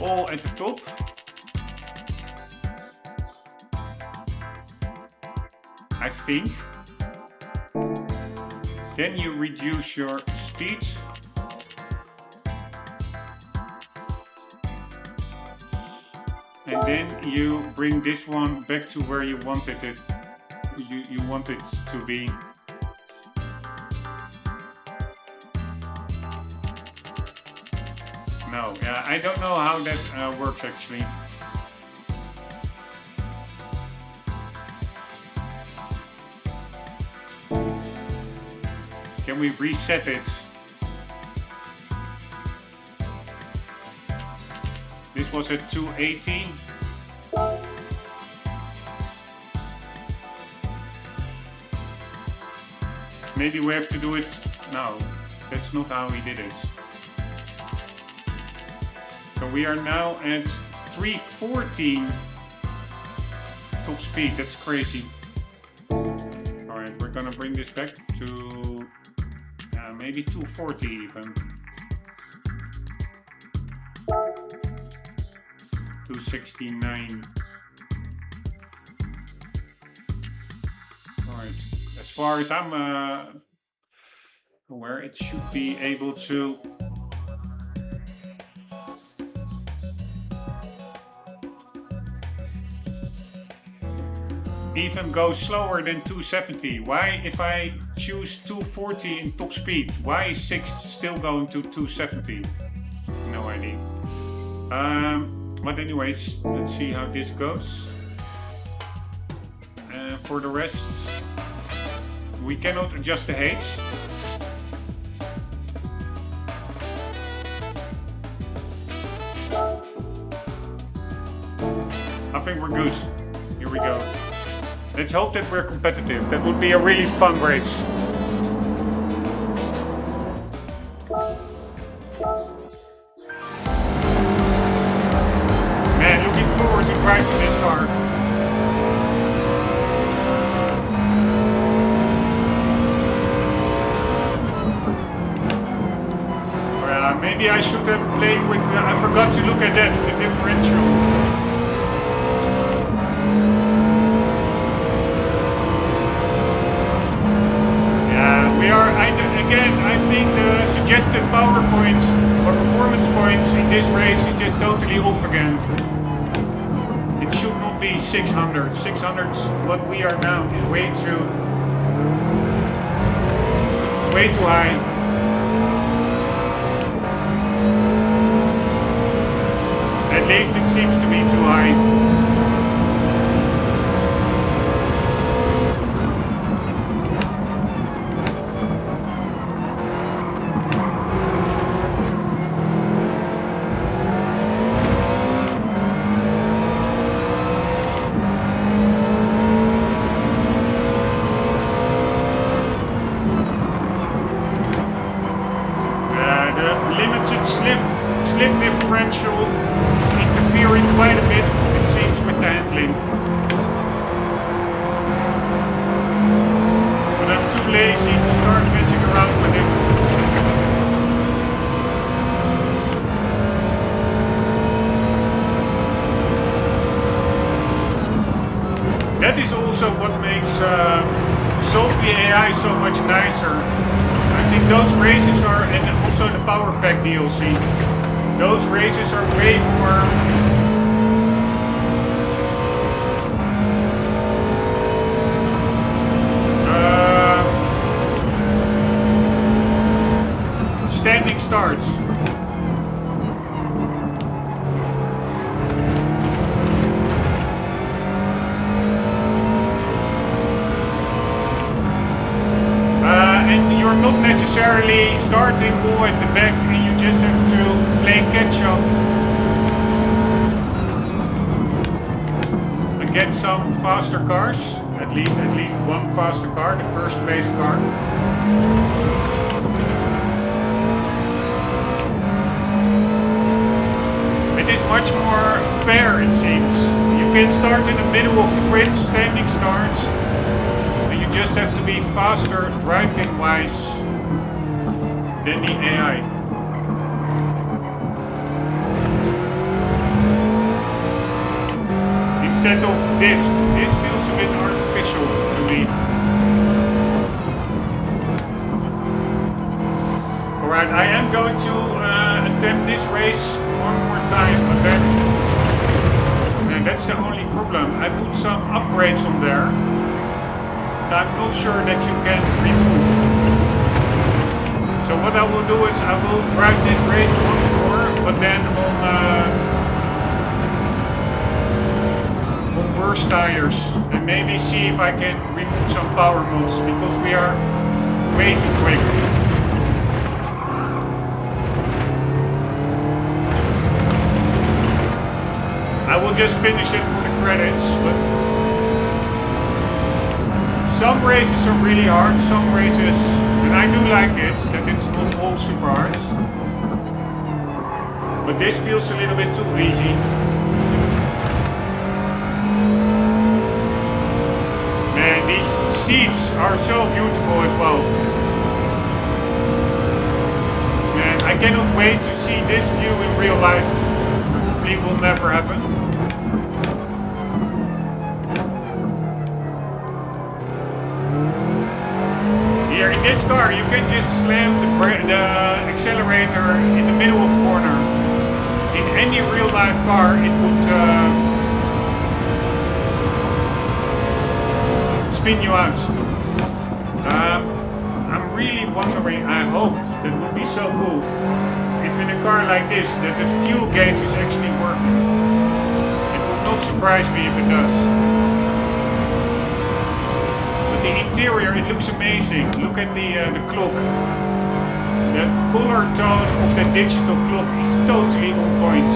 all at the top. I think. Then you reduce your speed. And then you bring this one back to where you wanted it. You want it to be. No, yeah, I don't know how that works actually. Can we reset it? This was at 280. Maybe we have to do it. No, that's not how we did it. So we are now at 314 top speed. That's crazy. Alright, we're gonna bring this back to maybe 240 even. 269. Alright, as far as I'm aware, it should be able to even go slower than 270. Why, if I choose 240 in top speed, why is 6 still going to 270? No idea. But anyways, let's see how this goes. For the rest, we cannot adjust the height. I think we're good. Here we go. Let's hope that we're competitive. That would be a really fun race. Man, looking forward to driving this car. Maybe I should have played with, I forgot to look at that, the differential. Again, I think the suggested power points or performance points in this race is just totally off again. It should not be 600. 600, what we are now, is way too high. At least it seems to be too high. Slip differential is interfering quite a bit, it seems, with the handling. But I'm too lazy to start messing around with it. That is also what makes Sophie AI so much nicer. I think those races are, and also the Power Pack DLC, those races are way more standing starts. And you're not necessarily starting all at the back, and you just have to play catch up and get some faster cars, at least one faster car, the first place car. It is much more fair, it seems. You can start in the middle of the grid, standing starts. just have to be faster driving wise than the AI. Instead of this feels a bit artificial to me. Alright, I am going to attempt this race one more time, but then that's the only problem. I put some upgrades on there that I'm not sure that you can remove. So what I will do is I will drive this race once more, but then on worse tires, and maybe see if I can remove some power modes, because we are way too quick. I will just finish it for the credits, but some races are really hard, some races, and I do like it, that it's not all super hard. But this feels a little bit too easy. Man, these seats are so beautiful as well. Man, I cannot wait to see this view in real life. It will never happen. Here in this car you can just slam the accelerator in the middle of a corner. In any real life car it would spin you out. I'm really wondering, I hope that would be so cool if in a car like this that the fuel gauge is actually working. It would not surprise me if it does. But the interior, it looks amazing. Look at the clock. The color tone of the digital clock is totally on point.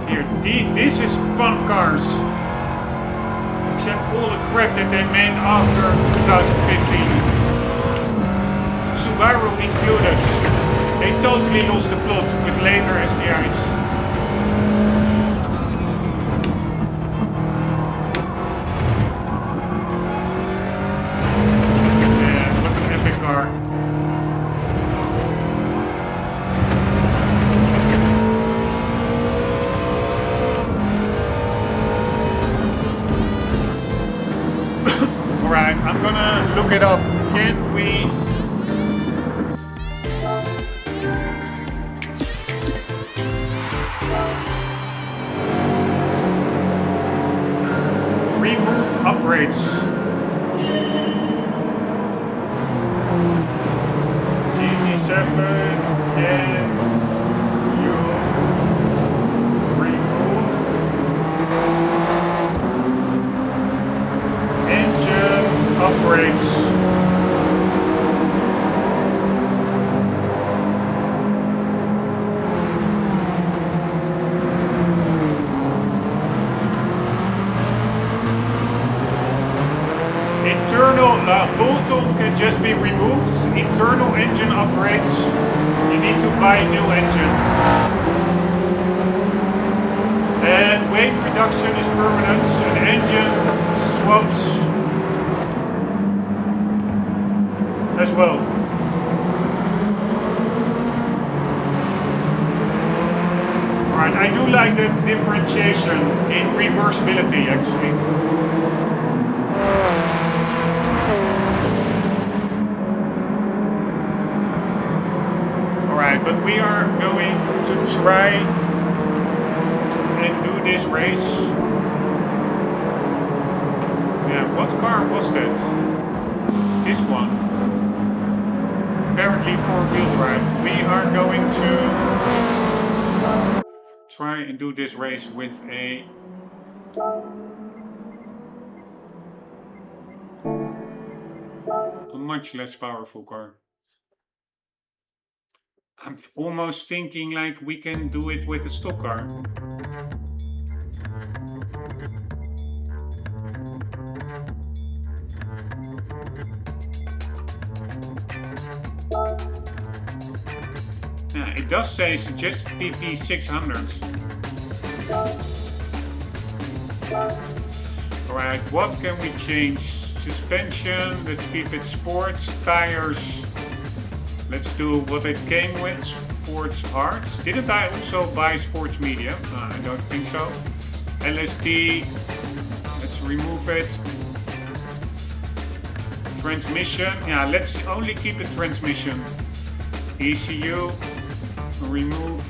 Here, this is fun cars. Except all the crap that they made after 2015. Subaru included. They totally lost the plot with later STIs. Man, what an epic car. Alright, I'm gonna look it up. Can we... remove upgrades. GT7, can you remove engine upgrades? Bolt-on can just be removed. Internal engine upgrades, you need to buy a new engine. And weight reduction is permanent, and engine swaps as well. Alright, I do like the differentiation in reversibility actually. But we are going to try and do this race. Yeah, what car was that? This one. Apparently 4-wheel drive. We are going to try and do this race with a much less powerful car. I'm almost thinking like we can do it with a stock car. Yeah, it does say suggest PP600. Alright, what can we change? Suspension, let's keep it sports. Tires, let's do what it came with, sports hards. Didn't I also buy sports medium? I don't think so. LSD, let's remove it. Transmission, yeah, let's only keep it transmission. ECU, remove.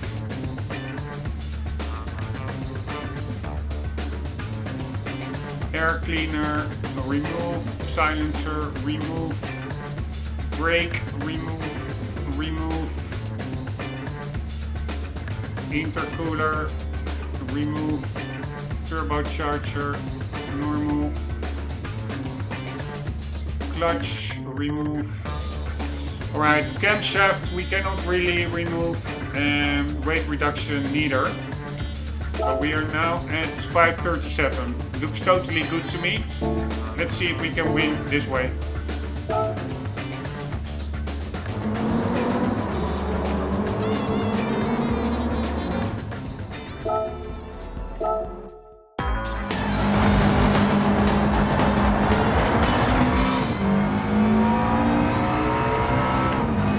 Air cleaner, remove. Silencer, remove. Brake, remove. Intercooler, remove. Turbocharger, normal. Clutch, remove. Alright, camshaft we cannot really remove, and weight reduction neither. So we are now at 537. Looks totally good to me. Let's see if we can win this way.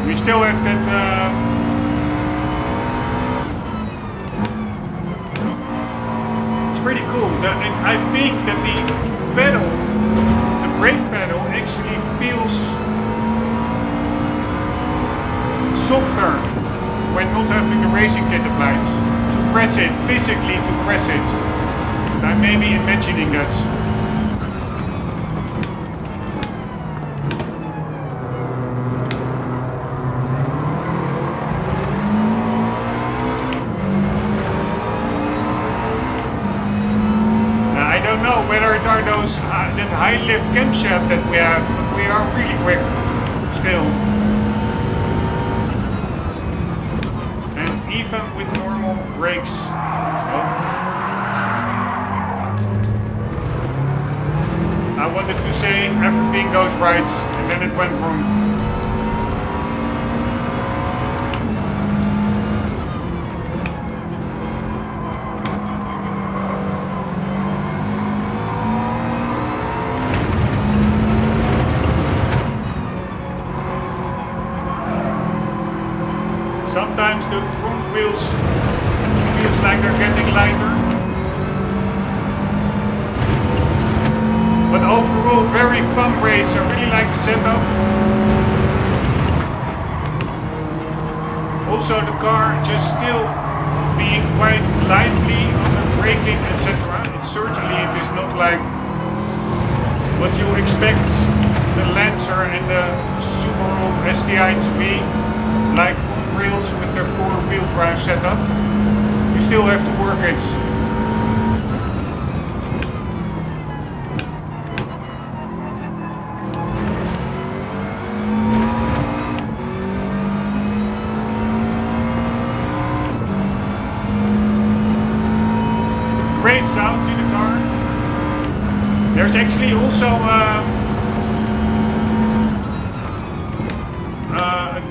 We still have that pretty cool. And I think that the pedal, the brake pedal, actually feels softer when not having the racing kit applied. To press it, physically to press it. I may be imagining that. Whether it are those that high lift camshaft that we have, but we are really quick still. And even with normal brakes, I wanted to say everything goes right, and then it went wrong. Sometimes the front wheels feels like they're getting lighter. But overall, very fun race. I really like the setup. Also the car just still being quite lively on the braking, etc. It is not like what you expect the Lancer and the Subaru STI to be, like rails with their four-wheel drive setup. You still have to work it. Great sound in the car. There's actually also a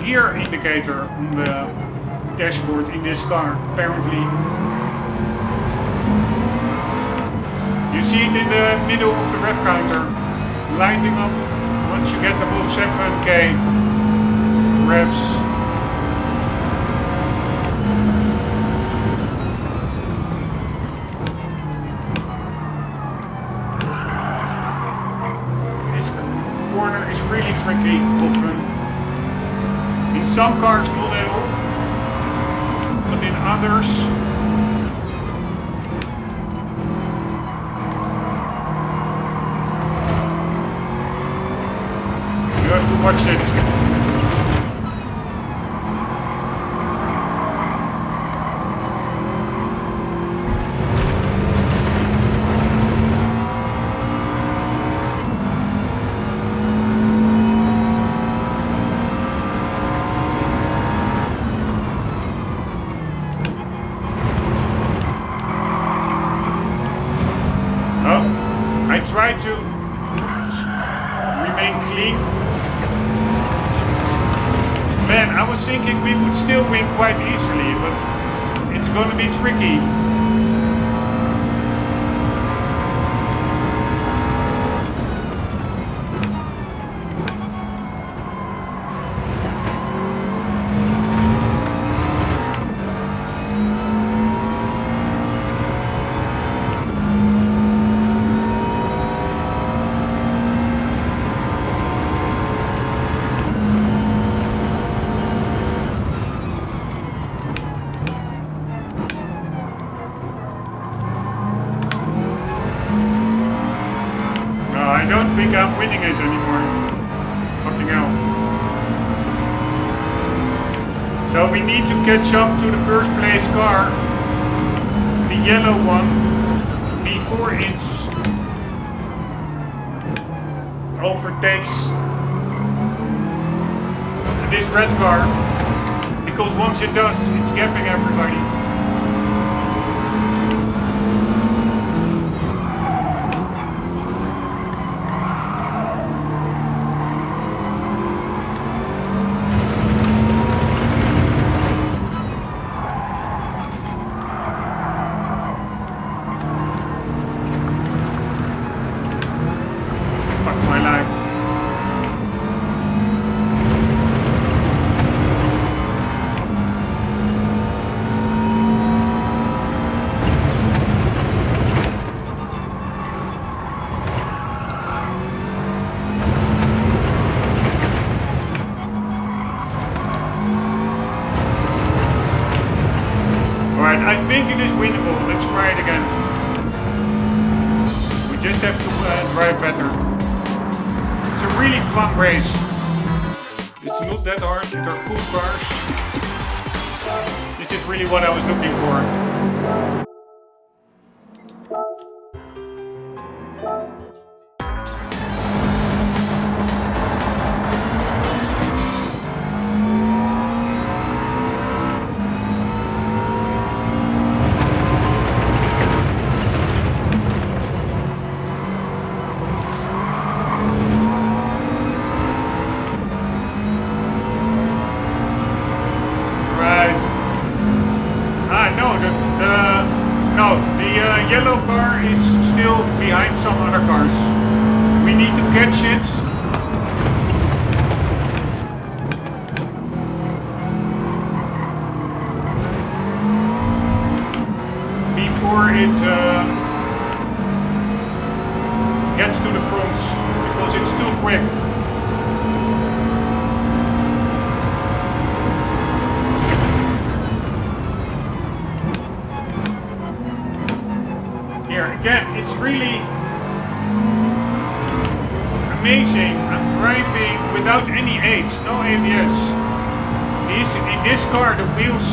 gear indicator on the dashboard in this car, apparently. You see it in the middle of the rev counter, lighting up once you get above 7k revs. This corner is really tricky often. In some cars not at all, but in others you have to watch it. Try to remain clean. Man, I was thinking we would still win quite easily, but it's gonna be tricky. I don't think I'm winning it anymore. Fucking hell. So we need to catch up to the first place car, the yellow one, before it overtakes this red car, because once it does, it's gapping everybody. I think it is winnable. Let's try it again. We just have to drive better. It's a really fun race. It's not that hard. These are cool cars. This is really what I was looking for. The yellow car is still behind some other cars. We need to catch it. Before it gets to the front, because it's too quick. Again, it's really amazing. I'm driving without any aids, no ABS. In this car, the wheels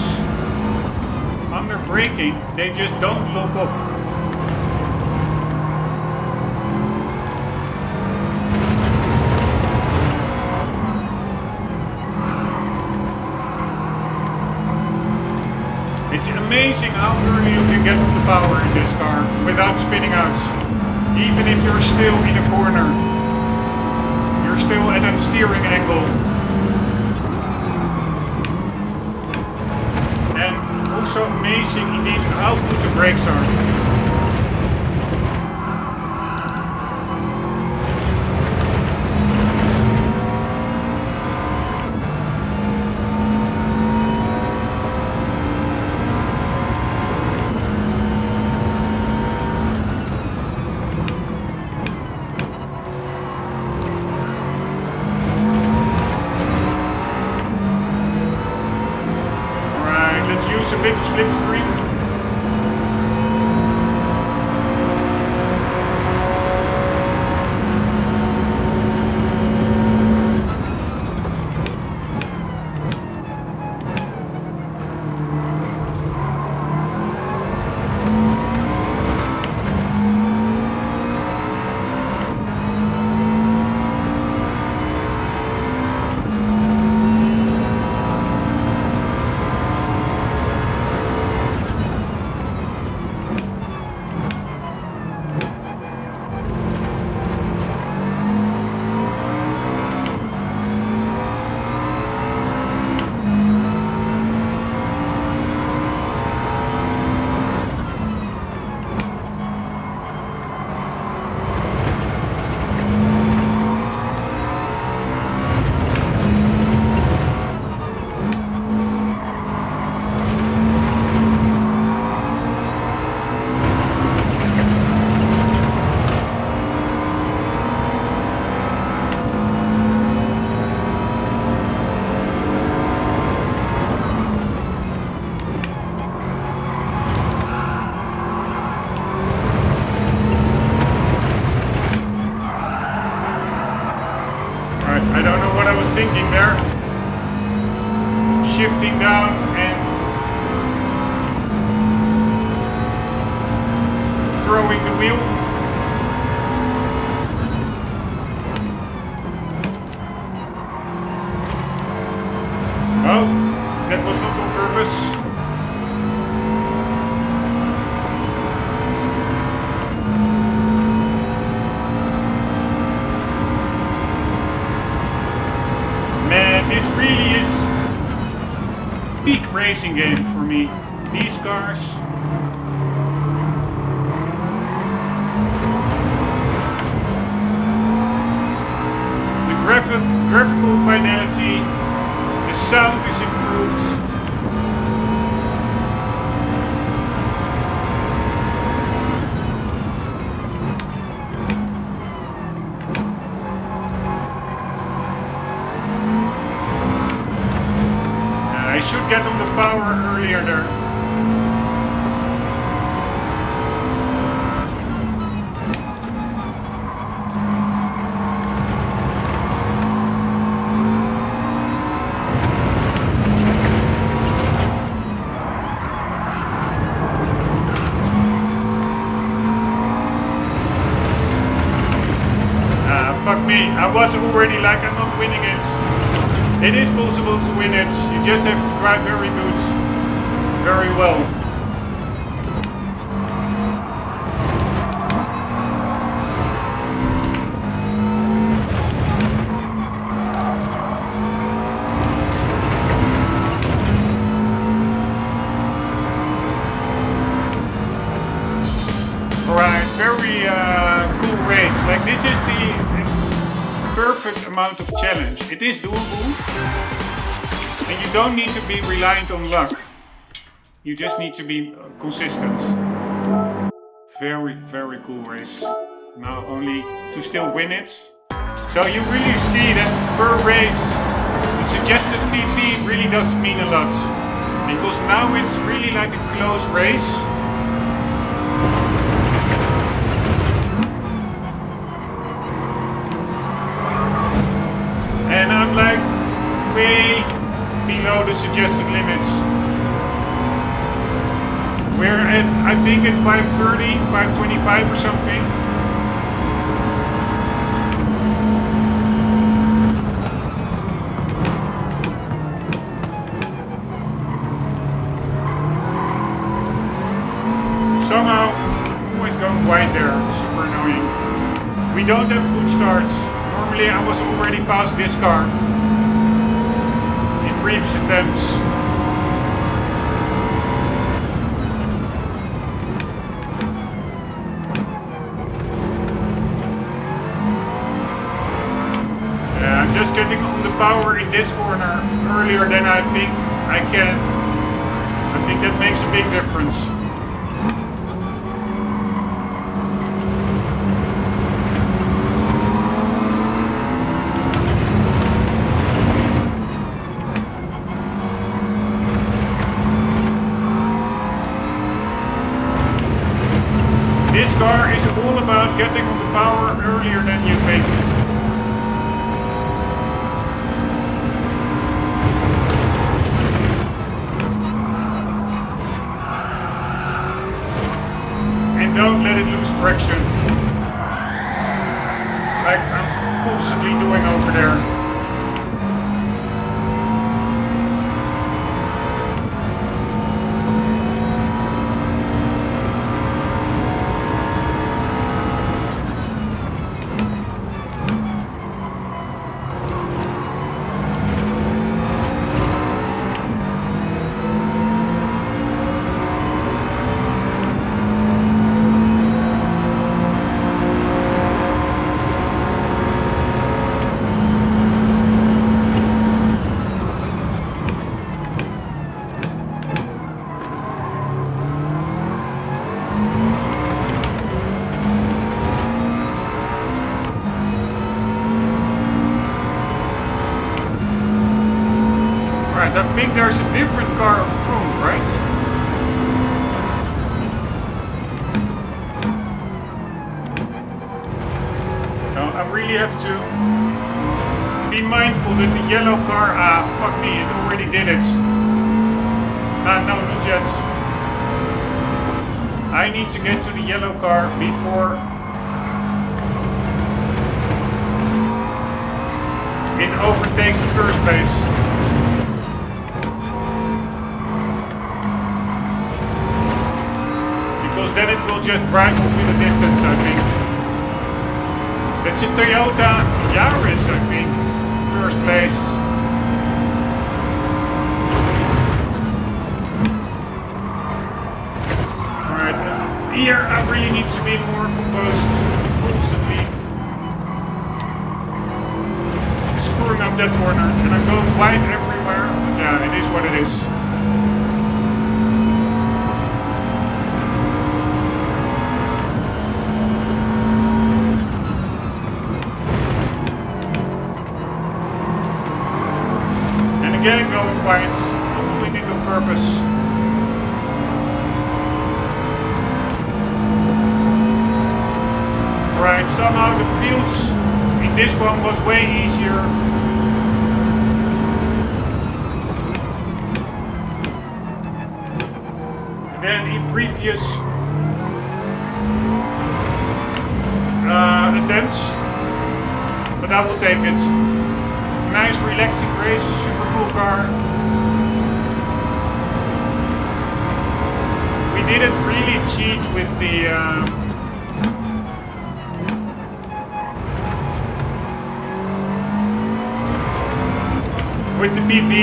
under braking, they just don't look up. It's amazing how early you can get on the power in this car without spinning out. Even if you're still in a corner, you're still at a steering angle. And also amazing indeed how good the brakes are. A bit of slipstream. thinking there. Shifting down and throwing the wheel. Oh, that was not on purpose. Man, this really is peak racing game for me. These cars. The graphical fidelity, the sound is improved. I should get on the power earlier there. Fuck me, I was already like, I'm not winning it. It is possible to win it, you just have to drive very good, very well. Alright, very cool race. Like, this is the perfect amount of challenge. It is doable, and you don't need to be reliant on luck. You just need to be consistent. Very, very cool race. Now only to still win it. So you really see that per race, the suggested PP really doesn't mean a lot. Because now it's really like a close race. And I'm like way below the suggested limits. We're at, I think at 530, 525 or something. Somehow, always going wide there, super annoying. We don't have good starts. Normally I was already past this car in previous attempts. Yeah, I'm just getting on the power in this corner earlier than I think I can. I think that makes a big difference. This car is all about getting on the power earlier than you think. And don't let it lose traction. Like I'm constantly doing over there. I think there's a different car up front, right? So I really have to be mindful that the yellow car, fuck me, it already did it. No, not yet. I need to get to the yellow car before it overtakes the first place. Because then it will just drive off in the distance, I think. That's a Toyota Yaris, I think. First place. Alright, here I really need to be more composed. Constantly screwing up that corner. And I'm going wide everywhere. But yeah, it is what it is. Again, going wide, I'm doing it on purpose. Right, somehow the fields in this one was way easier. Than in previous attempts, but I will take it. Nice relaxing race, super cool car. We didn't really cheat with the PP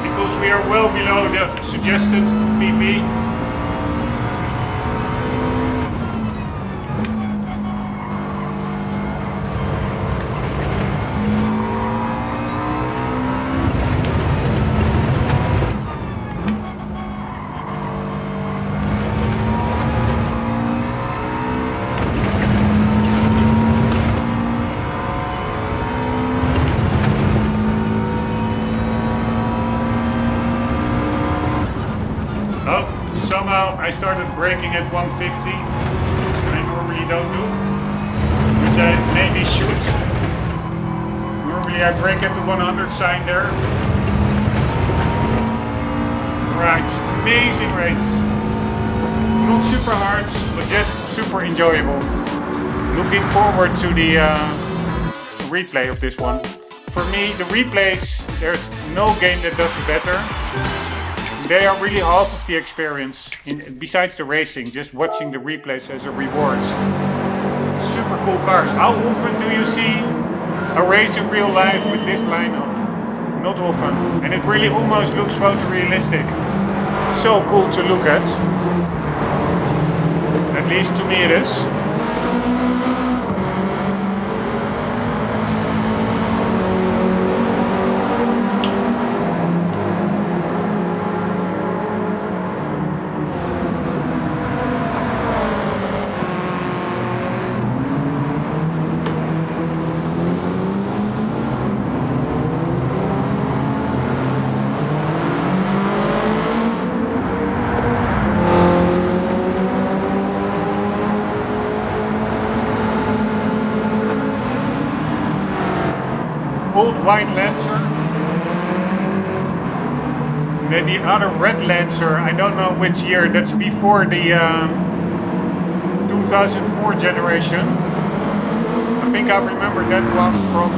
because we are well below the suggested PP. Somehow I started braking at 150, which I normally don't do, which I maybe should. Normally I brake at the 100 sign there. Right, amazing race. Not super hard, but just super enjoyable. Looking forward to the replay of this one. For me, the replays, there's no game that does it better. They are really half of the experience, besides the racing, just watching the replays as a reward. Super cool cars. How often do you see a race in real life with this lineup? Not often. And it really almost looks photorealistic. So cool to look at. At least to me it is. Old white Lancer. Then the other red Lancer, I don't know which year, that's before the 2004 generation. I think I remember that one from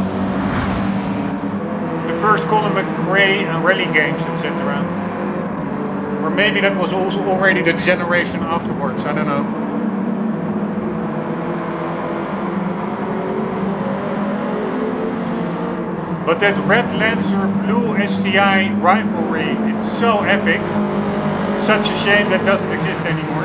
the first Colin McRae and rally games, etc. Or maybe that was also already the generation afterwards, I don't know. But that red Lancer blue STI rivalry, it's so epic. Such a shame that doesn't exist anymore.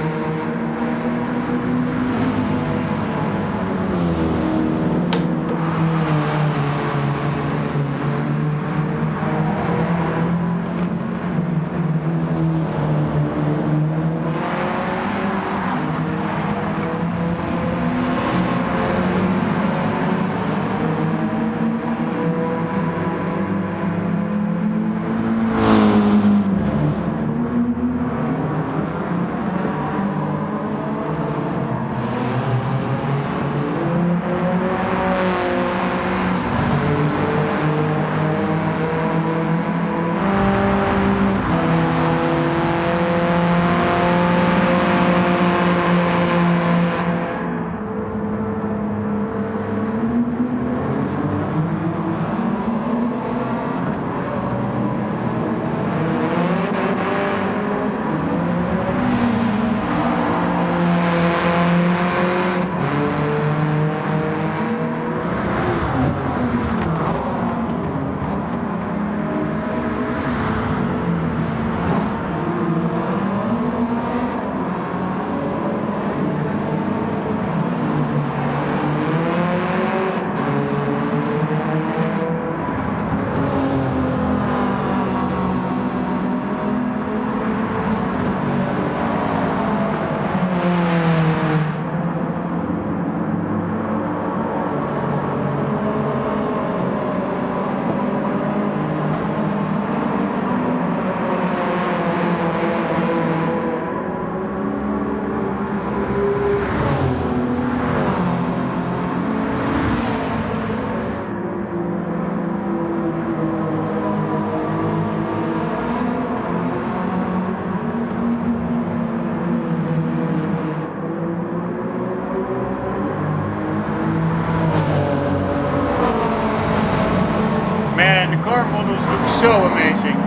angles look so amazing.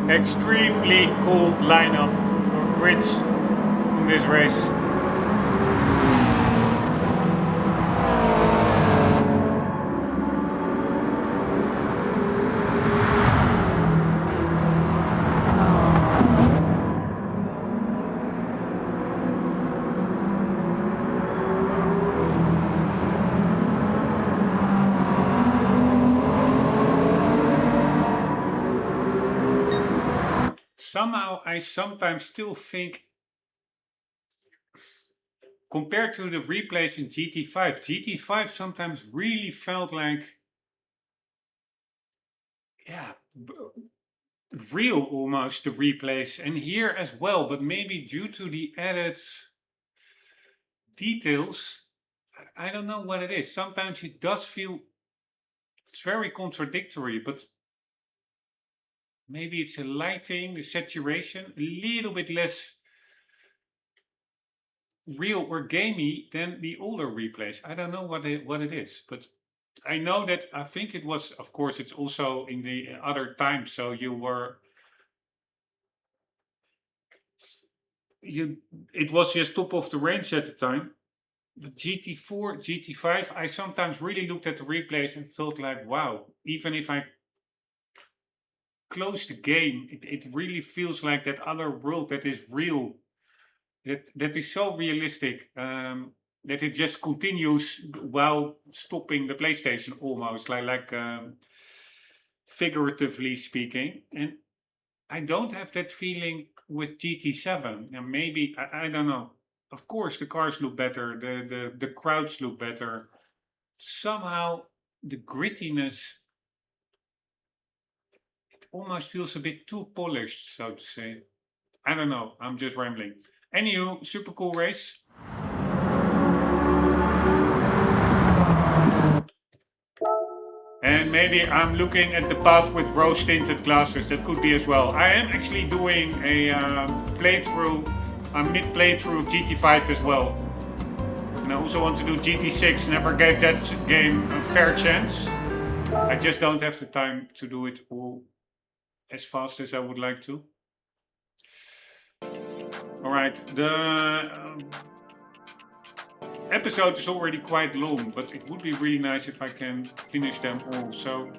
Extremely cool lineup or grids in this race. Somehow I sometimes still think, compared to the replays in GT5 sometimes really felt like, yeah, real almost, the replays, and here as well, but maybe due to the added details, I don't know what it is. Sometimes it does feel, it's very contradictory, but maybe it's a lighting, the saturation, a little bit less real or gamey than the older replays. I don't know what it is, but I know that, I think it was, of course, it's also in the other time, so it was just top of the range at the time. The GT4, GT5, I sometimes really looked at the replays and thought like, wow, even if I close the game, it really feels like that other world that is real, that is so realistic, that it just continues while stopping the PlayStation almost, like figuratively speaking. And I don't have that feeling with GT7. And maybe, I don't know. Of course, the cars look better, the crowds look better. Somehow, the grittiness, it almost feels a bit too polished, so to say. I don't know, I'm just rambling. Anywho, super cool race. And maybe I'm looking at the path with rose tinted glasses, that could be as well. I am actually doing a playthrough, a mid playthrough of GT5 as well. And I also want to do GT6, never gave that game a fair chance. I just don't have the time to do it all as fast as I would like to. Alright, the episode is already quite long, but it would be really nice if I can finish them all. So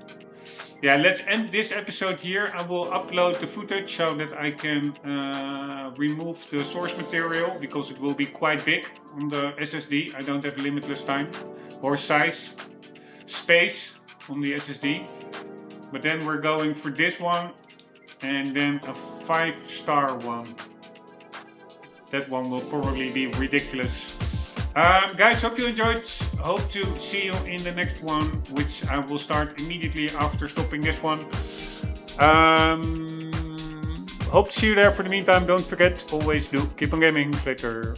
yeah, let's end this episode here. I will upload the footage so that I can remove the source material, because it will be quite big on the SSD. I don't have limitless time or space on the SSD. But then we're going for this one, and then a 5-star one. That one will probably be ridiculous. Guys, hope you enjoyed. Hope to see you in the next one, which I will start immediately after stopping this one. Hope to see you there. For the meantime, don't forget, always do keep on gaming. Later.